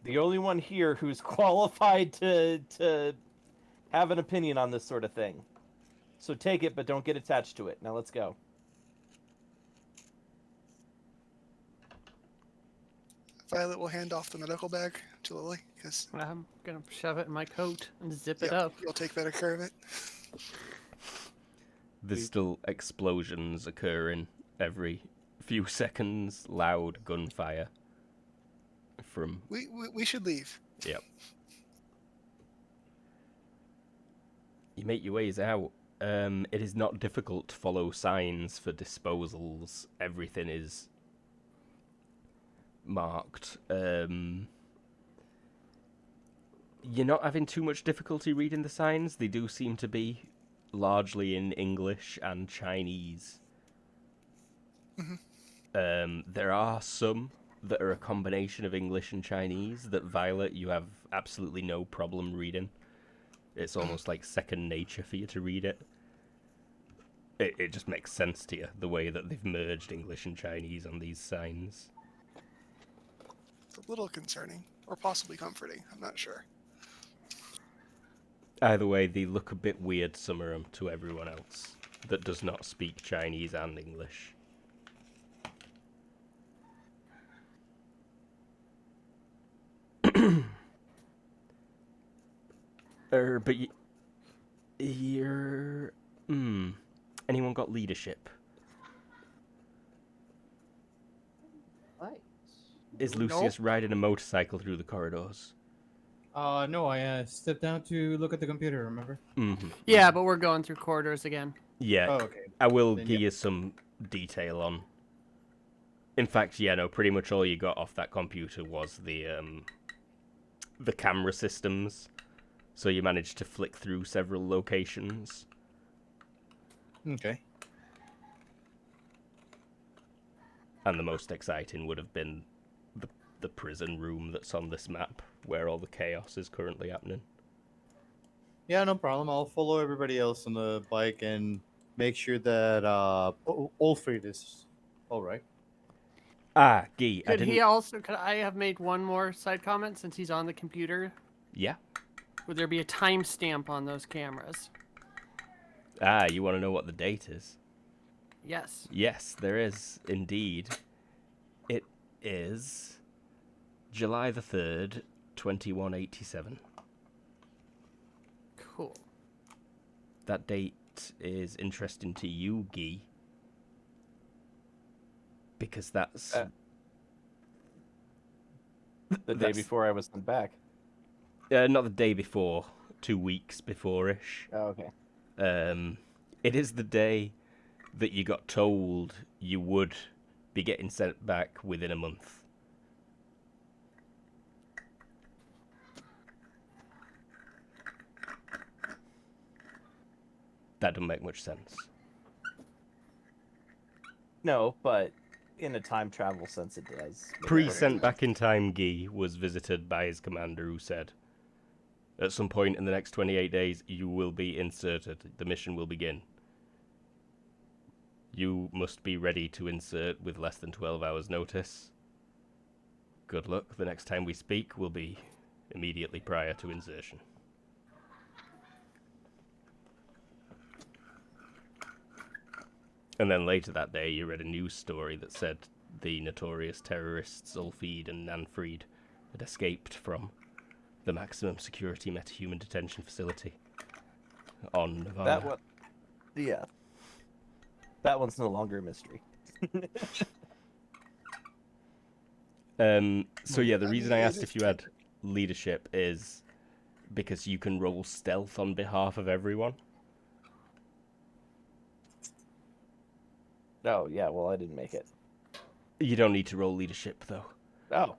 The only one here who's qualified to have an opinion on this sort of thing. So take it, but don't get attached to it. Now let's go. Violet will hand off the medical bag to Lily, because I'm gonna shove it in my coat and zip it up. you'll take better care of it. There's still explosions occurring every few seconds, loud gunfire from... We should leave. Yep. You make your ways out. It is not difficult to follow signs for disposals. Everything is marked. You're not having too much difficulty reading the signs. They do seem to be largely in English and Chinese. There are some that are a combination of English and Chinese that Violet, you have absolutely no problem reading. It's almost like second nature for you to read it. It just makes sense to you, the way that they've merged English and Chinese on these signs. It's a little concerning, or possibly comforting. I'm not sure. Either way, they look a bit weird, some of them, to everyone else that does not speak Chinese and English. But you're... Anyone got leadership? Right. Is Lucius riding a motorcycle through the corridors? No, I stepped down to look at the computer, remember? Mm-hmm. Yeah, but we're going through corridors again. Yeah, Oh, okay. I will Then give yeah. you some detail on... In fact, yeah, no, pretty much all you got off that computer was the camera systems So you managed to flick through several locations. Okay. And the most exciting would have been the prison room that's on this map, where all the chaos is currently happening. Yeah, no problem. I'll follow everybody else on the bike and make sure that Ulfrid is all right. Ah, Guy, I Could didn't... he also? Could I have made one more side comment since he's on the computer? Yeah? Would there be a timestamp on those cameras? Ah, you want to know what the date is? Yes. Yes, there is, indeed. It is July the 3rd, 2187. Cool. That date is interesting to you, Guy, because that's... The day before I was sent back. not the day before, 2 weeks before-ish. Oh, okay. It is the day that you got told you would be getting sent back within a month. That doesn't make much sense. No, but in a time travel sense, it does. Pre-sent back in time, Guy was visited by his commander, who said, at some point in the next 28 days, you will be inserted. The mission will begin. You must be ready to insert with less than 12 hours notice. Good luck. The next time we speak will be immediately prior to insertion. And then later that day, you read a news story that said the notorious terrorists Ulfrid and Nanfried had escaped from the maximum security metahuman detention facility on Nirvana. That one, yeah. That one's no longer a mystery. So yeah, the reason I asked if you had leadership is because you can roll stealth on behalf of everyone. Oh, yeah, well, I didn't make it. You don't need to roll leadership though. Oh.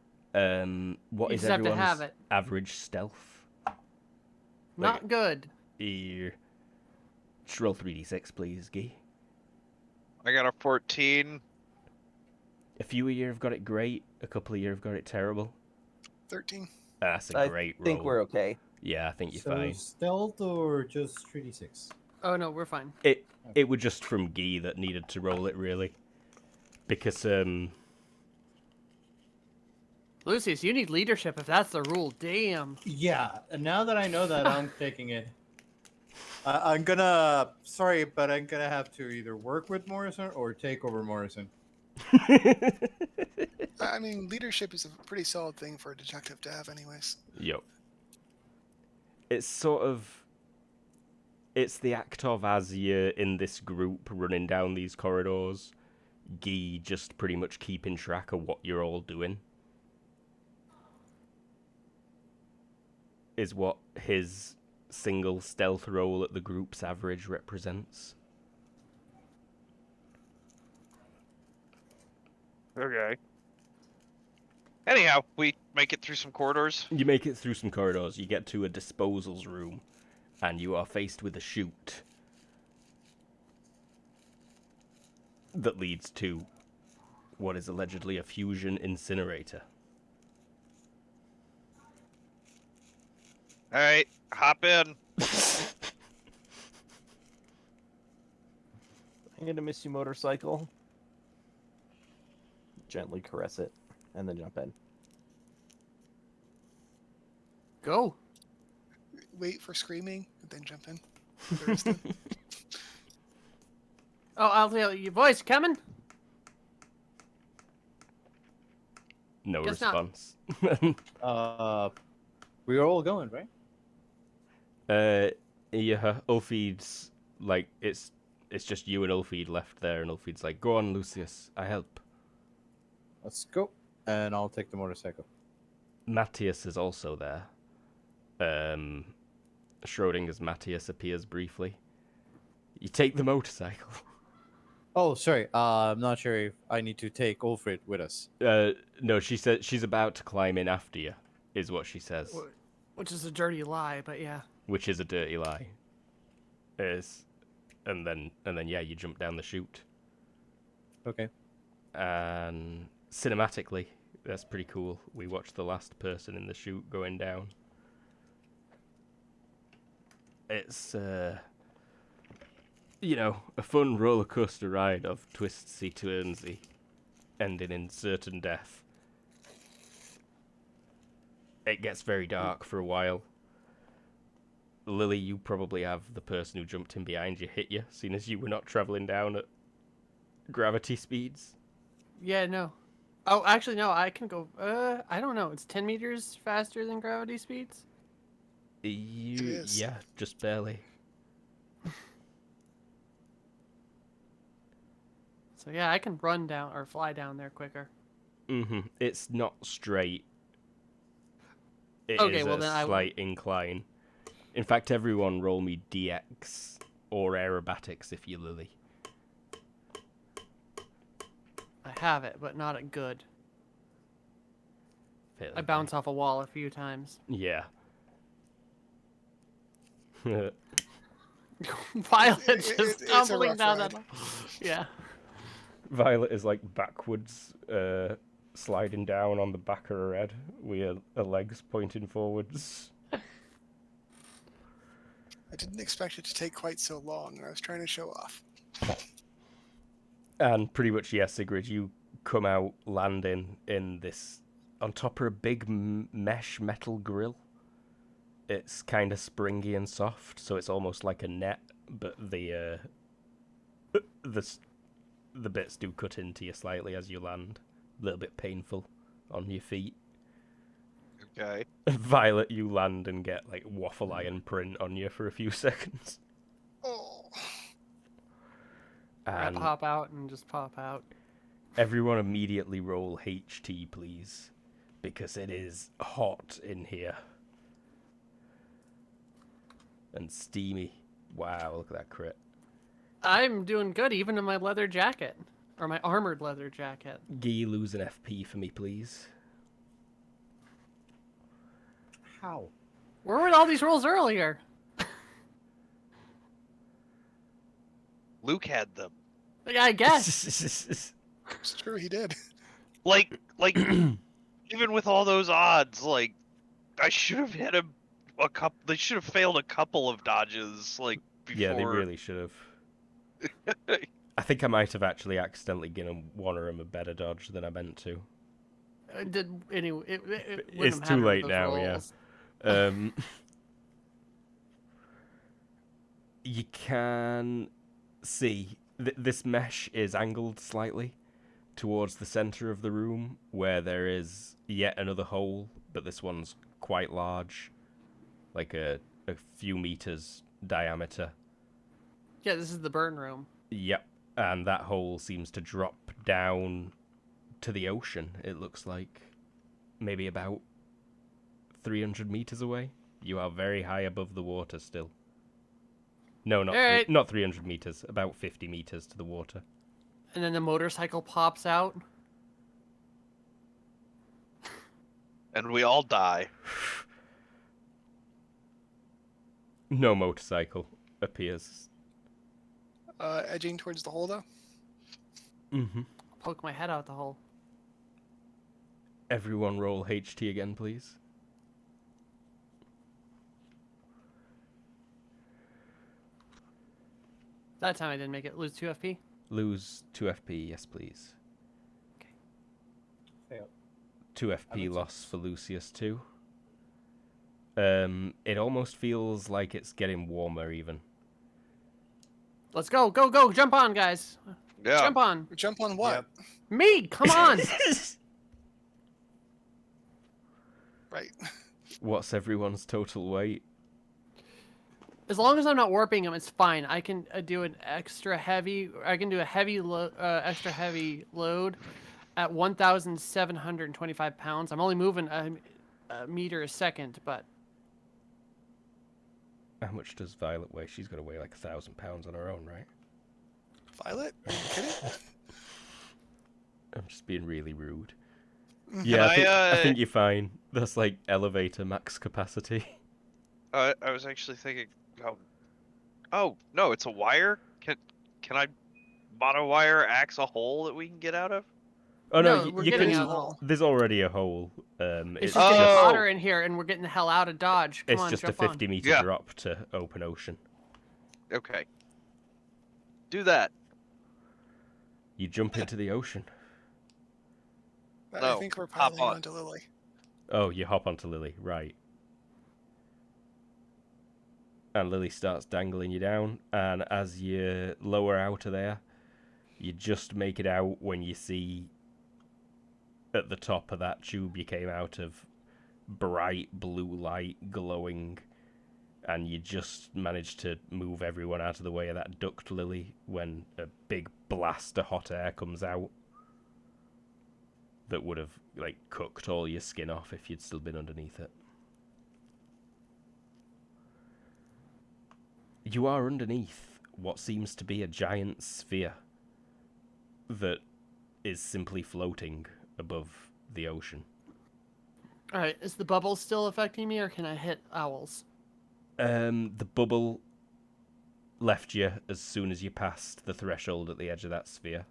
What You is just have to everyone's have it. average stealth? Not good. Just roll 3d6, please, Guy. I got a 14. A few of you have got it great. A couple of you have got it terrible. 13. That's a great roll. I think we're okay. Yeah, I think you're So fine. stealth or just 3d6? Oh no, we're fine. It was just from Guy that needed to roll it, really. Because, Lucius, you need leadership if that's the rule. Damn. Yeah, and now that I know that, I'm taking it. I'm gonna... Sorry, but I'm gonna have to either work with Morrison or take over Morrison. I mean, leadership is a pretty solid thing for a detective to have, anyways. Yep. It's sort of... It's the act of, as you're in this group running down these corridors, Guy just pretty much keeping track of what you're all doing. Is what his single stealth roll at the group's average represents. Okay. Anyhow, we make it through some corridors. You make it through some corridors, you get to a disposals room, and you are faced with a chute that leads to what is allegedly a fusion incinerator. Alright, hop in. I'm gonna miss you, motorcycle. Gently caress it, and then jump in. Go. Wait for screaming, and then jump in. There is none. Oh, I'll tell you. Voice coming? No Guess not. response. We are all going, right? Yeah, Ulfid's like, it's just you and Ulfid left there, and Ulfid's like, go on, Lucius, I help. Let's go. And I'll take the motorcycle. Matthias is also there. Schrodinger's Matthias appears briefly. You take the motorcycle. Oh, sorry. I'm not sure if I need to take Ulfrid with us. No, she said she's about to climb in after you, is what she says. Which is a dirty lie, but yeah. which is a dirty lie. And then yeah, you jump down the chute. Okay. And cinematically, that's pretty cool. We watch the last person in the chute going down. It's you know, a fun roller coaster ride of twisty turnsy, ending in certain death. It gets very dark for a while. Lily, you probably have the person who jumped in behind you hit you, seeing as you were not travelling down at gravity speeds. Yeah, no. Oh, actually, no. I can go. I don't know. It's 10 meters faster than gravity speeds. is. Yeah, just barely. So yeah, I can run down or fly down there quicker. It's not straight. It Okay, is well a then slight incline. In fact, everyone roll me DX or aerobatics if you're Lily. I have it, but not at good. Fairly I bounce off a wall a few times. Yeah. Violet just it's a tumbling rough down ride. that. Yeah. Violet is like backwards, sliding down on the back of her head with her legs pointing forwards. I didn't expect it to take quite so long. I was trying to show off. And pretty much, yeah, Sigrid, you come out landing in this, on top of a big mesh metal grill. It's kind of springy and soft, so it's almost like a net, but the bits do cut into you slightly as you land. A little bit painful on your feet. Okay. Violet, you land and get like waffle iron print on you for a few seconds. Oh. I And pop out and just pop out. everyone immediately roll HT, please, because it is hot in here. And steamy. Wow, look at that crit. I'm doing good, even in my leather jacket. Or my armored leather jacket. Guy, lose an FP for me, please. How? Where were all these rolls earlier? Luke had them. Yeah, I guess. It's true, he did. Like even with all those odds, like I should have hit a couple. They should have failed a couple of dodges, like before. Yeah, they really should have. I think I might have actually accidentally given one of them a better dodge than I meant to. Anyway, it It's wouldn't have too mattered late with now, those yeah. rolls. You can see this mesh is angled slightly towards the center of the room, where there is yet another hole, but this one's quite large, like a few meters diameter. Yeah, this is the burn room. Yep, and that hole seems to drop down to the ocean, it looks like. Maybe about 300 meters away. You are very high above the water still. No, Alright. not 300 meters, about 50 meters to the water. And then the motorcycle pops out. And we all die. No motorcycle appears. Edging towards the hole, though. Mm-hmm. Poke my head out the hole. Everyone roll HT again, please. That time I didn't make it. Lose 2 FP. Lose 2 FP, yes please. Fail. 2 That FP makes loss sense. for Lucius too. It almost feels like it's getting warmer even. Let's go, go, go! Jump on, guys! Yeah. Jump on! Jump on what? Me! Come on! Right. What's everyone's total weight? As long as I'm not warping him, it's fine. I can do an extra heavy. I can do a extra heavy load at 1,725 pounds. I'm only moving a meter a second, but How much does Violet weigh? She's got to weigh like 1,000 pounds on her own, right? Violet? Are you kidding? I'm just being really rude. Yeah, Can I think you're fine. That's like elevator max capacity. I was actually thinking, oh no, it's a wire. Can I monowire axe a hole that we can get out of? Oh no, No, we're you getting can. out of the hole. There's already a hole. It's It's just getting just hotter in here, and we're getting the hell out of Dodge. Come it's on, just a jump on. 50-meter Yeah. drop to open ocean. Okay. Do that. You jump into the ocean. I No, think we're hop piling on. onto Lily. Oh, you hop onto Lily, right? And Lily starts dangling you down, and as you lower out of there, you just make it out when you see at the top of that tube you came out of bright blue light glowing, and you just manage to move everyone out of the way of that duct, Lily, when a big blast of hot air comes out that would have like cooked all your skin off if you'd still been underneath it. You are underneath what seems to be a giant sphere that is simply floating above the ocean. All right, is the bubble still affecting me, or can I hit owls? The bubble left you as soon as you passed the threshold at the edge of that sphere.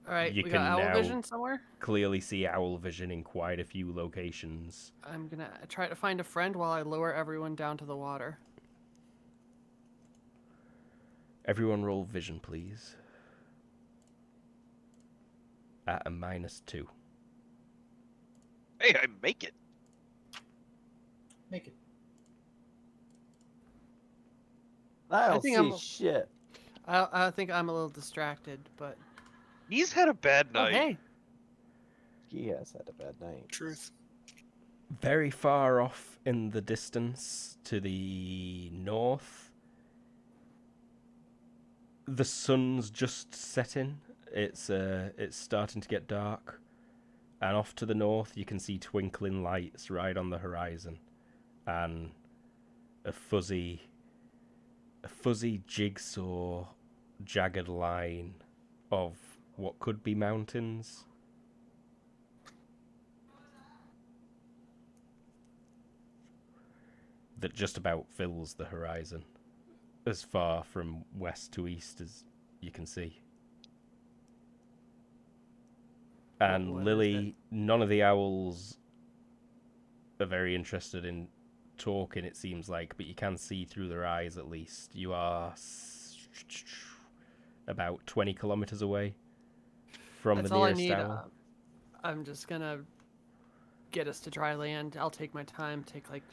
All right, You we can got owl now vision somewhere. clearly see owl vision in quite a few locations. I'm gonna try to find a friend while I lower everyone down to the water. Everyone roll vision, please. At a -2. Hey, I make it. Make it. I don't think see I'm- shit. I think I'm a little distracted, but He's had a bad oh night. hey, He has had a bad night. Truth. Very far off in the distance to the north, the sun's just setting. It's starting to get dark, and off to the north you can see twinkling lights right on the horizon, and a fuzzy jigsaw jagged line of what could be mountains. That just about fills the horizon, as far from west to east as you can see. And What is Lily, none of the owls are very interested in talking, it seems like, but you can see through their eyes at least. You are about 20 kilometers away from that's the all I nearest need. owl. I'm just gonna get us to dry land. I'll take my time. Take like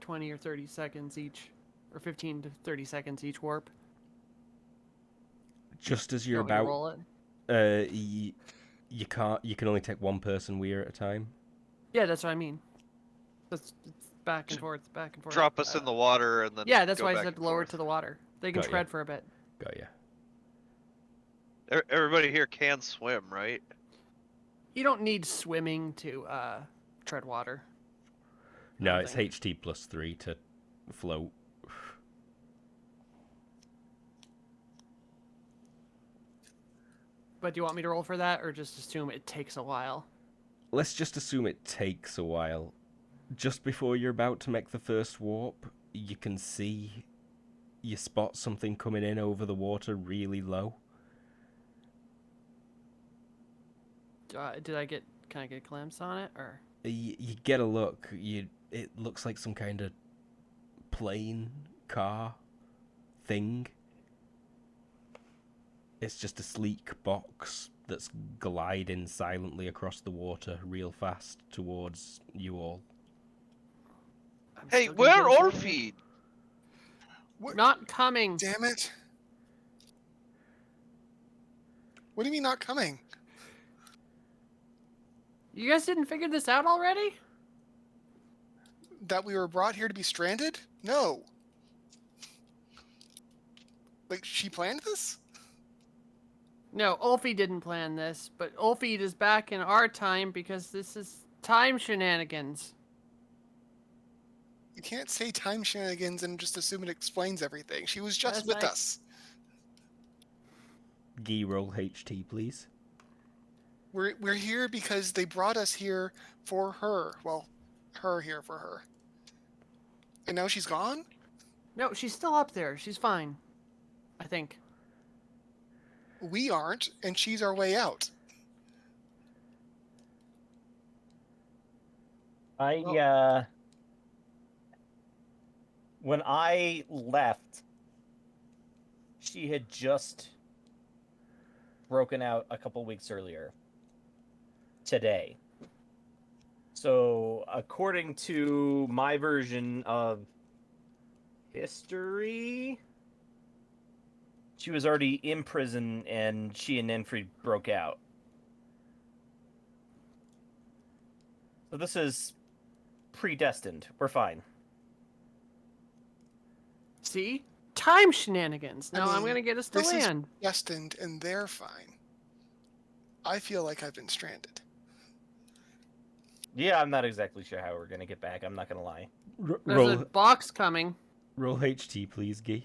20 or 30 seconds each, or 15 to 30 seconds each warp. Just as You you're want me to about, roll it? you can't. You can only take one person weir at a time. Yeah, that's what I mean. It's back and forth, back and forth. Drop us in the water and then. Yeah, that's go why I back said and lower forth. to the water. They can Got ya. tread for a bit. Got ya. Everybody here can swim, right? You don't need swimming to tread water. No, don't it's think. HT +3 to float. But do you want me to roll for that, or just assume it takes a while? Let's just assume it takes a while. Just before you're about to make the first warp, you can see, you spot something coming in over the water really low. Can I get a glimpse on it, or? You get a look. It looks like some kind of plane, car, thing. It's just a sleek box that's gliding silently across the water real fast towards you all. I'm Hey, still gonna where get are us in. feed? What? Not coming. Damn it. What do you mean not coming? You guys didn't figure this out already? That we were brought here to be stranded? No. Like, she planned this? No, Ulfie didn't plan this, but Ulfie is back in our time because this is time shenanigans. You can't say time shenanigans and just assume it explains everything. She was just That's with like- us. Gee, roll HT, please. We're here because they brought us here for her. Well, her here for her. And now she's gone? No, she's still up there. She's fine. I think. We aren't, and she's our way out. When I left, she had just broken out a couple weeks earlier. Today. So, according to my version of history, she was already in prison and she and Nenfried broke out. So this is predestined. We're fine. See? Time shenanigans. I Now I'm mean, gonna get us to this is land. destined, and they're fine. I feel like I've been stranded. Yeah, I'm not exactly sure how we're gonna get back. I'm not gonna lie. There's Roll, a box coming. roll HT, please, Guy.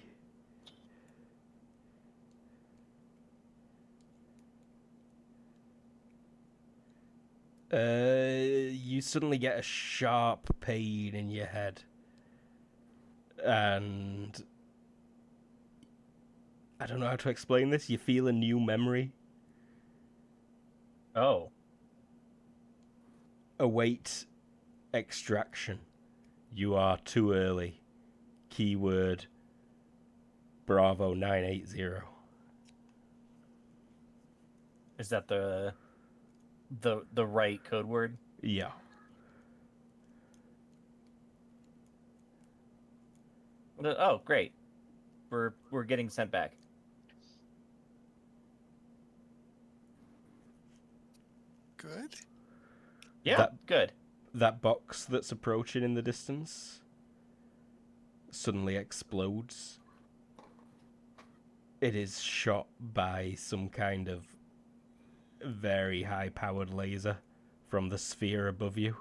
You suddenly get a sharp pain in your head. And I don't know how to explain this. You feel a new memory. Oh. Await extraction. You are too early. Keyword Bravo 980. Is that the right code word? Yeah. Oh, great. We're getting sent back. Good? Yeah, good. That box that's approaching in the distance suddenly explodes. It is shot by some kind of very high-powered laser from the sphere above you.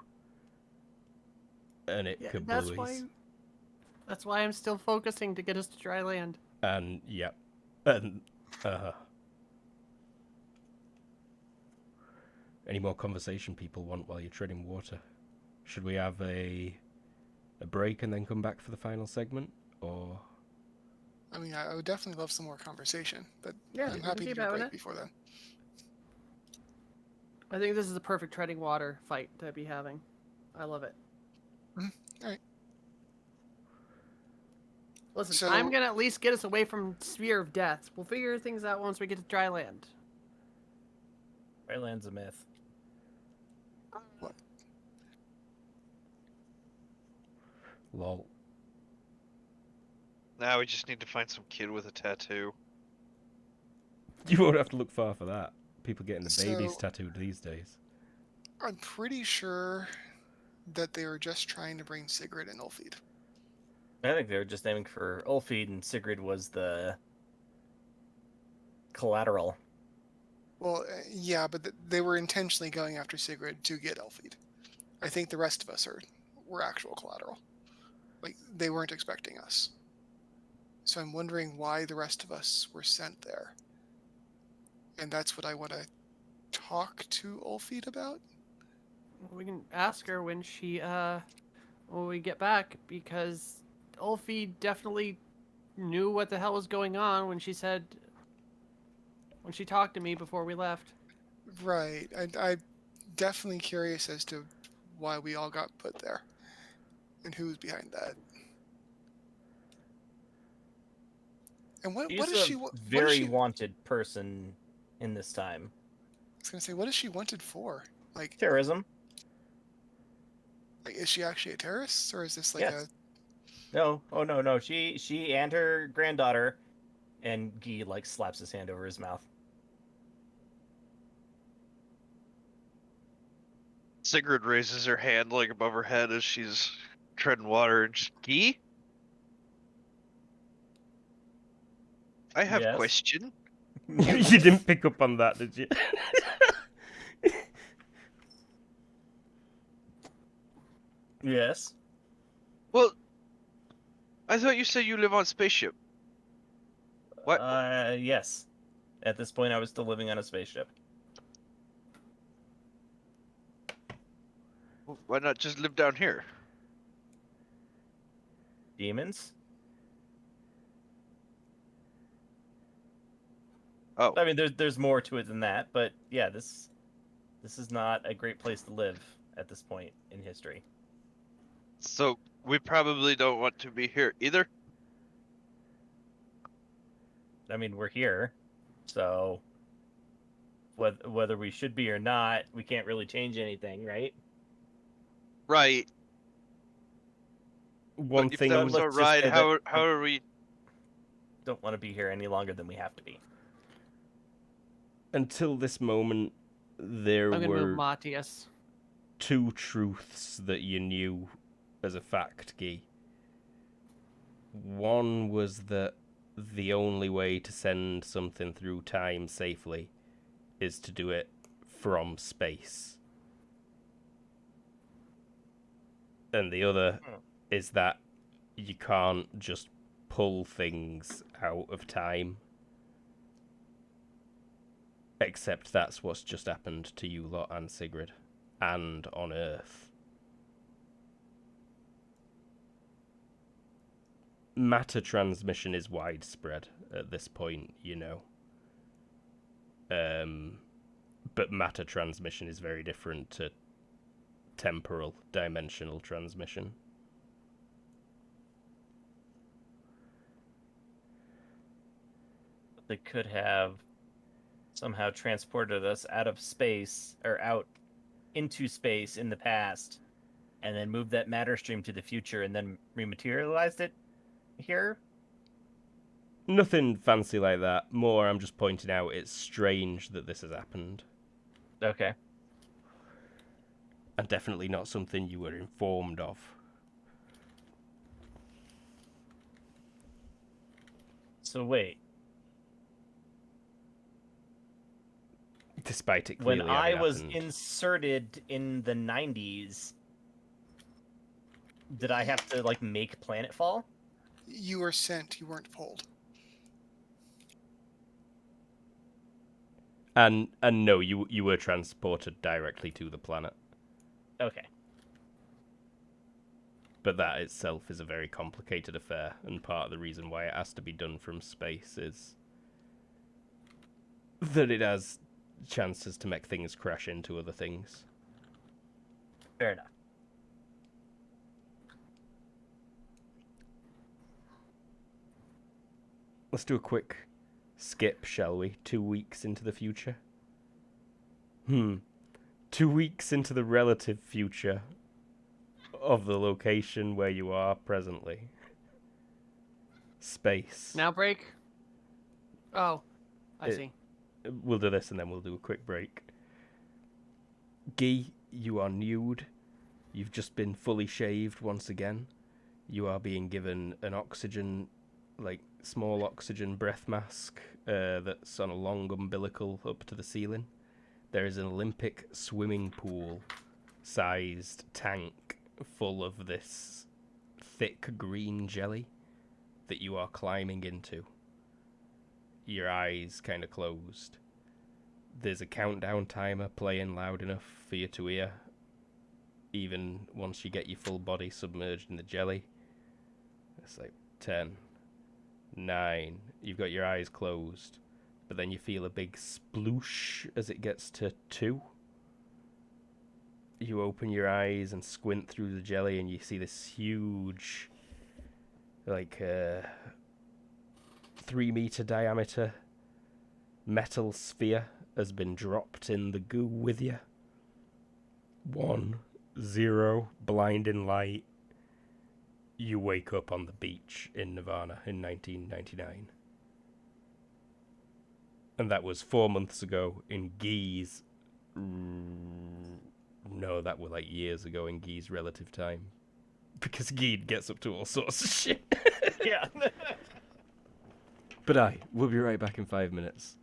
And it Yeah, kablooies. that's why I'm still focusing to get us to dry land. And, yep. And, any more conversation people want while you're treading water? Should we have a break and then come back for the final segment? Or... I mean, I would definitely love some more conversation, but Yeah, we I'm can happy to keep do a having break it. before then. I think this is the perfect treading water fight to be having. I love it. All right. Listen, So- I'm gonna at least get us away from Sphere of Death. We'll figure things out once we get to dry land. Dry land's a myth. What? lol. Now we just need to find some kid with a tattoo. You won't have to look far for that. People getting the babies So- tattooed these days. I'm pretty sure that they were just trying to bring Sigrid and Ulfid. I think they were just aiming for Ulfid, and Sigrid was the collateral. Well, yeah, but they were intentionally going after Sigrid to get Ulfid. I think the rest of us were actual collateral. Like, they weren't expecting us. So I'm wondering why the rest of us were sent there. And that's what I want to talk to Ulfid about. We can ask her when when we get back, because Ulfie definitely knew what the hell was going on when she talked to me before we left. Right. I'm definitely curious as to why we all got put there. And who's behind that. And what She's is a she? What very is she, I wanted person in this time. was gonna say, what is she wanted for? Like, Terrorism? is she actually a terrorist, or is this like Yes. No. Oh no. She and her granddaughter, and Guy slaps his hand over his mouth. Sigrid raises her hand above her head as she's treading water. And Ski? I have Yes. question. You didn't pick up on that, did you? Yes. Well, I thought you said you live on spaceship. What? Yes. At this point, I was still living on a spaceship. Why not just live down here? Demons? Oh, I mean, there's more to it than that, but yeah, this is not a great place to live at this point in history. so we probably don't want to be here either. I mean, we're here, so whether we should be or not, we can't really change anything, right? Right. One But if thing, that's let's our just ride, say that how are we? don't want to be here any longer than we have to be. until this moment, there I'm gonna move were Matthias. 2 truths that you knew as a fact, Guy. One was that the only way to send something through time safely is to do it from space. And the other is that you can't just pull things out of time. Except that's what's just happened to you lot and Sigrid. And on Earth. Matter transmission is widespread at this point, you know. But matter transmission is very different to temporal, dimensional transmission. They could have somehow transported us out of space or out into space in the past and then moved that matter stream to the future and then rematerialized it here. Nothing fancy like that. More, I'm just pointing out it's strange that this has happened. Okay. And definitely not something you were informed of. So wait, Despite it when clearly I having was happened. inserted in the 90s, did I have to like make planetfall? You were sent. You weren't pulled. And no, you were transported directly to the planet. Okay. But that itself is a very complicated affair, and part of the reason why it has to be done from space is that it has chances to make things crash into other things. Fair enough. Let's do a quick skip, shall we? 2 weeks into the future. 2 weeks into the relative future of the location where you are presently. Space. Now break. Oh, I see. We'll do this and then we'll do a quick break. Guy, you are nude. You've just been fully shaved once again. You are being given an oxygen, small oxygen breath mask that's on a long umbilical up to the ceiling. There is an Olympic swimming pool sized tank full of this thick green jelly that you are climbing into. Your eyes kind of closed. There's a countdown timer playing loud enough for you to hear, even once you get your full body submerged in the jelly. It's like 10, 9, you've got your eyes closed, but then you feel a big sploosh as it gets to 2. You open your eyes and squint through the jelly and you see this huge, 3-meter diameter metal sphere has been dropped in the goo with you. 1, 0, blinding light. You wake up on the beach in Nirvana in 1999. And that was 4 months ago in Guy's... No, that were years ago in Guy's relative time. Because Guy gets up to all sorts of shit. Yeah. But we'll be right back in 5 minutes.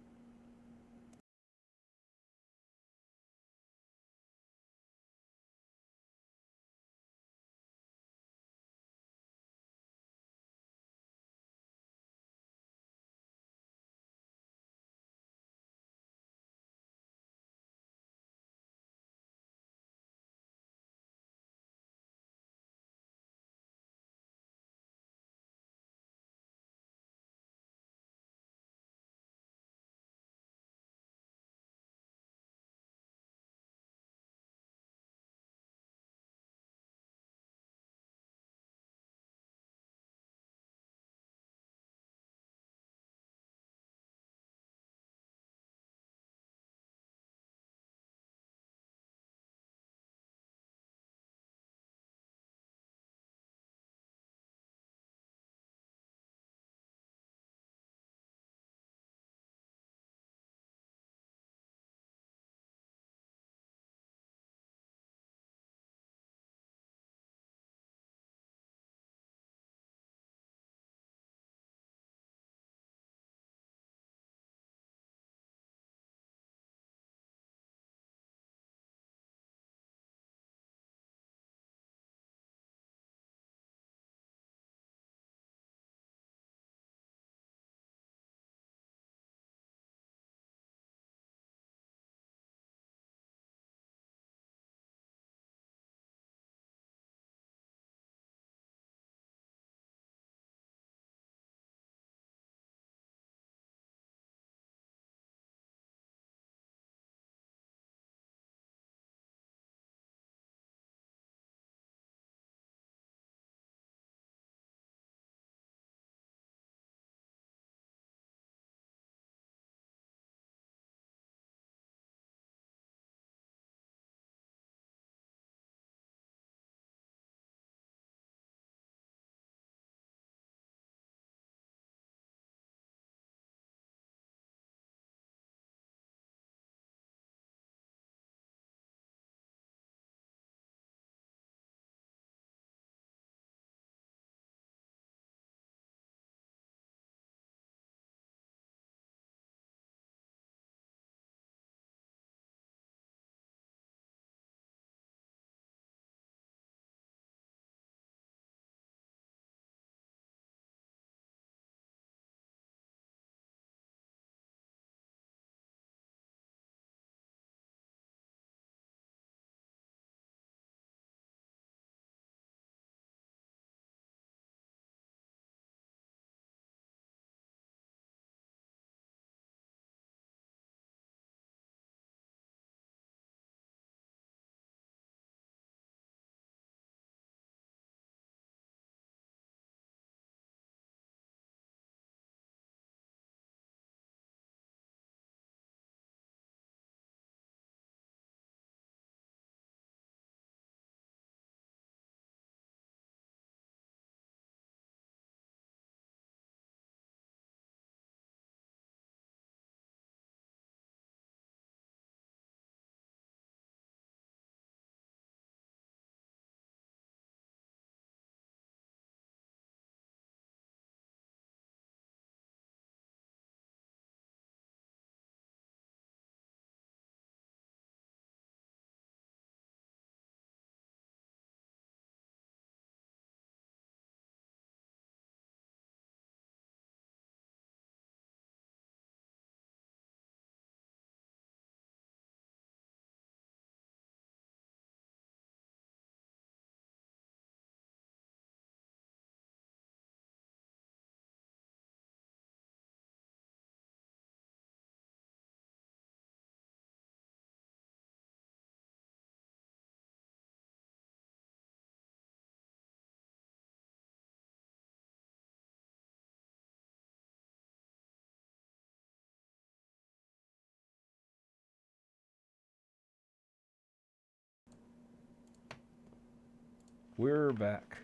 we're back.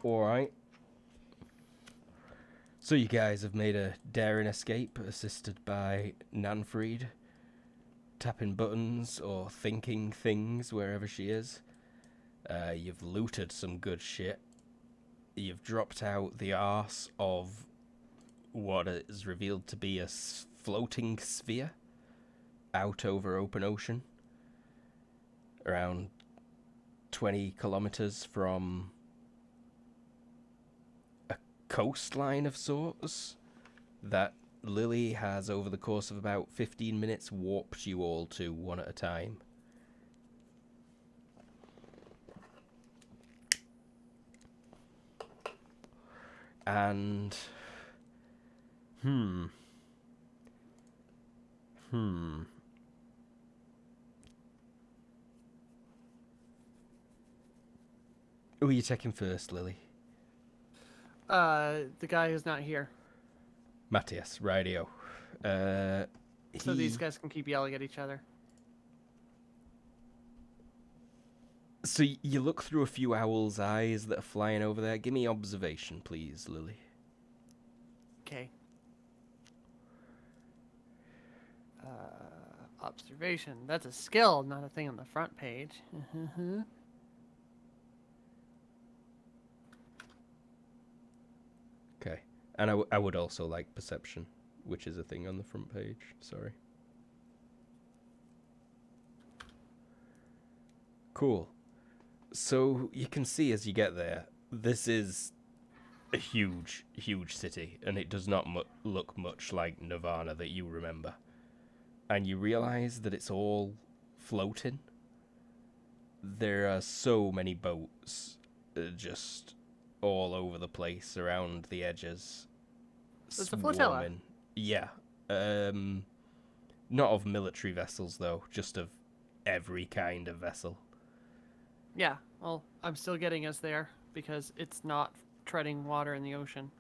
Alright. So you guys have made a daring escape, assisted by Nanfried, tapping buttons or thinking things wherever she is. You've looted some good shit. You've dropped out the arse of what is revealed to be a floating sphere out over open ocean, around 20 kilometers from a coastline of sorts that Lily has, over the course of about 15 minutes, warped you all to one at a time. And who are you taking first, Lily? The guy who's not here. Matthias, radio. So these guys can keep yelling at each other. So you look through a few owl's eyes that are flying over there. Give me observation, please, Lily. Okay. Observation. That's a skill, not a thing on the front page. Okay. And I would also like perception, which is a thing on the front page. Sorry. Cool. So you can see as you get there, this is a huge, huge city, and it does not look much like Nirvana that you remember. And you realize that it's all floating. There are so many boats just all over the place around the edges. So it's a flotilla. Swarming. Yeah. Not of military vessels, though, just of every kind of vessel. Yeah, well, I'm still getting us there because it's not treading water in the ocean.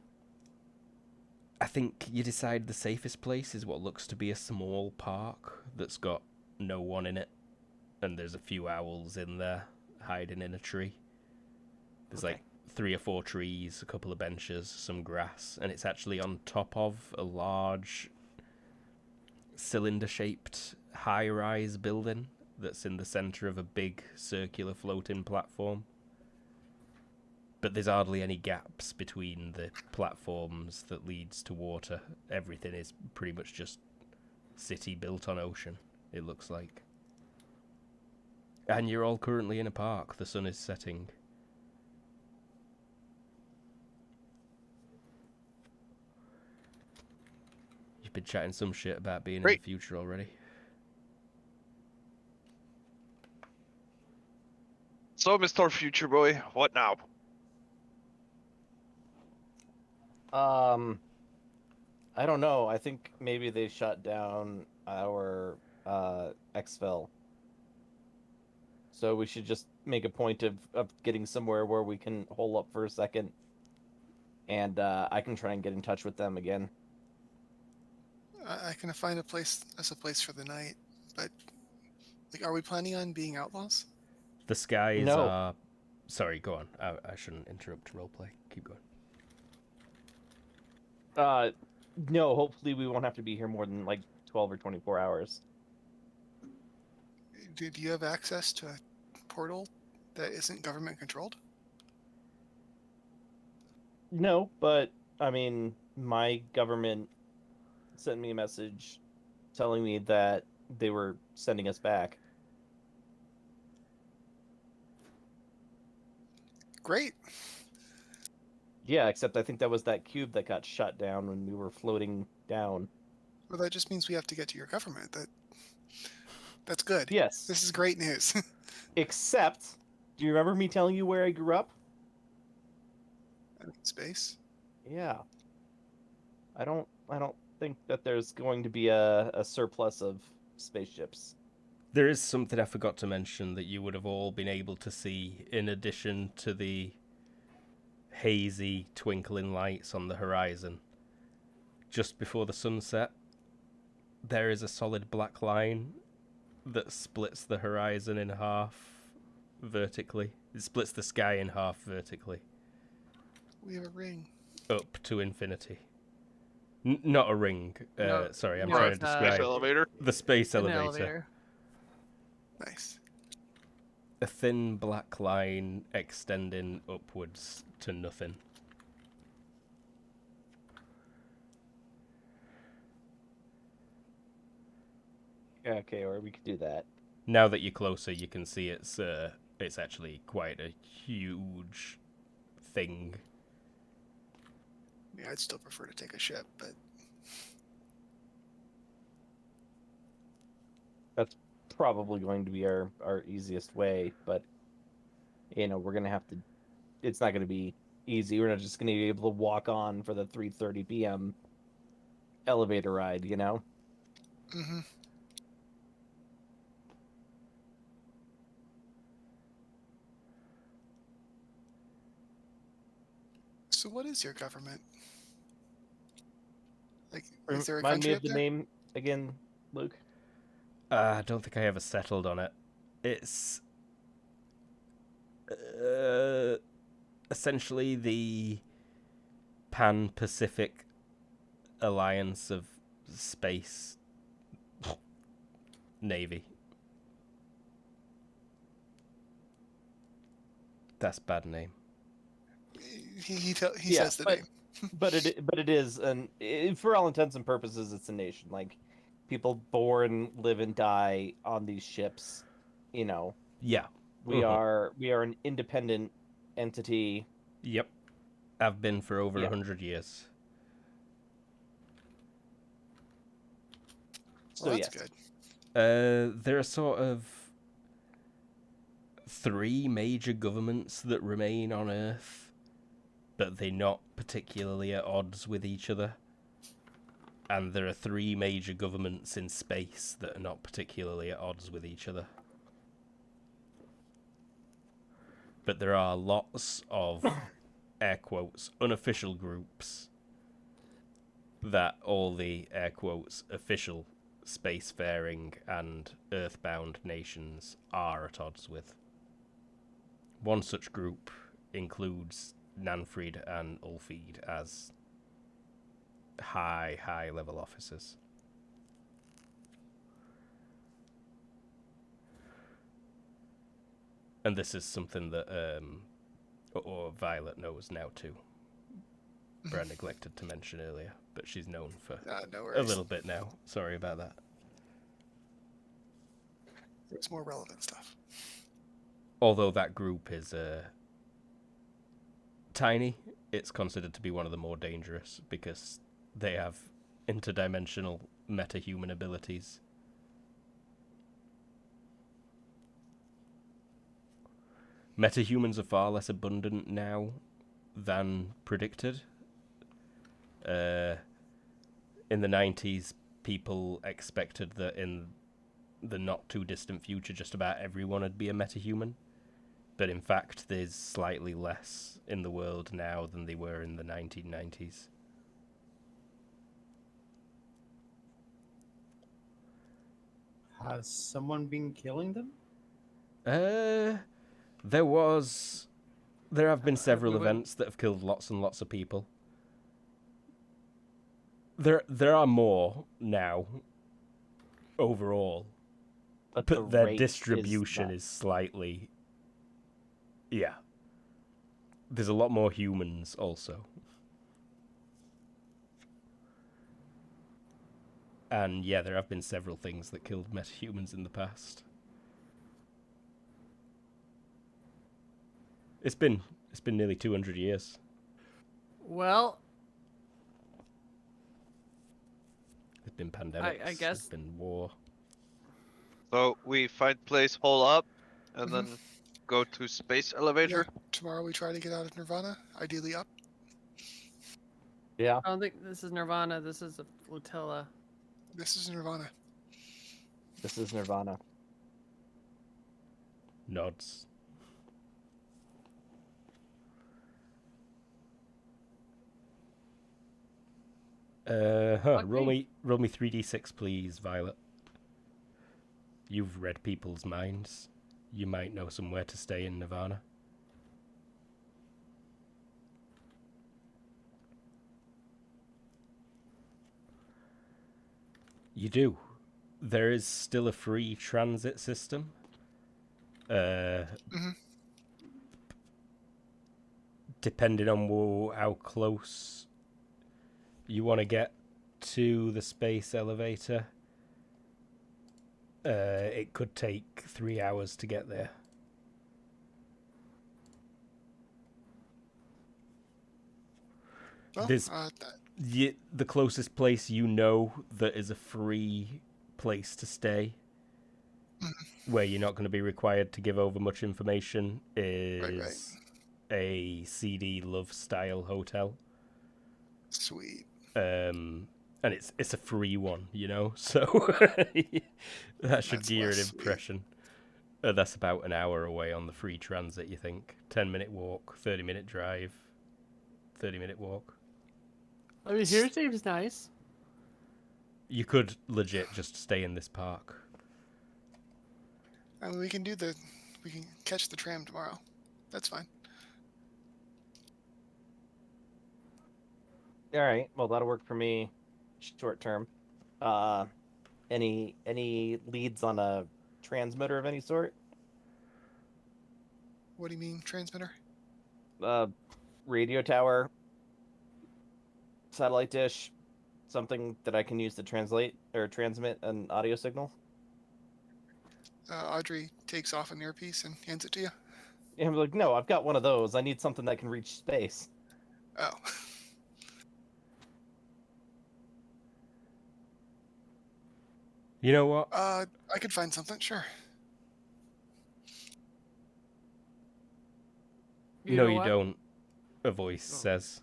I think you decide the safest place is what looks to be a small park that's got no one in it. And there's a few owls in there hiding in a tree. There's like 3 or 4 trees, a couple of benches, some grass, and it's actually on top of a large cylinder-shaped high-rise building that's in the center of a big circular floating platform. But there's hardly any gaps between the platforms that leads to water. Everything is pretty much just city built on ocean, it looks like. And you're all currently in a park. The sun is setting. You've been chatting some shit about being in the future already. So, Mr. Future Boy, what now? I don't know. I think maybe they shut down our exfil. So we should just make a point of getting somewhere where we can hole up for a second, and I can try and get in touch with them again. I can find a place for the night, but like, are we planning on being outlaws? The skies No. are... Sorry, go on. I shouldn't interrupt roleplay. Keep going. No, hopefully we won't have to be here more than like 12 or 24 hours. Do you have access to a portal that isn't government controlled? No, but I mean, my government sent me a message telling me that they were sending us back. Great. Yeah, except I think that was that cube that got shut down when we were floating down. Well, that just means we have to get to your government. That's good. Yes. This is great news. Except, do you remember me telling you where I grew up? Space. Yeah. I don't think that there's going to be a surplus of spaceships. There is something I forgot to mention that you would have all been able to see in addition to the hazy twinkling lights on the horizon. Just before the sunset, there is a solid black line that splits the horizon in half vertically It splits the sky in half vertically, We have a ring. up to infinity. Not a ring. No, Sorry, I'm no, trying it's to Space describe elevator. the space an elevator. elevator. Nice. A thin black line extending upwards to nothing. Okay, or we could do that. Now that you're closer, you can see it's actually quite a huge thing. Yeah, I'd still prefer to take a ship, but That's probably going to be our easiest way, but we're gonna have to. It's not gonna be easy. We're not just gonna be able to walk on for the 3:30 p.m. elevator ride. mm-hmm. So what is your government? Like, is there a Remind me country of up the there? name again, Luke. I don't think I ever settled on it. It's essentially the Pan-Pacific Alliance of Space Navy. That's a bad name. He Yeah, says the but- name. But it is, for all intents and purposes, it's a nation. Like, people born, live, and die on these ships. Yeah. We Mhm. are an independent entity. Yep. I've been for over Yeah. 100 years. So Well, that's yes. good. There are sort of 3 major governments that remain on Earth, but they're not particularly at odds with each other. And there are 3 major governments in space that are not particularly at odds with each other. But there are lots of, air quotes, unofficial groups that all the, air quotes, official spacefaring and earthbound nations are at odds with. One such group includes Nanfried and Ulfeed as high level officers. And this is something that or Violet knows now too. But I neglected to mention earlier, but she's known for No a worries. little bit now. Sorry about that. There's more relevant stuff. Although that group is tiny, it's considered to be one of the more dangerous because they have interdimensional metahuman abilities. Metahumans are far less abundant now than predicted. In the 90s, people expected that in the not too distant future, just about everyone would be a metahuman. But in fact, there's slightly less in the world now than they were in the 1990s. Has someone been killing them? There have been several we went- events that have killed lots and lots of people. There are more now, overall, But, but the their rate distribution not. is slightly... Yeah. There's a lot more humans also. And yeah, there have been several things that killed metahumans in the past. It's been nearly 200 years. Well, There's been pandemics. I guess- There's been war. So we find place, hole up, and Mhm. then go to space elevator. Yeah, tomorrow we try to get out of Nirvana, ideally up. Yeah. I don't think this is Nirvana. This is a flotilla. This is Nirvana. This is Nirvana. Nods. Fuck Roll me. me 3d6, please, Violet. You've read people's minds. You might know somewhere to stay in Nirvana. You do. There is still a free transit system. Mhm. Depending on how close you want to get to the space elevator, it could take 3 hours to get there. Well, There's the closest place you know that is a free place to stay, where you're not going to be required to give over much information, is a CD Love style hotel. Sweet. And it's a free one, you know, so that should That's give you an less sweet. impression. That's about an hour away on the free transit, you think? 10-minute walk, 30-minute drive, 30-minute walk. I mean, here seems nice. You could legit just stay in this park. I mean, we can catch the tram tomorrow. That's fine. All right. Well, that'll work for me. Short term. Any leads on a transmitter of any sort? What do you mean, transmitter? Radio tower, satellite dish, something that I can use to translate or transmit an audio signal. Audrey takes off an earpiece and hands it to you. And I'm like, no, I've got one of those. I need something that can reach space. Oh. You know what? I could find something, sure. No, know you what? don't, a voice says.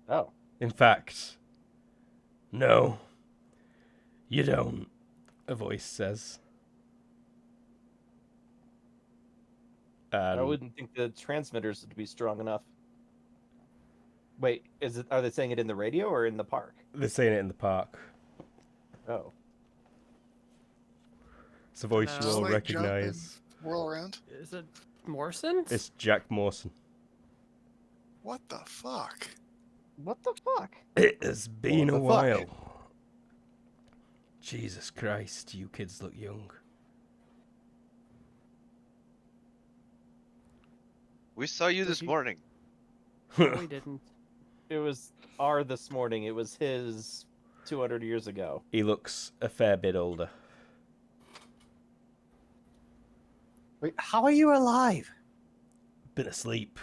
Oh. In fact, no, you don't, a voice says. I wouldn't think the transmitters would be strong enough. Wait, are they saying it in the radio or in the park? They're saying it in the park. Oh. It's a voice No. you Just all like recognize. jump and whirl around. Is it Morrison's? It's Jack Mawson. What the fuck? What the fuck? It has been a What the fuck? while. Jesus Christ, you kids look young. We saw you Did this he- morning. No, we didn't. It was this morning. It was his 200 years ago. He looks a fair bit older. Wait, how are you alive? Been asleep.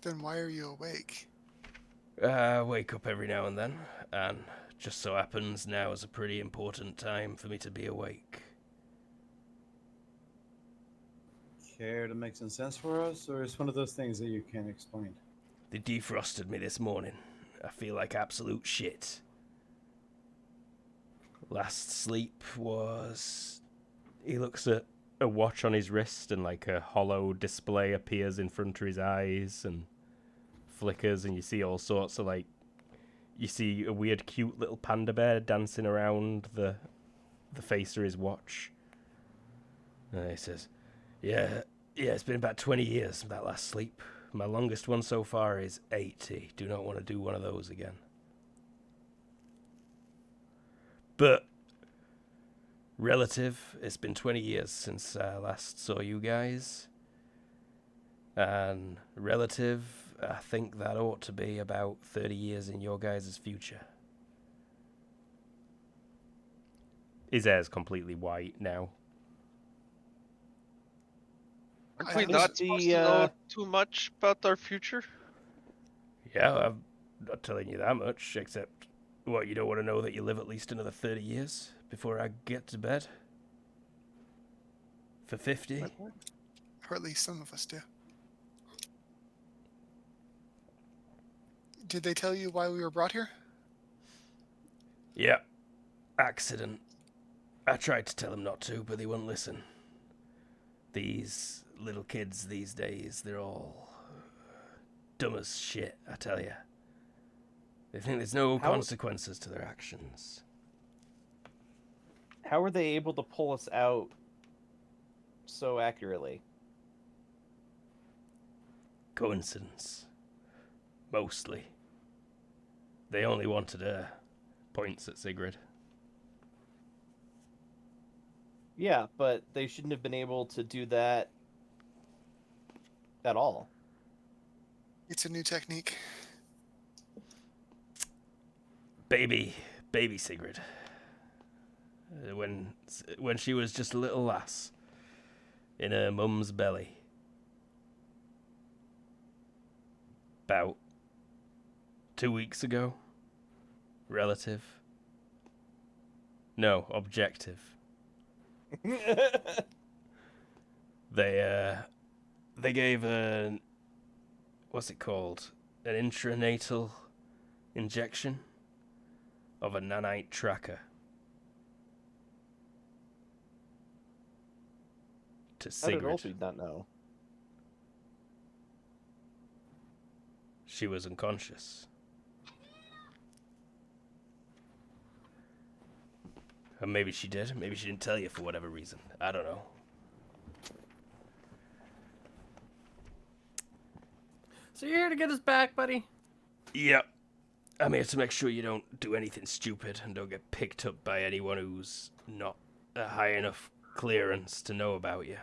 Then why are you awake? Wake up every now and then, and just so happens now is a pretty important time for me to be awake. Care to make some sense for us, or is one of those things that you can't explain? They defrosted me this morning. I feel like absolute shit. Last sleep was... He looks at a watch on his wrist and like a hollow display appears in front of his eyes and flickers, and you see all sorts of like... You see a weird cute little panda bear dancing around the face of his watch. And he says, yeah, it's been about 20 years since that last sleep. My longest one so far is 80. Do not want to do one of those again. But, relative, it's been 20 years since I last saw you guys. And relative, I think that ought to be about 30 years in your guys' future. His hair's completely white now. Aren't we I not think supposed the, to know too much about our future? Yeah, I'm not telling you that much, except, what, you don't want to know that you live at least another 30 years before I get to bed? For 50? Or at least some of us do. Did they tell you why we were brought here? Yeah. Accident. I tried to tell them not to, but they wouldn't listen. These little kids these days, they're all dumb as shit, I tell you. They think there's no consequences to their actions. How were they able to pull us out so accurately? Coincidence. Mostly. They only wanted points at Sigrid. Yeah, but they shouldn't have been able to do that at all. It's a new technique. Baby Sigrid. When she was just a little lass in her mum's belly. About 2 weeks ago. Relative. No, objective. They gave what's it called? An intranatal injection of a nanite tracker to How did Sigrid. Olfie not know? She was unconscious. Or maybe she did. Maybe she didn't tell you for whatever reason. I don't know. So you're here to get us back, buddy? Yep. I'm here to make sure you don't do anything stupid and don't get picked up by anyone who's not a high enough clearance to know about you.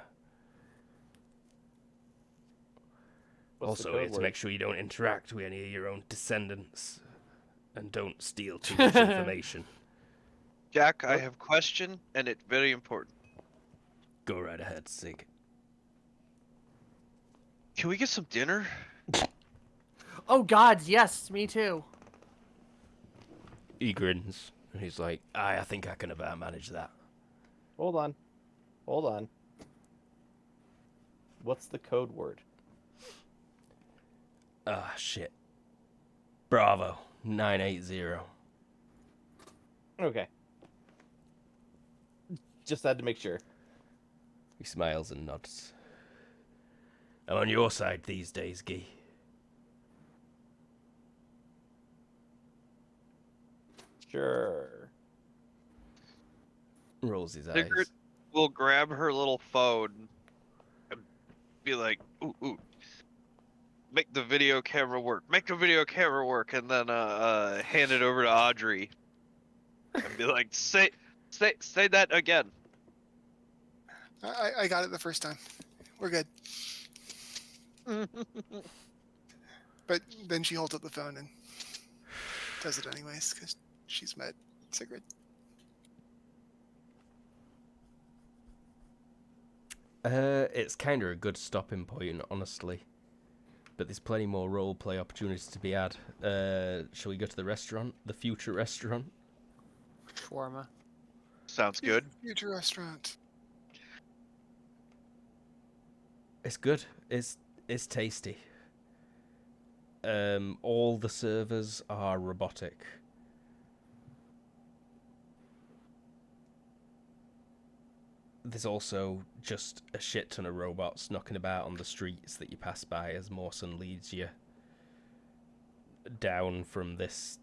What's the Also code here to word? make sure you don't interact with any of your own descendants and don't steal too much information. Jack, I have a question, and it's very important. Go right ahead, Sig. Can we get some dinner? Oh God, yes, me too. He grins and he's like, I think I can about manage that. Hold on. What's the code word? Ah, shit. Bravo. 980. Okay. Just had to make sure. He smiles and nods. I'm on your side these days, Guy. Sure. Rolls his eyes. Sigrid will grab her little phone and be like, ooh, make the video camera work. Make the video camera work, and then hand it over to Audrey and be like, say that again. I got it the first time. We're good. But then she holds up the phone and does it anyways because she's met Sigrid. It's kind of a good stopping point, honestly. But there's plenty more role-play opportunities to be had. Shall we go to the restaurant? The future restaurant? Shawarma. Sounds good. Future restaurant. It's good. It's tasty. All the servers are robotic. There's also just a shit ton of robots knocking about on the streets that you pass by as Mawson leads you down from this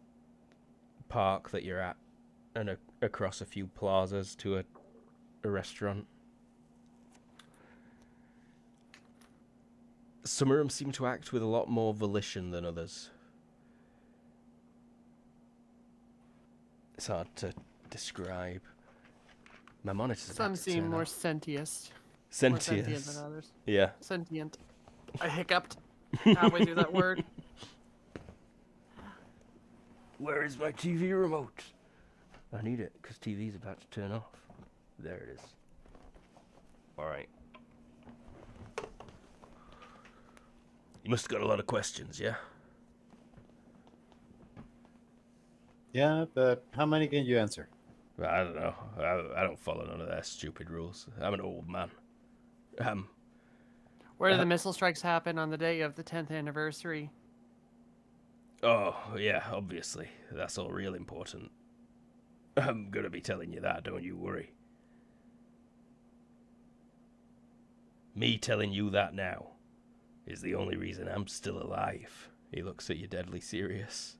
park that you're at and across a few plazas to a restaurant. Some of them seem to act with a lot more volition than others. It's hard to describe. My monitor's about Some to seem turn more off. sentient. More sentient than Sentious. others. Yeah. Sentient. I hiccuped halfway through that word. Where is my TV remote? I need it, because TV's about to turn off. There it is. Alright. You must have got a lot of questions, yeah? Yeah, but how many can you answer? Well, I don't know. I don't follow none of their stupid rules. I'm an old man. Where did the missile strikes happen on the day of the 10th anniversary? Oh, yeah, obviously. That's all real important. I'm gonna be telling you that, don't you worry. Me telling you that now is the only reason I'm still alive. He looks at you deadly serious.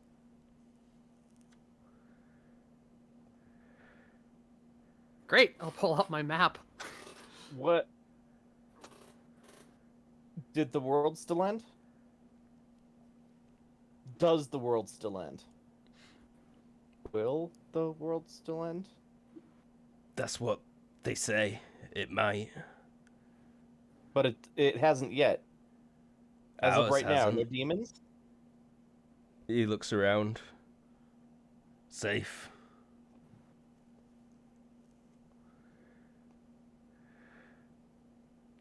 Great, I'll pull up my map. What? Did the world still end? Does the world still end? Will the world still end? That's what they say. It might. But it hasn't yet. As of Ours right now, no hasn't. demons? He looks around. Safe.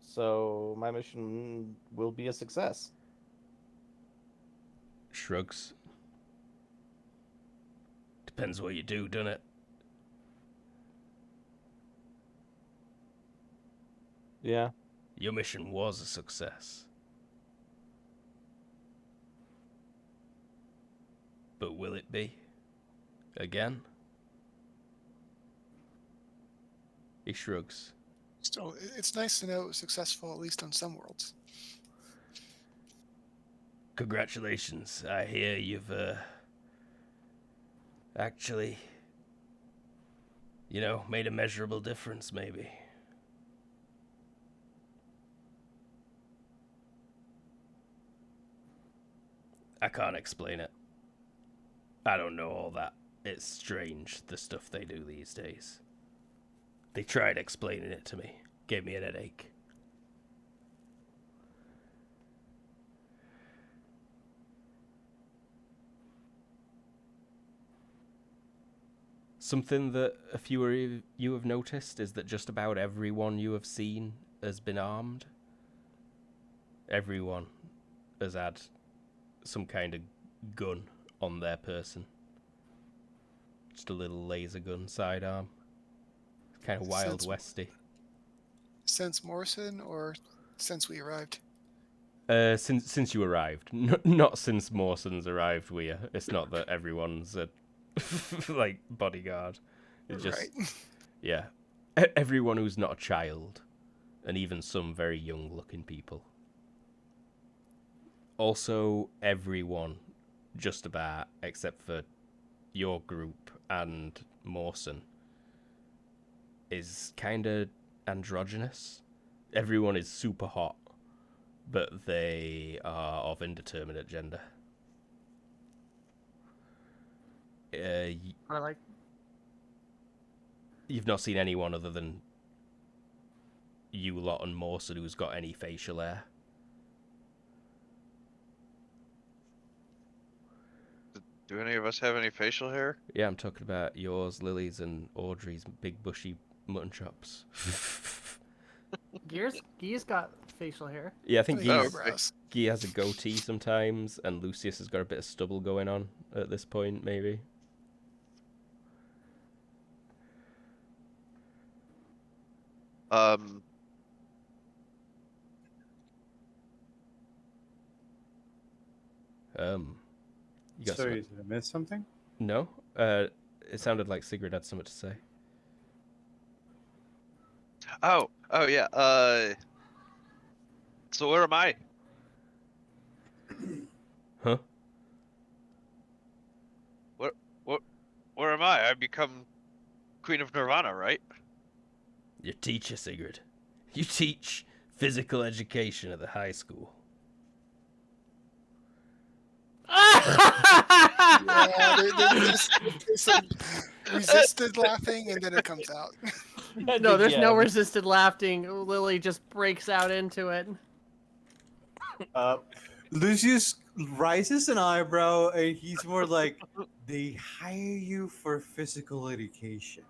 So my mission will be a success. Shrugs. Depends what you do, doesn't it? Yeah. Your mission was a success. But will it be? Again? He shrugs. Still, it's nice to know it was successful, at least on some worlds. Congratulations. I hear you've, actually, made a measurable difference, maybe. I can't explain it. I don't know all that. It's strange, the stuff they do these days. They tried explaining it to me. Gave me an headache. Something that a few of you have noticed is that just about everyone you have seen has been armed. Everyone has had some kind of gun on their person. Just a little laser gun sidearm. Kind of Wild Westy. Since Morrison or since we arrived? Since you arrived. Not since Mawson's arrived, It's not that everyone's a like bodyguard. It's just Right. yeah. Everyone who's not a child, and even some very young-looking people. Also, everyone, just about, except for your group and Mawson, is kind of androgynous. Everyone is super hot, but they are of indeterminate gender. I like. You've not seen anyone other than you lot and Mawson who's got any facial hair. Do any of us have any facial hair? Yeah, I'm talking about yours, Lily's, and Audrey's big bushy mutton chops. Gee's got facial hair. Yeah, I think Oh, Oh, eyebrows. Guy has a goatee sometimes, and Lucius has got a bit of stubble going on at this point, maybe. Um, You got Sorry, did I miss something? no? It sounded like Sigrid had something to say. oh, yeah. So where am I? Huh? Where am I? I become Queen of Nirvana, right? Your teacher, Sigrid. You teach physical education at the high school. Yeah, there's some resisted laughing, and then it comes out. No, there's no Yeah. resisted laughing. Lily just breaks out into it. Lucius raises an eyebrow, and he's more like, they hire you for physical education.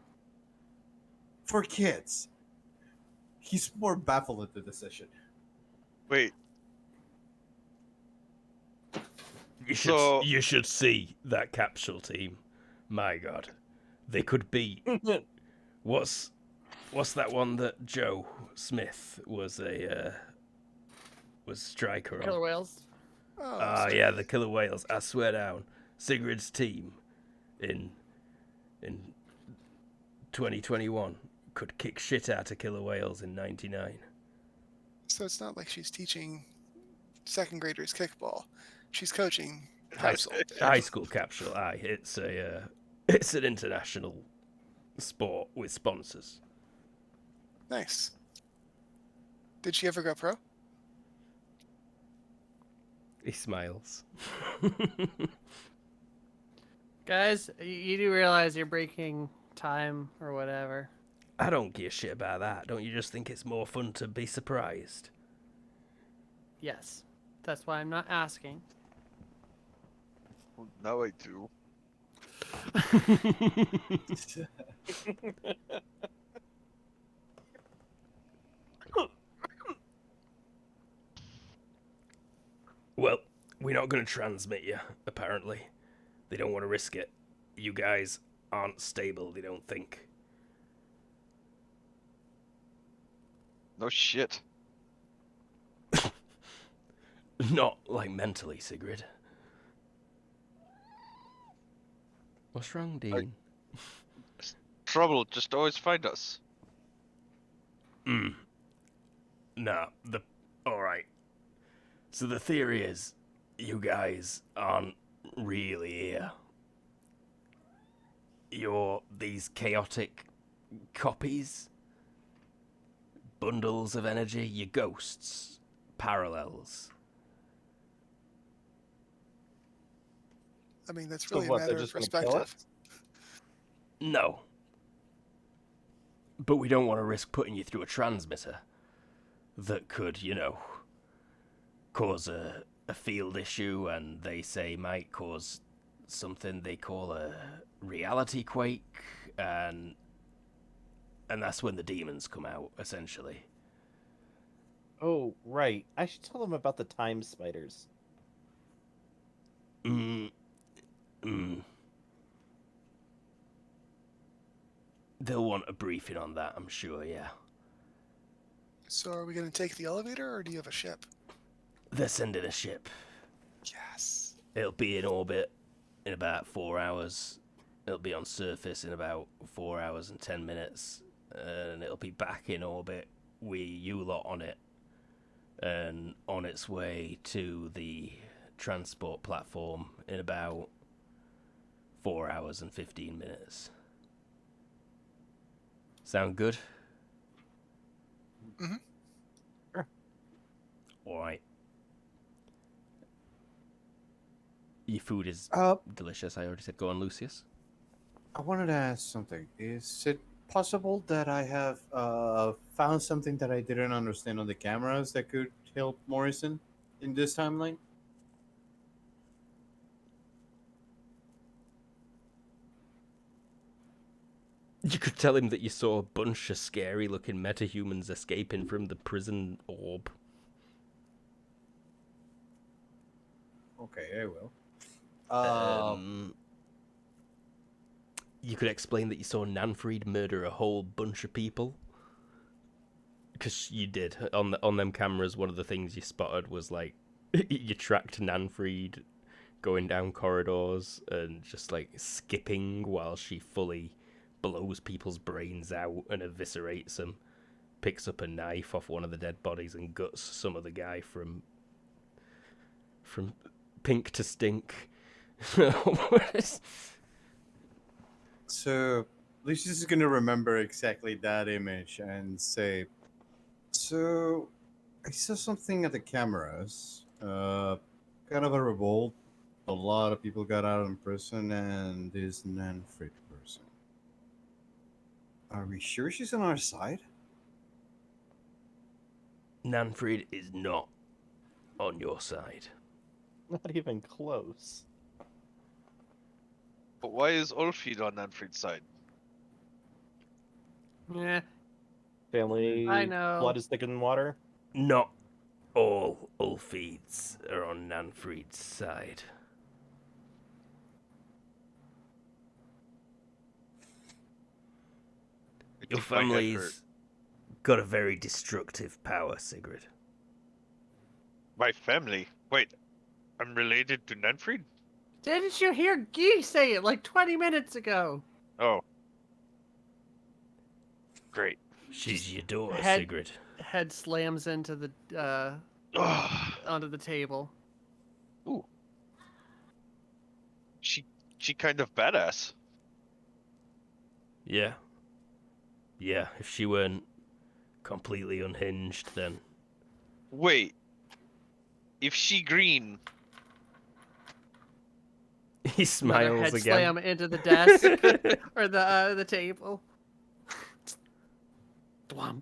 For kids. He's more baffled at the decision. Wait. You should see that capsule team. My God, they could beat. What's that one that Joe Smith was striker on? Killer whales. Oh, Yeah, the Killer Whales. I swear down, Sigrid's team in 2021 could kick shit out of Killer Whales in '99. so it's not like she's teaching second graders kickball. She's coaching household. High school capsule. Aye, it's an international sport with sponsors. Nice. Did she ever go pro? He smiles. Guys, you do realize you're breaking time or whatever. I don't give a shit about that. Don't you just think it's more fun to be surprised? Yes. That's why I'm not asking. Well, now I do. Well, we're not going to transmit you, apparently. They don't want to risk it. You guys aren't stable, they don't think. No shit. Not, like, mentally, Sigrid. What's wrong, Dean? Trouble, just always find us. Nah, alright. So the theory is, you guys aren't really here. You're these chaotic copies? Bundles of energy? You're ghosts? Parallels? I mean, that's So really what, a they're matter just of gonna kill perspective. us? No. But we don't want to risk putting you through a transmitter that could, cause a field issue, and they say might cause something they call a reality quake, and that's when the demons come out, essentially. Oh, right. I should tell them about the time spiders. They'll want a briefing on that, I'm sure, yeah. So are we going to take the elevator, or do you have a ship? They're sending a ship. Yes. It'll be in orbit in about 4 hours. It'll be on surface in about 4 hours and 10 minutes. And it'll be back in orbit with you lot on it. And on its way to the transport platform in about 4 hours and 15 minutes. Sound good? Mhm. Sure. Alright. Your food is delicious, I already said. Go on, Lucius. I wanted to ask something. Is it possible that I have found something that I didn't understand on the cameras that could help Morrison in this timeline? You could tell him that you saw a bunch of scary-looking metahumans escaping from the prison orb. Okay, I will. You could explain that you saw Nanfried murder a whole bunch of people. Because you did. On them cameras, one of the things you spotted was, like, you tracked Nanfried going down corridors and just, like, skipping while she fully blows people's brains out and eviscerates them. Picks up a knife off one of the dead bodies and guts some other guy from pink to stink. So, Lucius is going to remember exactly that image and say, so, I saw something at the cameras. Kind of a revolt. A lot of people got out in prison, and this Nanfrit person. Are we sure she's on our side? Nanfried is not on your side. Not even close. But why is Ulfid on Nanfried's side? Yeah. Family I know. blood is thicker than water. Not all Ulfids are on Nanfried's side. Your Think my head hurt. family's got a very destructive power, Sigrid. My family? Wait, I'm related to Nanfried? Didn't you hear Guy say it like 20 minutes ago? Oh. Great. She's your daughter, head- Sigrid. Head slams into the Ugh. onto the table. Ooh. She kind of badass. Yeah. Yeah, if she weren't completely unhinged, then... Wait. If she green, He Another smiles head again. slam into the desk or the table. Thwomp.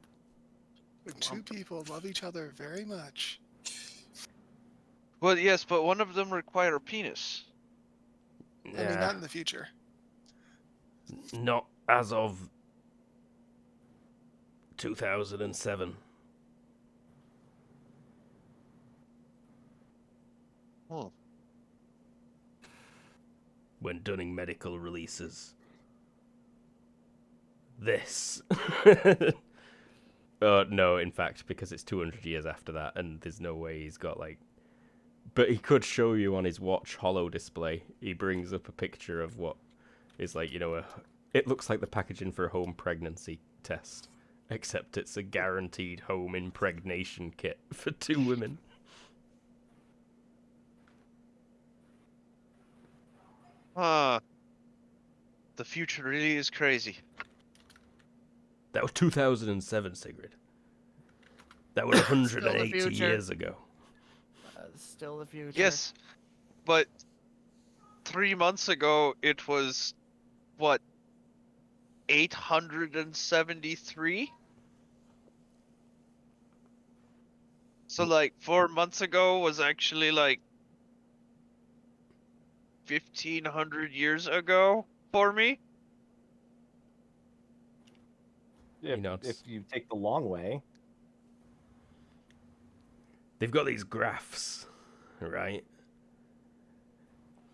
When two people love each other very much. Well, yes, but one of them require a penis. I mean, not in the future. Not as of 2007. Hmm. When Dunning Medical releases this. No, in fact, because it's 200 years after that, and there's no way he's got, like... But he could show you on his watch holo display. He brings up a picture of what is, like, you know, it looks like the packaging for a home pregnancy test, except it's a guaranteed home impregnation kit for 2 women. The future really is crazy. That was 2007, Sigrid. That was 180 future. years ago. Still the future. Yes, but 3 months ago it was, what, 873? So, like, 4 months ago was actually, like, 1,500 years ago for me? If, You know, it's- if you take the long way. They've got these graphs, right?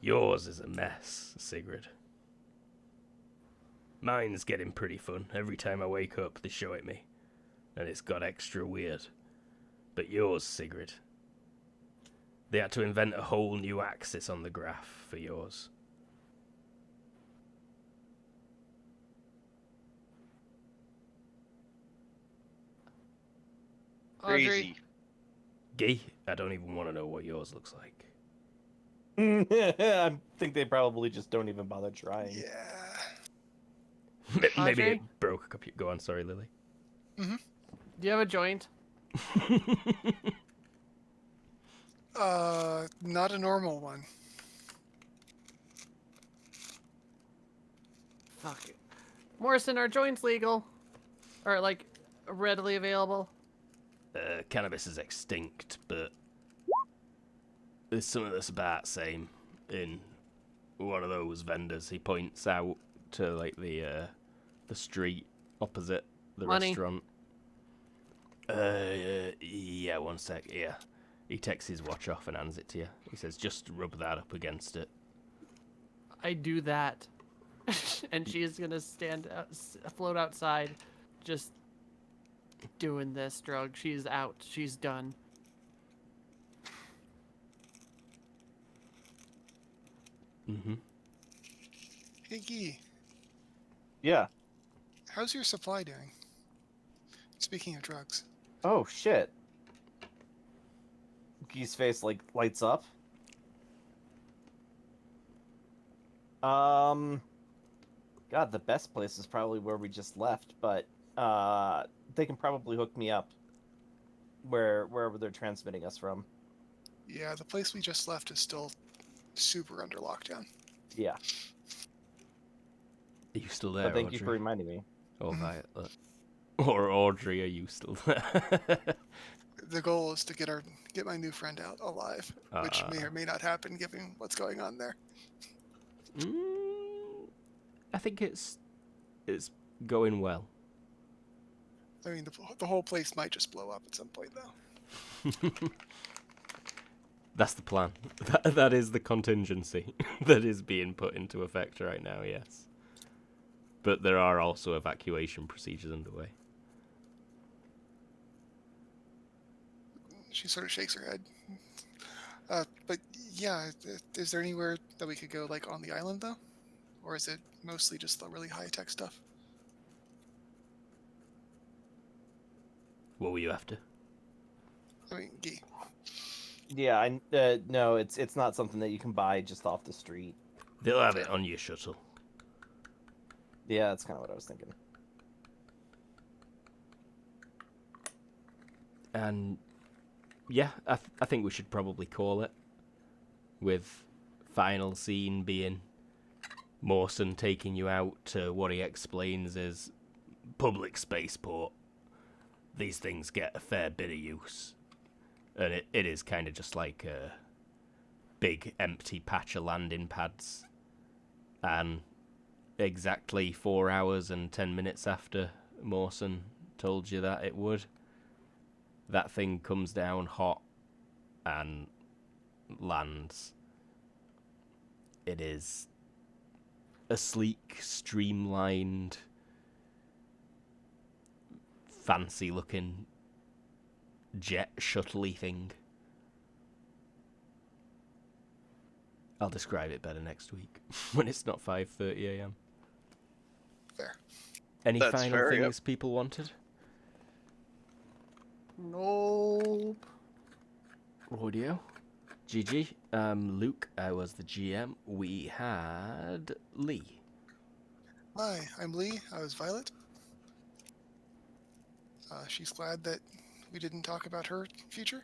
Yours is a mess, Sigrid. Mine's getting pretty fun. Every time I wake up, they show it me. And it's got extra weird. But yours, Sigrid. They had to invent a whole new axis on the graph for yours. Audrey, Crazy. Gee, I don't even want to know what yours looks like. I think they probably just don't even bother trying. Yeah. Maybe Audrey? it broke a computer. Go on, sorry, Lily. do you have a joint? Not a normal one. Fuck it. Morrison, are joints legal? Or, like, readily available? Cannabis is extinct, but there's something that's about same in one of those vendors. He points out to, like, the street opposite the Money. restaurant. Yeah, one sec. Yeah, he takes his watch off and hands it to you. He says, "Just rub that up against it." I do that. And she's gonna float outside, just doing this drug. She's out. She's done. Mm-hmm. Hey, Guy, Yeah. how's your supply doing? Speaking of drugs. Oh shit. Gee's face like lights up. God, the best place is probably where we just left, but they can probably hook me up wherever they're transmitting us from. Yeah, the place we just left is still super under lockdown. Yeah. Are you still there, But thank Audrey? you for reminding me. Or Violet? Or Audrey, are you still there? The goal is to get my new friend out alive, which may or may not happen given what's going on there. I think it's going well. I mean, the whole place might just blow up at some point, though. That's the plan. That is the contingency that is being put into effect right now, yes. But there are also evacuation procedures underway. She sort of shakes her head. But yeah, is there anywhere that we could go, like, on the island, though? Or is it mostly just the really high-tech stuff? What were you after? I mean, Guy. Yeah, no, it's not something that you can buy just off the street. They'll have it on your shuttle. Yeah, that's kind of what I was thinking. And yeah, I think we should probably call it with final scene being Mawson taking you out to what he explains is public spaceport. These things get a fair bit of use. And it is kind of just like a big empty patch of landing pads. And exactly 4 hours and 10 minutes after Mawson told you that it would, that thing comes down hot and lands. It is a sleek, streamlined, fancy-looking jet shuttle-y thing. I'll describe it better next week when it's not 5:30 a.m. Fair. Any That's final fair, yep. things people wanted? Nope. Audio. GG. Luke, I was the GM. We had Lee. Hi, I'm Lee. I was Violet. She's glad that we didn't talk about her future.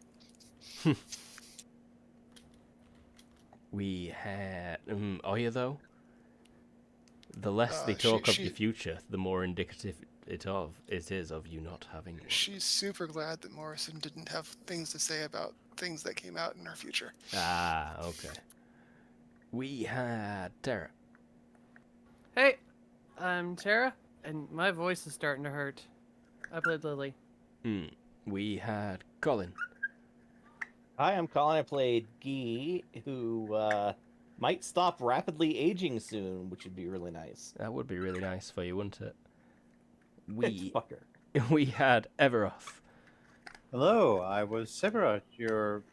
We had Oya, though. The less they talk of your future, the more indicative it is of you not having one. She's super glad that Morrison didn't have things to say about things that came out in her future. Ah, okay. We had Tara. Hey, I'm Tara, and my voice is starting to hurt. I played Lily. We had Colin. Hi, I'm Colin. I played Guy, who might stop rapidly aging soon, which would be really nice. That would be really nice for you, wouldn't it? We Fucker. we had Everoth. Hello, I was Sephiroth, your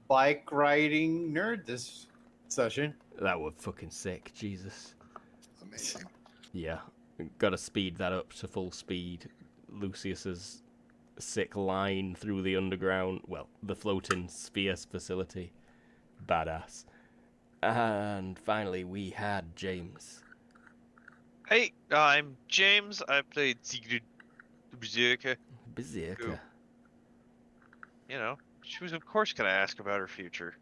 bike riding nerd this session. That was fucking sick, Jesus. Amazing. Yeah, gotta speed that up to full speed. Lucius's sick line through the underground, well, the floating spheres facility. Badass. And finally, we had James. Hey, I'm James. I played Sigrid Berserker. Berserker. You know, she was of course gonna ask about her future.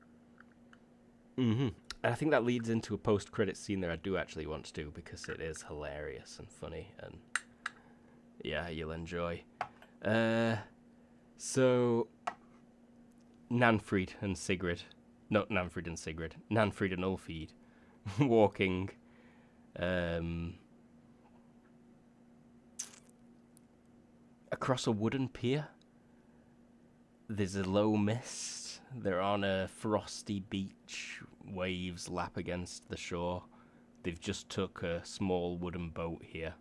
And I think that leads into a post-credit scene that I do actually want to do because it is hilarious and funny, and yeah, you'll enjoy. So Nanfried and Sigrid, not Nanfried and Sigrid, Nanfried and Ulfried, walking across a wooden pier. There's a low mist. They're on a frosty beach. Waves lap against the shore. They've just took a small wooden boat here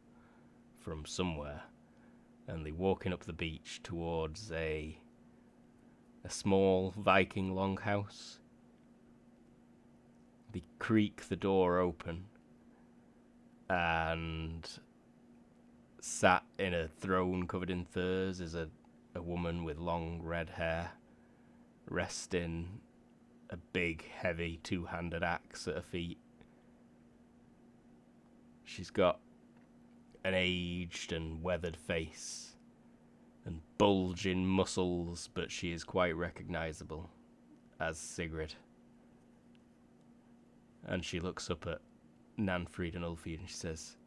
from somewhere, and they're walking up the beach towards a small Viking longhouse. They creak the door open, and sat in a throne covered in furs is a woman with long red hair, resting a big, heavy, two-handed axe at her feet. She's got an aged and weathered face and bulging muscles, but she is quite recognizable as Sigrid. And she looks up at Nanfried and Ulfried and she says,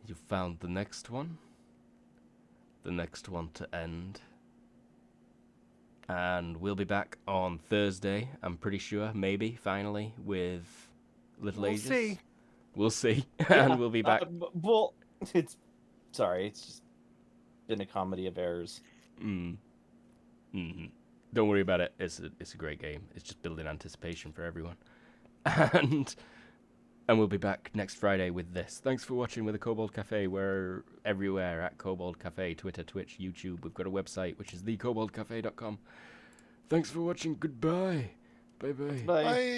"You found the next one? The next one to end." And we'll be back on Thursday, I'm pretty sure, maybe, finally, with Little We'll Ages. see. We'll see. Yeah, And we'll be back. Well, it's just been a comedy of errors. Don't worry about it. It's a great game. It's just building anticipation for everyone. And we'll be back next Friday with this. Thanks for watching with the Kobold Cafe. We're everywhere at Kobold Cafe, Twitter, Twitch, YouTube. We've got a website, which is thekoboldcafe.com. Thanks for watching. Goodbye. Bye-bye. Bye. Bye.